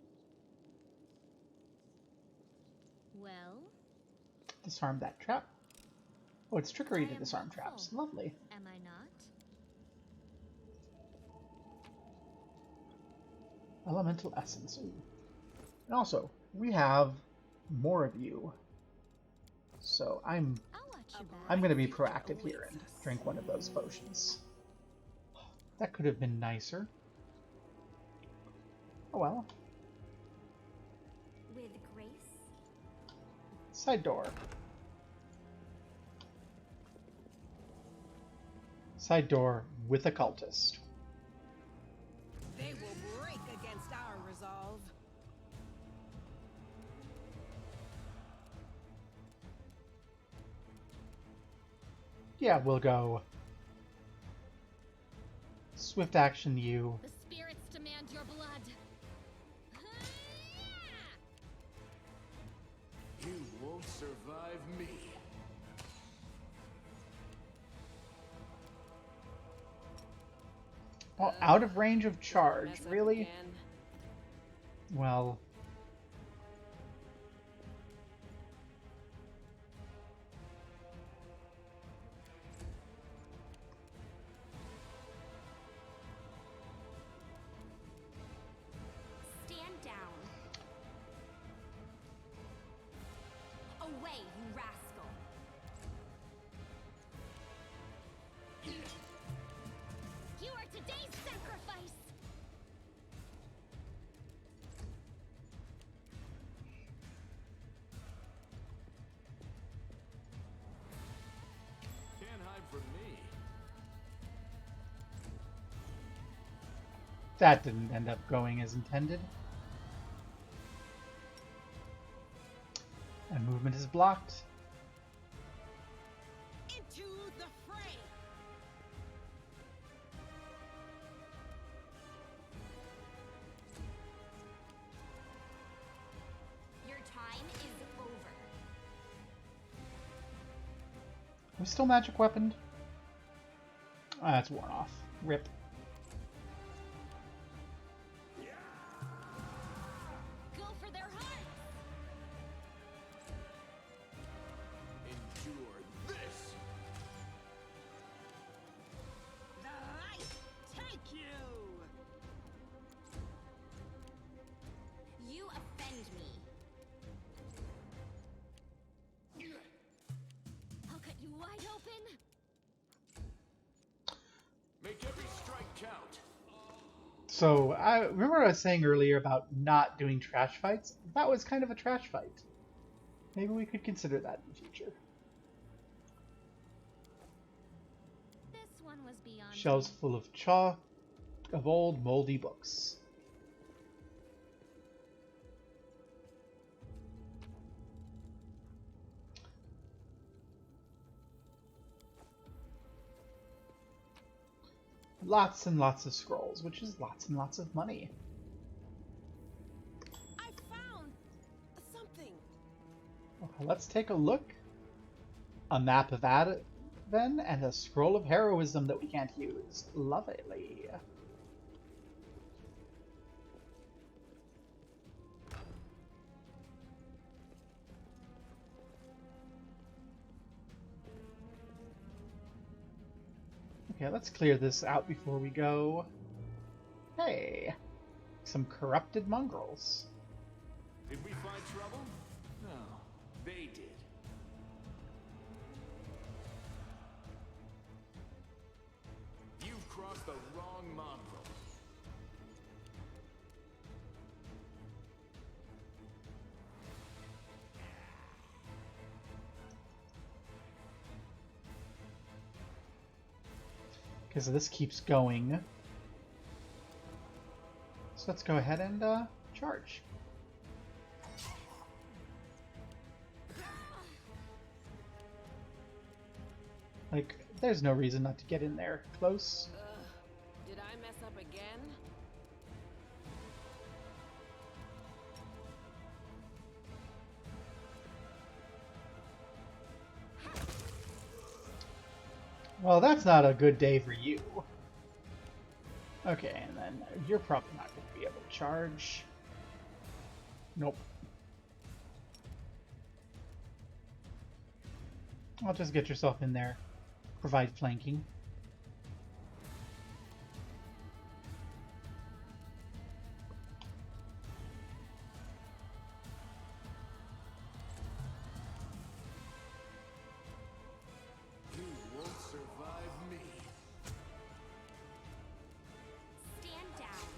Well? Disarm that trap. Oh, it's trickery to disarm traps. Lovely. Am I not? Elemental essence. Ooh. And also, we have more of you. So I'm going to be proactive here and drink one of those potions. That could have been nicer. Oh well. With grace? Side door. Side door with a cultist. They will break against our resolve. Yeah, we'll go. Swift action you. The spirits demand your blood. You won't survive me. Oh, out of range of charge, really? Well... Stand down. Away, you rascal. You are today's sacrifice! Can't hide from me. That didn't end up going as intended. And movement is blocked. Into the fray! Your time is over. Are we still magic weaponed? Ah, that's worn off. Rip. Go for their hearts! Endure this. The light take you! You offend me. I'll cut you wide open! Make every strike count. So, I remember what I was saying earlier about not doing trash fights? That was kind of a trash fight. Maybe we could consider that in the future. This one was beyond Shelves me. full of chalk, of old moldy books. Lots and lots of scrolls, which is lots and lots of money. I found something. Okay, let's take a look. A map of Adven and a scroll of heroism that we can't use. Lovely. Okay, let's clear this out before we go. Hey, some corrupted mongrels. Did we find trouble? No, they did. You've crossed the wrong mongrel. Okay, so this keeps going. So let's go ahead and charge. Like, there's no reason not to get in there close. Did I mess up again? Well, that's not a good day for you. Okay, and then you're probably not going to be able to charge. Nope. I'll just get yourself in there. Provide flanking. You won't survive me. Stand down.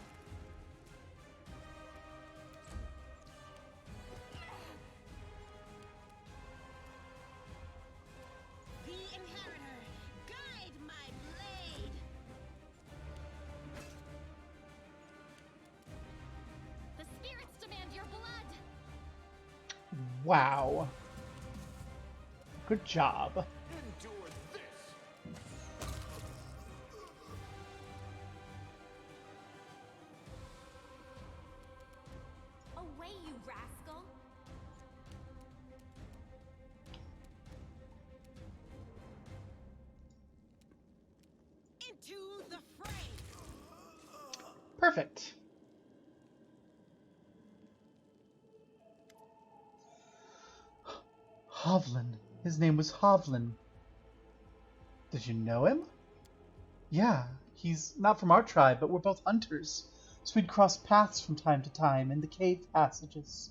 The Inheritor, guide my blade! The spirits demand your blood. Wow. Good job. Endure this. Away, you rascal. Into the fray! Perfect. Hovland. His name was Hovland. Did you know him? Yeah, he's not from our tribe, but we're both hunters, so we'd cross paths from time to time in the cave passages.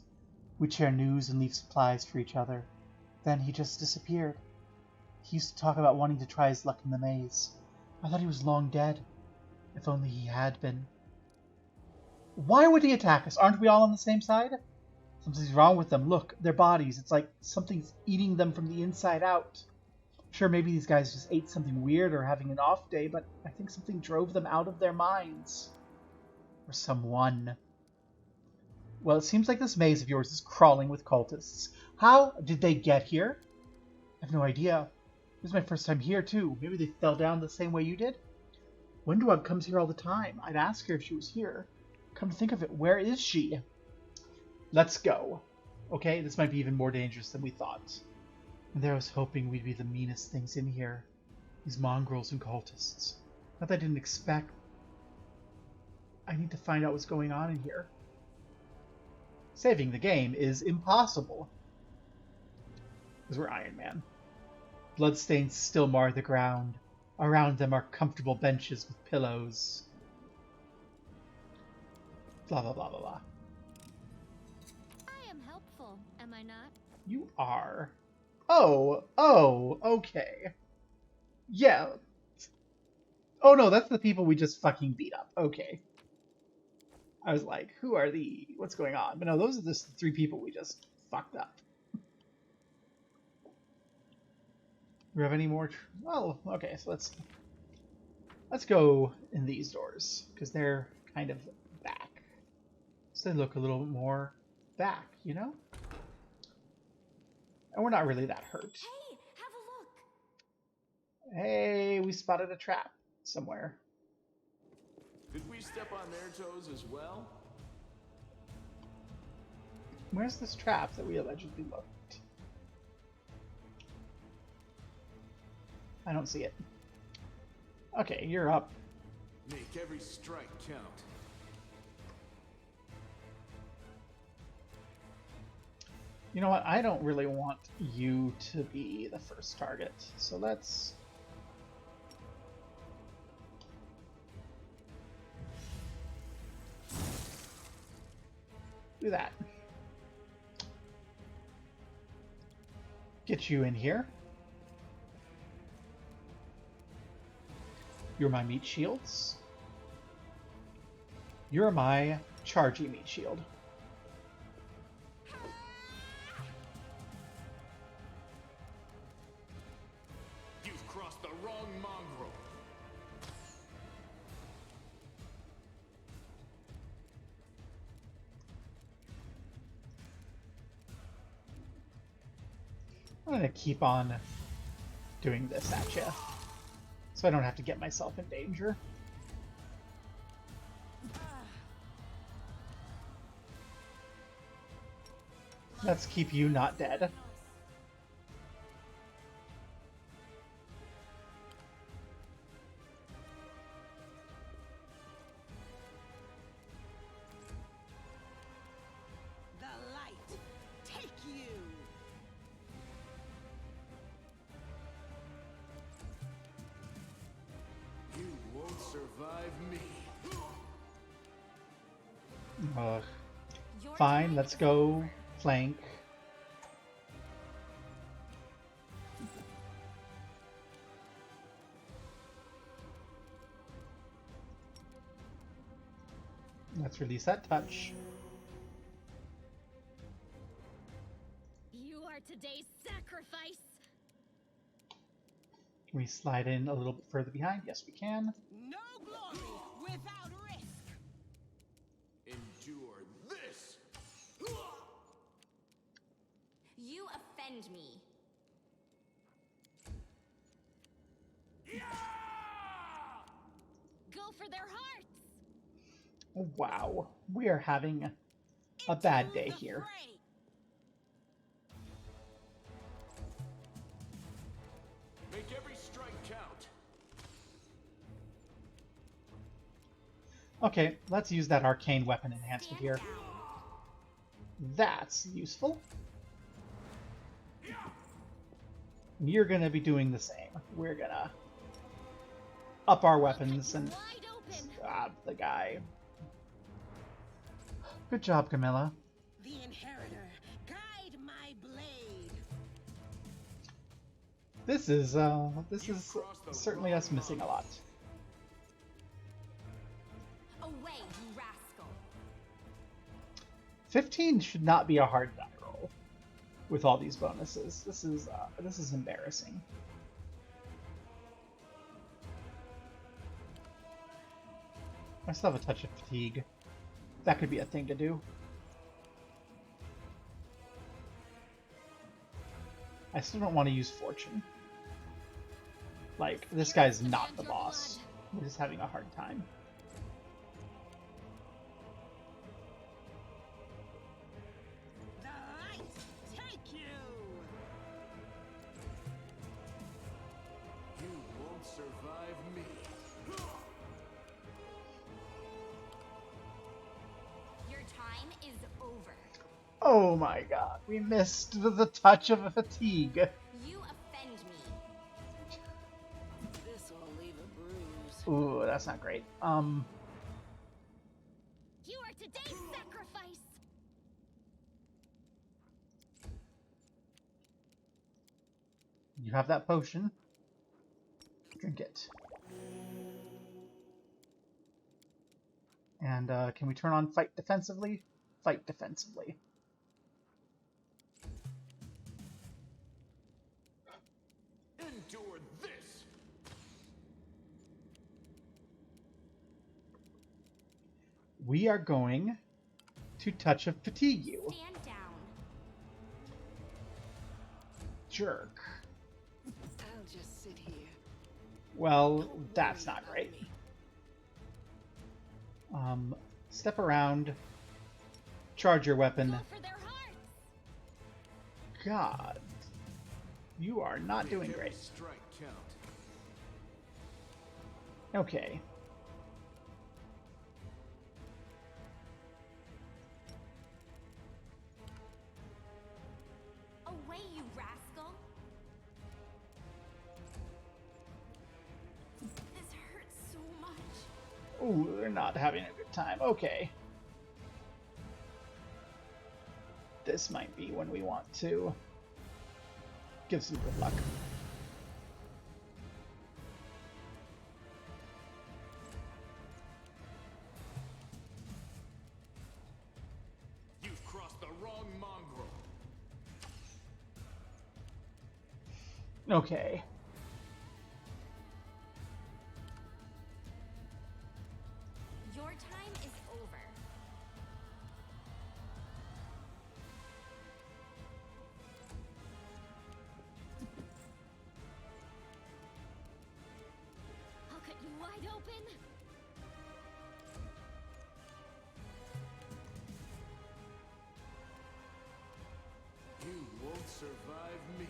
We'd share news and leave supplies for each other. Then he just disappeared. He used to talk about wanting to try his luck in the maze. I thought he was long dead. If only he had been. Why would he attack us? Aren't we all on the same side? Something's wrong with them. Look, their bodies. It's like something's eating them from the inside out. Sure, maybe these guys just ate something weird or having an off day, but I think something drove them out of their minds. Or someone. Well, it seems like this maze of yours is crawling with cultists. How did they get here? I have no idea. This is my first time here, too. Maybe they fell down the same way you did? Windwug comes here all the time. I'd ask her if she was here. Come to think of it, where is she? Let's go. Okay, this might be even more dangerous than we thought. And there I was hoping we'd be the meanest things in here. These mongrels and cultists. Not that I didn't expect. I need to find out what's going on in here. Saving the game is impossible. Because we're Iron Man. Bloodstains still mar the ground. Around them are comfortable benches with pillows. Blah, blah, blah, blah, blah. I am helpful, am I not? You are. Oh, okay. Yeah. Oh no, that's the people we just fucking beat up. Okay. I was like, who are the... What's going on? But no, those are just the three people we just fucked up. Do we have any more... Well, okay, so let's go in these doors, because they're kind of back. So they look a little more back, you know? And we're not really that hurt. Hey, have a look. Hey, we spotted a trap somewhere. Did we step on their toes as well? Where's this trap that we allegedly looked? I don't see it. Okay, you're up. Make every strike count. You know what? I don't really want you to be the first target. So let's Do that. Get you in here. You're my meat shields. You're my chargy meat shield. You've crossed the wrong mongrel. I'm gonna keep on doing this at you, so I don't have to get myself in danger. Let's keep you not dead. The light, take you! You won't survive me. Ugh. Fine, let's go flank. Let's release that touch. You are today's sacrifice. Can we slide in a little bit further behind? Yes, we can. No glory without risk! Endure this! You offend me. Go for their hearts. Wow, we are having a bad day here. Make every strike count. Okay, let's use that arcane weapon enhancement here. That's useful. You're gonna be doing the same. We're gonna up our weapons and stab the guy. Good job, Camilla. The Inheritor, guide my blade. This is certainly us missing a lot. Away, you rascal. 15 should not be a hard die roll with all these bonuses. This is embarrassing. I still have a touch of fatigue. That could be a thing to do. I still don't want to use fortune. Like, this guy's not the boss. We're just having a hard time. The light, take you! You won't survive me. Your time is over. Oh my god, we missed the touch of a fatigue. You offend me. This'll leave a bruise. Ooh, that's not great. You are today's sacrifice. You have that potion. Drink it. And can we turn on fight defensively? Fight defensively. Endure this! We are going to touch of fatigue you. Stand down. Jerk. I'll just sit here. Well, that's not great. Step around. Charge your weapon. Go for their hearts. God. You are not doing Make every great. strike count. Okay. Away, you rascal. This hurts so much. Ooh, we're not having a good time. Okay. this might be when we want to give some good luck. You've crossed the wrong mongrel. Okay. Your time is over. I'll cut you wide open. You won't survive me.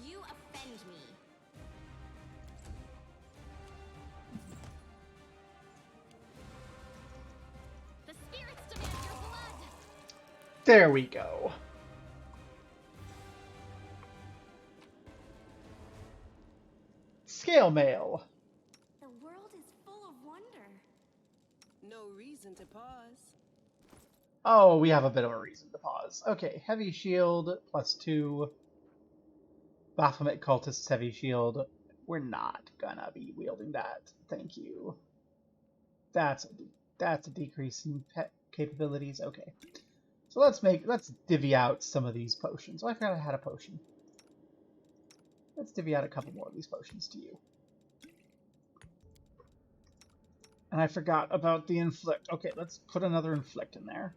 You offend me. The spirits demand your blood. There we go. Scale mail. The world is full of wonder. No reason to pause. Oh, we have a bit of a reason to pause. Okay, heavy shield +2. Baphomet cultist's heavy shield. We're not gonna be wielding that. Thank you. That's a decrease in pet capabilities. Okay, so let's divvy out some of these potions. Oh, I forgot I had a potion. Let's divvy out a couple more of these potions to you. And I forgot about the inflict. Okay, let's put another inflict in there.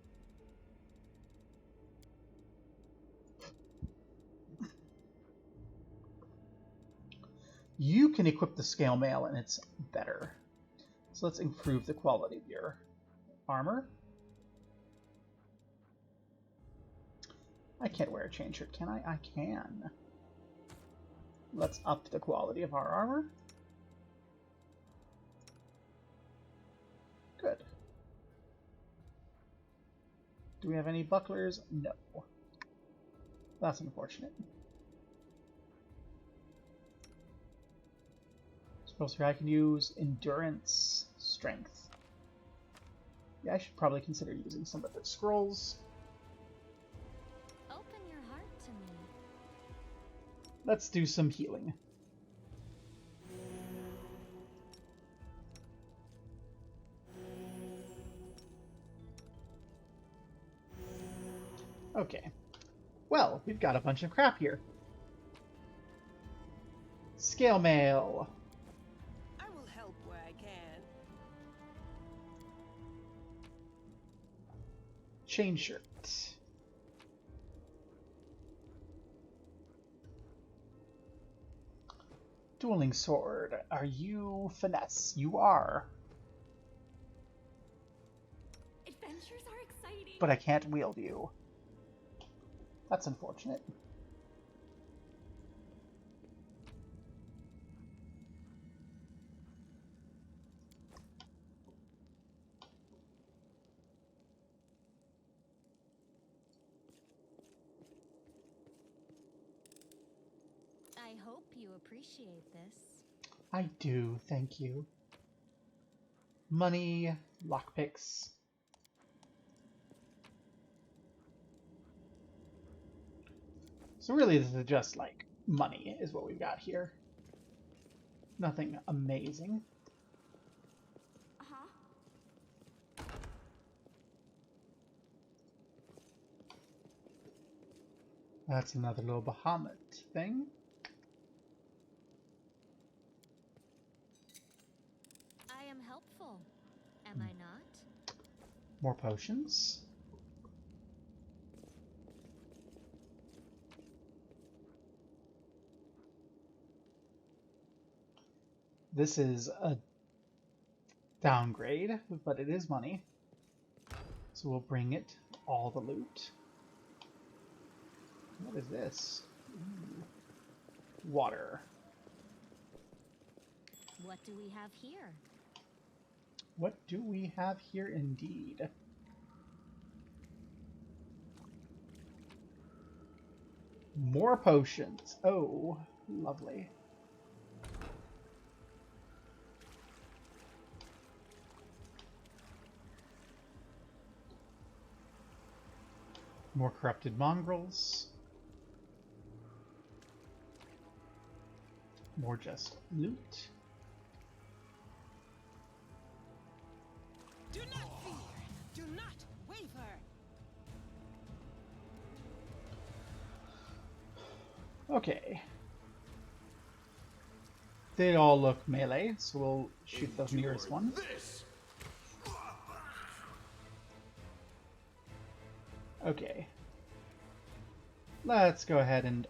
You can equip the scale mail and it's better. So let's improve the quality of your armor. I can't wear a chain shirt, can I? I can. Let's up the quality of our armor. Good. Do we have any bucklers? No. That's unfortunate. Suppose here I can use endurance, strength. Yeah, I should probably consider using some of the scrolls. Open your heart to me. Let's do some healing. Okay. Well, we've got a bunch of crap here. Scale mail. I will help where I can. Chain shirt. Dueling sword. Are you finesse? You are. Adventures are exciting. But I can't wield you. That's unfortunate. I hope you appreciate this. I do, thank you. Money, lockpicks. So really this is just like money is what we've got here. Nothing amazing. That's another little Bahamut thing. I am helpful, am I not? More potions. This is a downgrade, but it is money. So we'll bring it all the loot. What is this? Ooh. Water. What do we have here? What do we have here indeed? More potions. Oh, lovely. More corrupted mongrels. More just loot. Do not fear. Do not waver. Okay. They all look melee, so we'll shoot the nearest one. Okay. Let's go ahead and...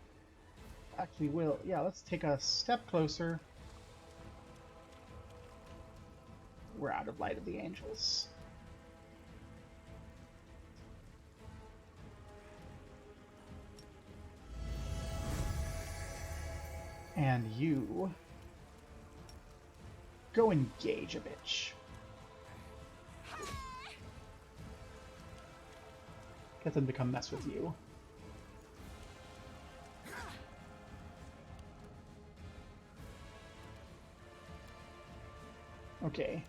Actually, let's take a step closer. We're out of Light of the Angels. And you... go engage a bitch. Get them to come mess with you. Okay.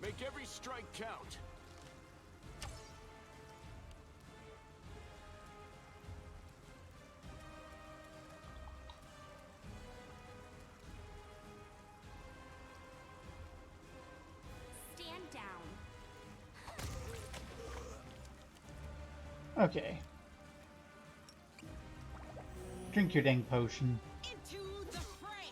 Make every strike count. Stand down. Okay. Drink your dang potion. Into the fray.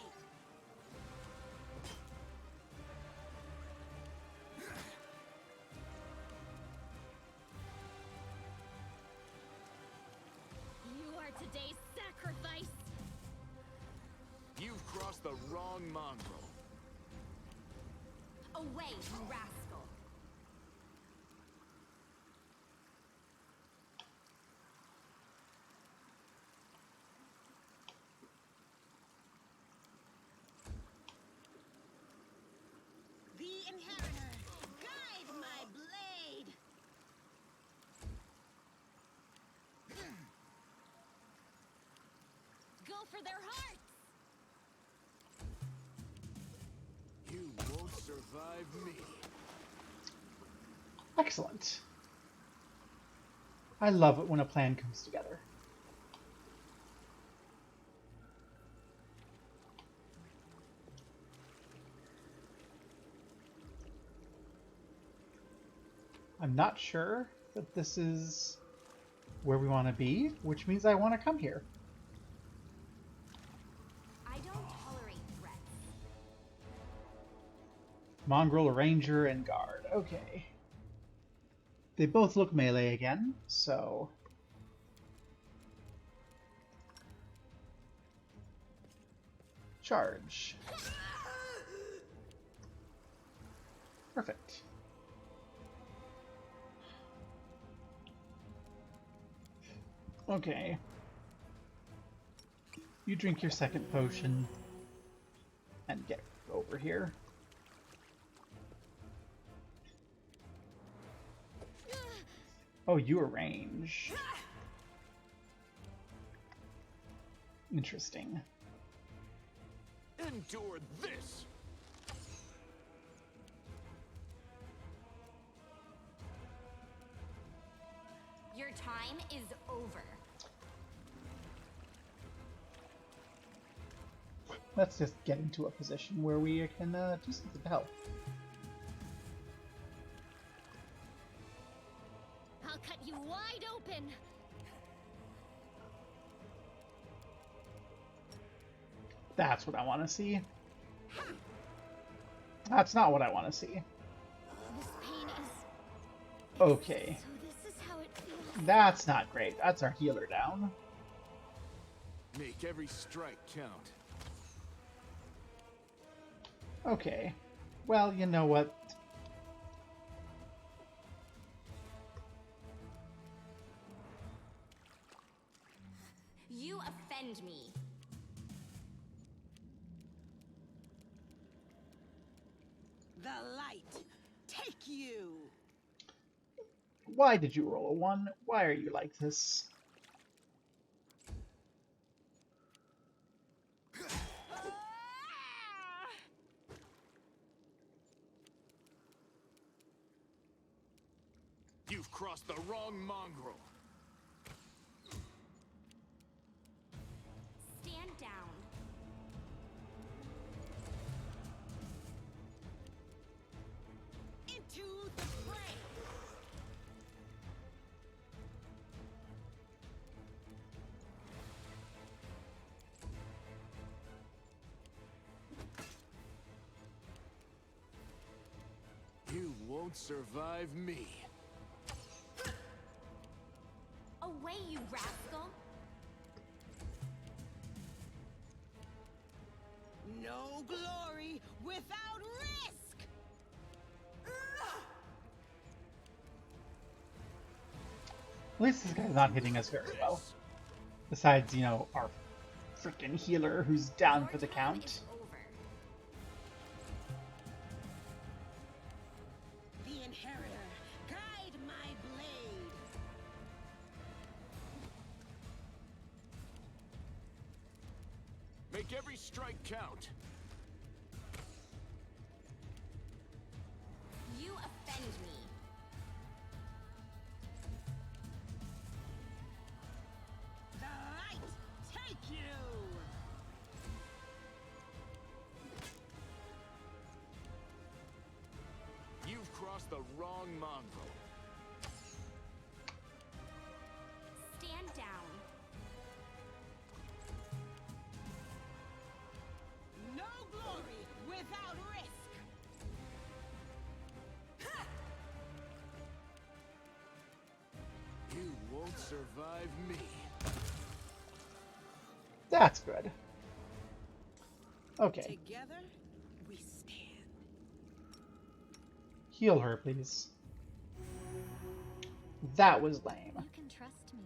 You are today's sacrifice. You've crossed the wrong mongrel. Away, you rascal. The inheritor, guide my blade. Go for their hearts. You won't survive me. Excellent. I love it when a plan comes together. I'm not sure that this is where we want to be, which means I want to come here. I don't tolerate threats. Mongrel, Ranger, and Guard. Okay. They both look melee again, so... Charge. Perfect. Okay. You drink your second potion and get over here. Oh, you arrange. Interesting. Endure this! Your time is over. Let's just get into a position where we can do something to help. I'll cut you wide open. That's what I want to see. That's not what I want to see. This pain is... Okay. So this is how it feels. That's not great. That's our healer down. Make every strike count. Okay. Well, you know what? You offend me. Why did you roll a 1? Why are you like this? You've crossed the wrong mongrel. Stand down. Into the fray. You won't survive me. Away, you rascal! No glory without risk! At least this guy's not hitting us very well. Besides, you know, our freaking healer who's down for the count. The Inheritor, guide my blade! Make every strike count. You offend me. The light take you! You've crossed the wrong mongrel. Stand down. No glory without risk! You won't survive me. That's good. Okay. Together, we stand. Heal her, please. That was lame. You can trust me.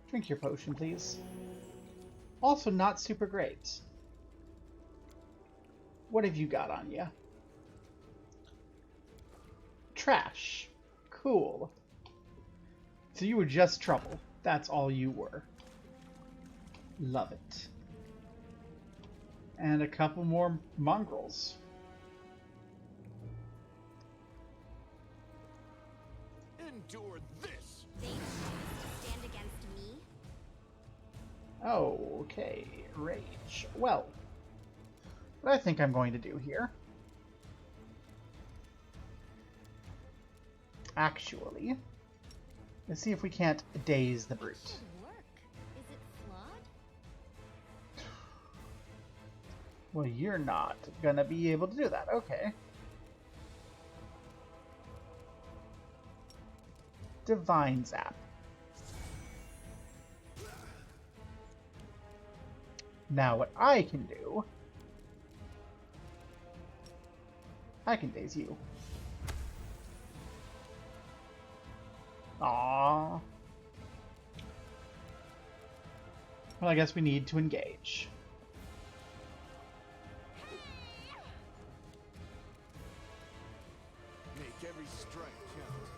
Drink your potion, please. Also not super great. What have you got on you? Trash. Cool. So you were just trouble. That's all you were. Love it. And a couple more mongrels. Endure this. They choose to stand against me. Oh, okay. Rage. Well, what I think I'm going to do here, actually, let's see if we can't daze the brute. Should work. Is it flawed? Well, you're not gonna be able to do that. Okay. Divine Zap. Now what I can do, I can daze you. Aww. Well, I guess we need to engage. Make every strike count.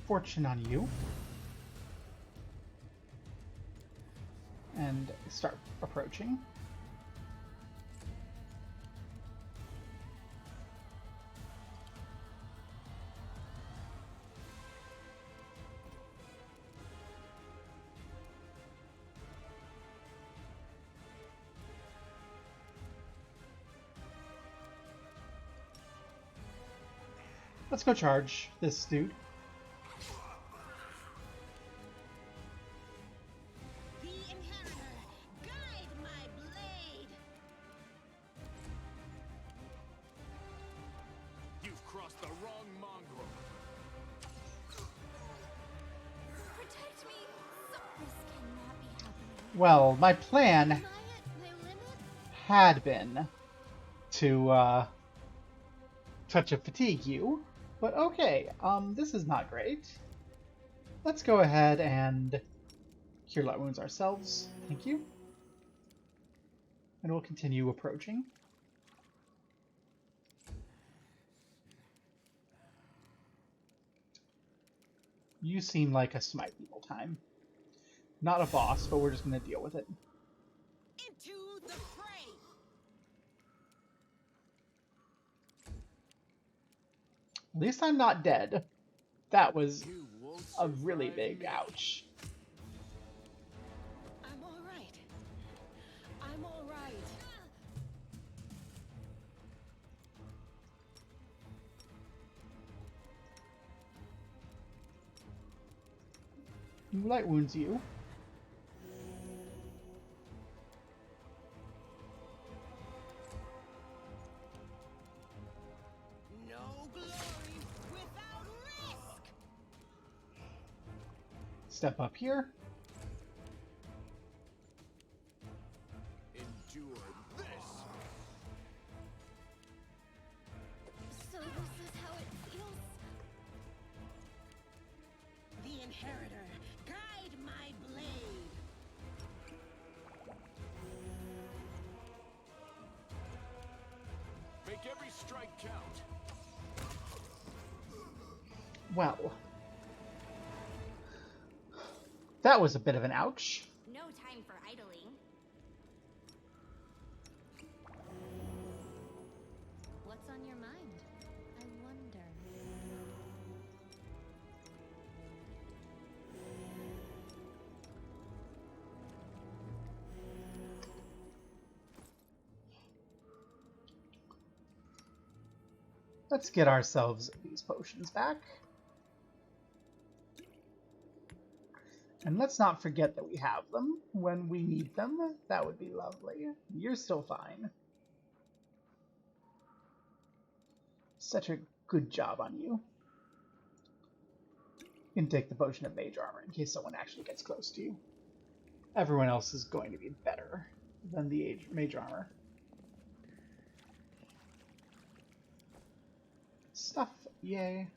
Fortune on you. And start approaching. Let's go charge this dude. The Inheritor, guide my blade! You've crossed the wrong mongrel. Protect me! This cannot be happening. Well, my plan Try it, my limit? had been to touch of fatigue you, but okay, this is not great. Let's go ahead and cure light wounds ourselves. Thank you. And we'll continue approaching. You seem like a smite evil time. Not a boss, but we're just going to deal with it. Into the fray. At least I'm not dead. That was a really big ouch. I'm all right. I'm all right. Light wounds you. No glory without risk. Step up here. Endure this. So this is how it feels. The Inheritor, guide my blade. Make every strike count. Well, that was a bit of an ouch. No time for idling. What's on your mind? I wonder. Let's get ourselves these potions back. And let's not forget that we have them when we need them. That would be lovely. You're still fine. Such a good job on you. You can take the potion of mage armor in case someone actually gets close to you. Everyone else is going to be better than the mage armor. Stuff, yay.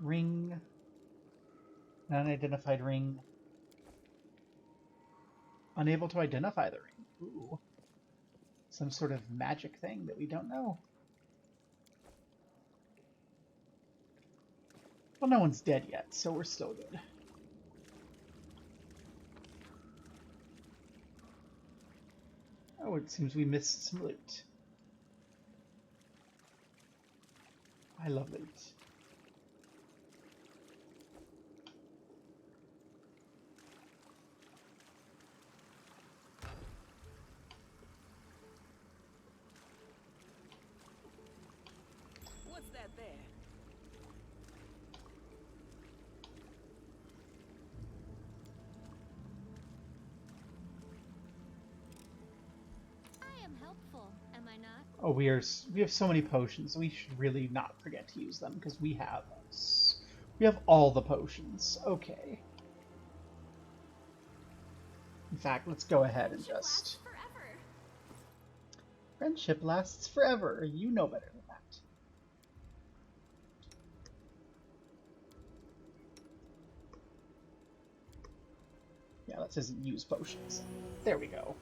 Ring. An unidentified ring. Unable to identify the ring. Ooh. Some sort of magic thing that we don't know. Well, no one's dead yet, so we're still good. Oh, it seems we missed some loot. I love loot. What's that there? I am helpful, am I not? Oh, we have so many potions. We should really not forget to use them because we have all the potions. Okay. In fact, let's go ahead and just. Friendship lasts forever. You know better than that. Yeah, that says use potions. There we go.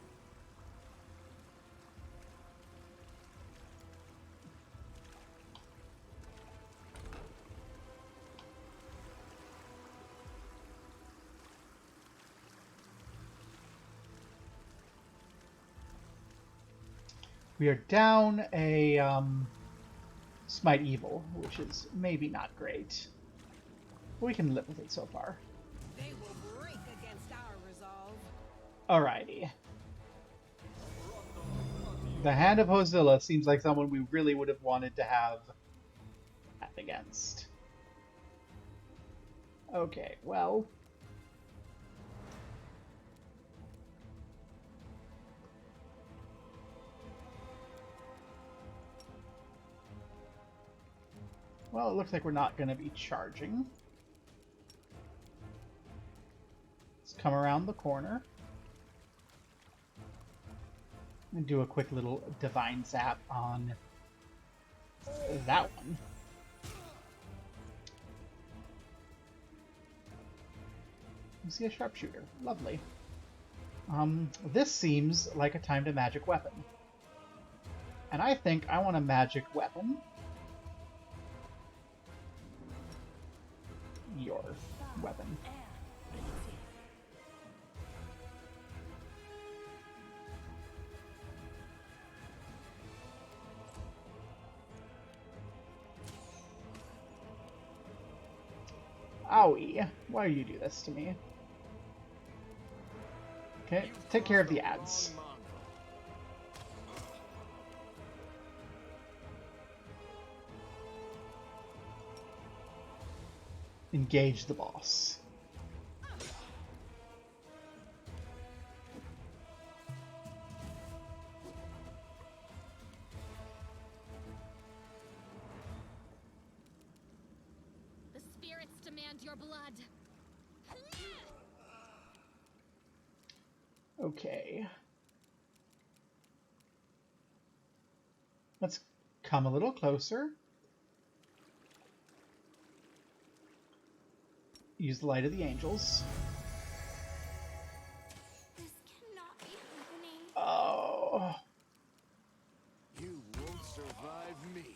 We are down a Smite Evil, which is maybe not great. But we can live with it so far. They will break against our resolve. Alrighty. The Hand of Hozilla seems like someone we really would have wanted to have against. Okay, well. Well, it looks like we're not going to be charging. Let's come around the corner. And do a quick little Divine Zap on that one. You see a sharpshooter. Lovely. This seems like a time to magic weapon. And I think I want a magic weapon. your weapon. Owie, why do you do this to me? Okay, take care of the ads. Engage the boss. The spirits demand your blood. Okay. Let's come a little closer. Use the light of the angels. This cannot be happening. Oh. You won't survive me.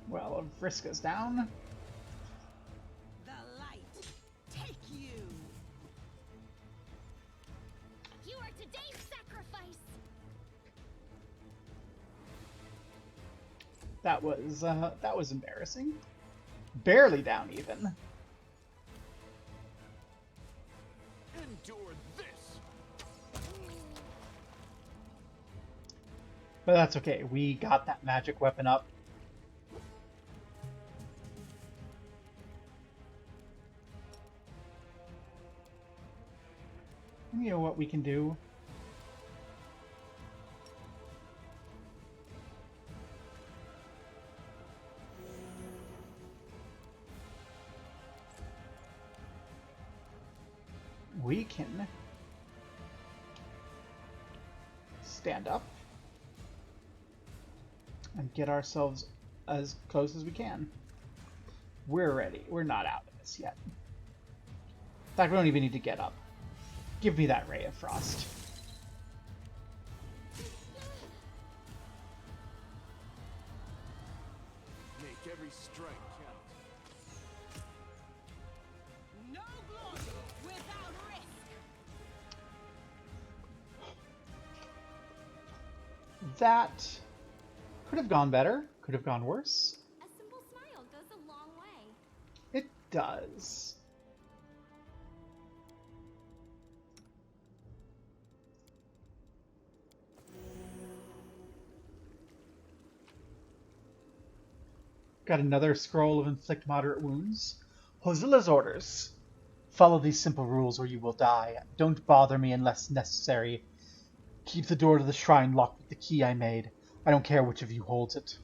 Well, Vriska's down. The light, take you. You are today's sacrifice. That was embarrassing. Barely down even. Endure this. But that's okay. We got that magic weapon up. You know what we can do? We can stand up and get ourselves as close as we can. We're ready. We're not out of this yet. In fact, we don't even need to get up. Give me that ray of frost. Make every strike count. No glory without risk. That could have gone better. Could have gone worse. A simple smile goes a long way. It does. Got another scroll of inflict moderate wounds. Hozilla's orders. Follow these simple rules or you will die. Don't bother me unless necessary. Keep the door to the shrine locked with the key I made. I don't care which of you holds it.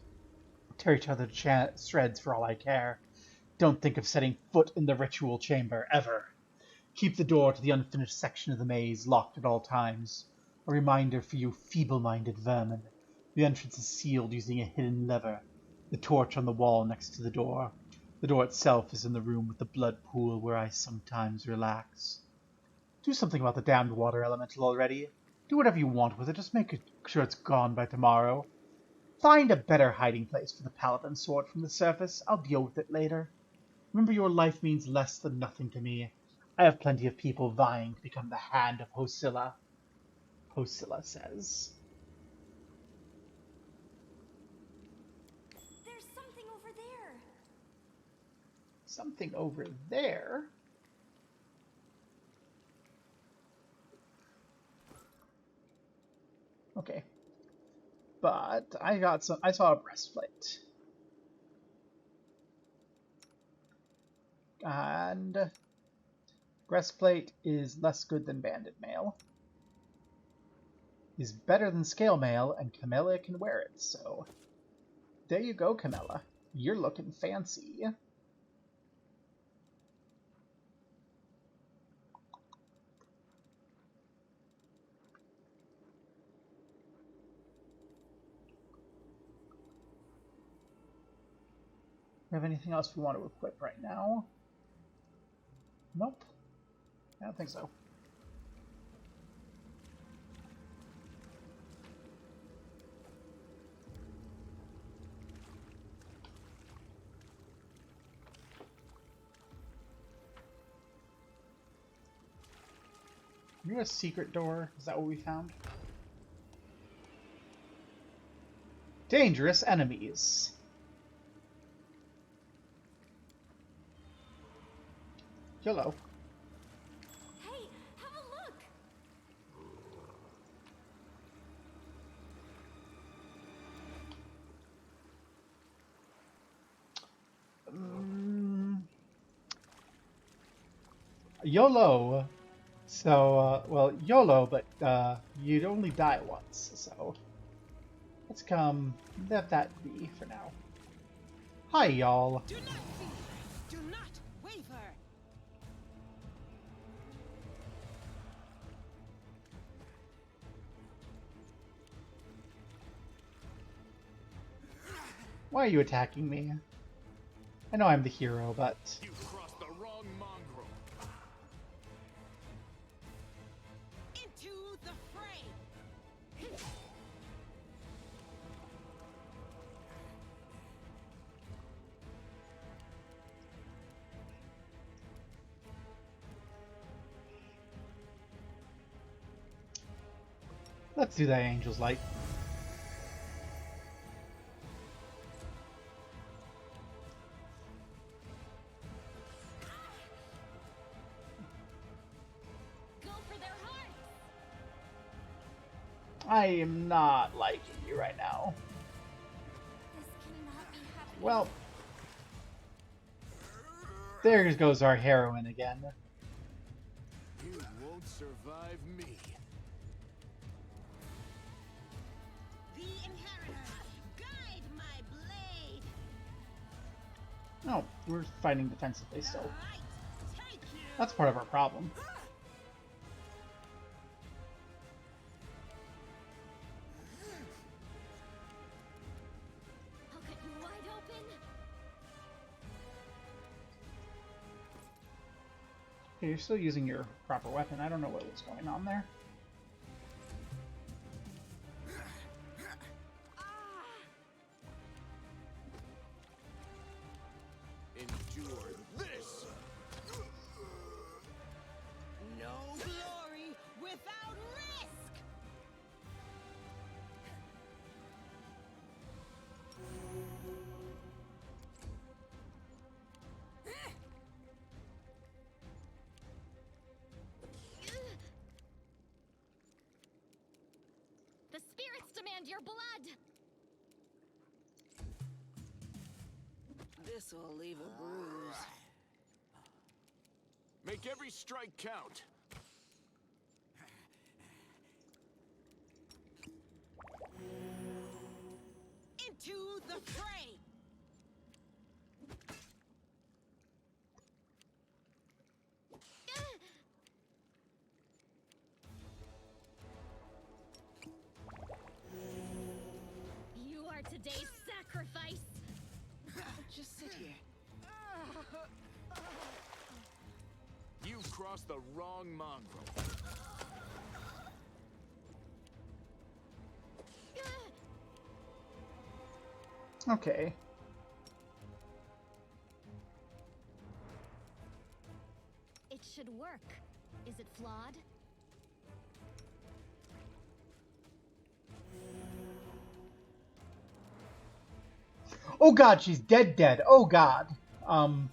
Tear each other to shreds for all I care. Don't think of setting foot in the ritual chamber, ever. Keep the door to the unfinished section of the maze locked at all times. A reminder for you feeble-minded vermin. The entrance is sealed using a hidden lever. The torch on the wall next to the door. The door itself is in the room with the blood pool where I sometimes relax. Do something about the damned water elemental already. Do whatever you want with it, just make sure it's gone by tomorrow. Find a better hiding place for the paladin sword from the surface. I'll deal with it later. Remember, your life means less than nothing to me. I have plenty of people vying to become the hand of Hosilla. Hosilla says. There's something over there. Something over there? Okay. But I saw a breastplate. And breastplate is less good than banded mail. Is better than scale mail, and Camilla can wear it, so there you go, Camilla. You're looking fancy. We have anything else we want to equip right now? Nope. I don't think so. You a secret door? Is that what we found? Dangerous enemies. Hello. Hey, have a look! YOLO. So, well, YOLO, but you'd only die once, so let's let that be for now. Hi, y'all. Do not fear. Do not waver. Why are you attacking me? I know I'm the hero, but... You crossed the wrong mongrel. Into the fray. Let's do that, Angel's Light. Go for their hearts! I am not liking you right now. This cannot be happening. Well, there goes our heroine again. You won't survive me. The inheritor, guide my blade. No, we're fighting defensively still. Right, take you. That's part of our problem. I'll cut you wide open! Okay, you're still using your proper weapon. I don't know what was going on there. Endure this. No glory without risk. The spirits demand your blood! This will leave a bruise. Make every strike count. Into the fray. You are today's sacrifice! Just sit here. You've crossed the wrong mongrel. Okay. It should work. Is it flawed? Oh god, she's dead. Oh god. Oh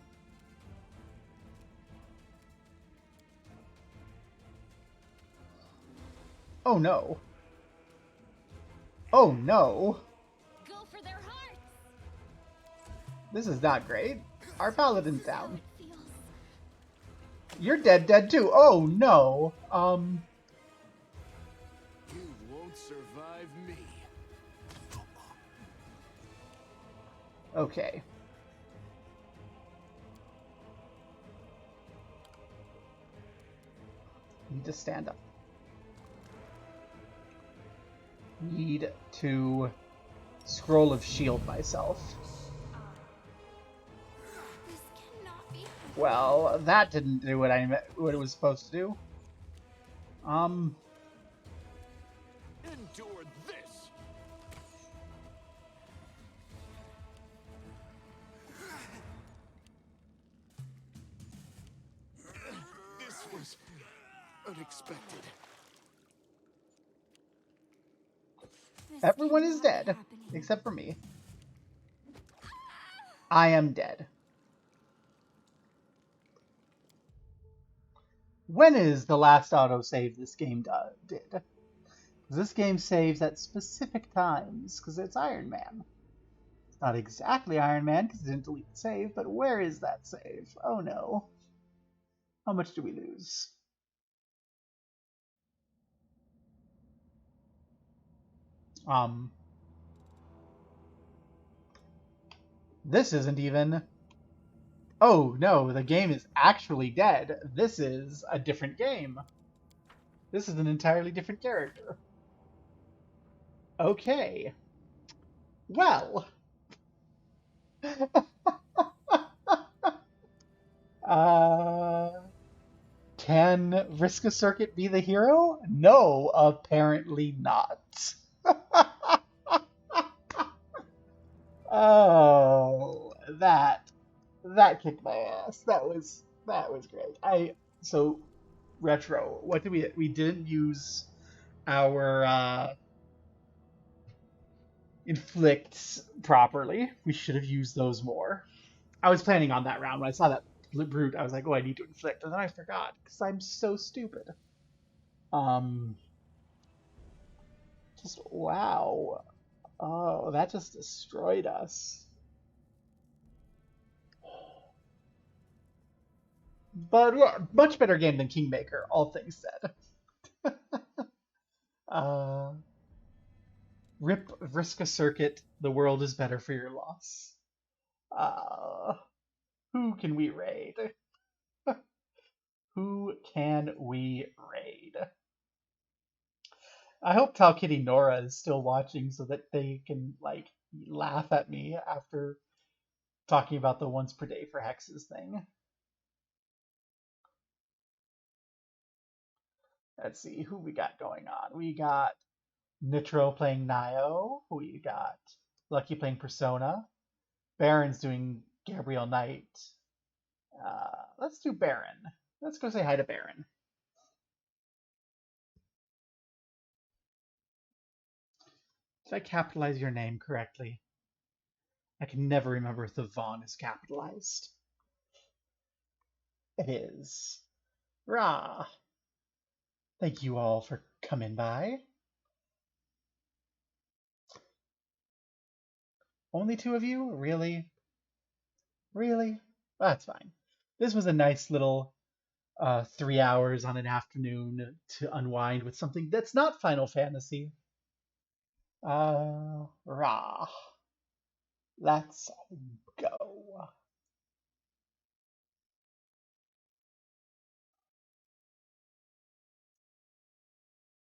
no. Oh no. Go for their hearts! This is not great. Our paladin's down. Feels You're dead too. Oh no. You won't survive me. Okay. Need to stand up. Need to scroll of shield myself. This cannot be happening. Well, that didn't do what what it was supposed to do. Endure this. This was unexpected. Everyone is dead, except for me. I am dead. When is the last autosave this game did? This game saves at specific times, because it's Iron Man. It's not exactly Iron Man, because it didn't delete the save, but where is that save? Oh no. How much do we lose? This isn't even... Oh no, the game is actually dead. This is a different game. This is an entirely different character. Okay. Well. Can Vriska Serket be the hero? No, apparently not. Oh, that kicked my ass. That was great. So retro. What did we didn't use our inflicts properly. We should have used those more. I was planning on that round when I saw that brute. I was like, oh, I need to inflict, and then I forgot because I'm so stupid. Just wow. Oh, that just destroyed us. But yeah, much better game than Kingmaker, all things said. Rip Vriska Serket, the world is better for your loss. Who can we raid? Who can we raid? I hope Tau Kitty Nora is still watching so that they can, like, laugh at me after talking about the once per day for hexes thing. Let's see who we got going on. We got Nitro playing Nio. We got Lucky playing Persona. Baron's doing Gabriel Knight. Let's do Baron. Let's go say hi to Baron. Did I capitalize your name correctly? I can never remember if the Vaughn is capitalized. It is. Rah! Thank you all for coming by. Only two of you? Really? Really? That's fine. This was a nice little 3 hours on an afternoon to unwind with something that's not Final Fantasy. Rah. That's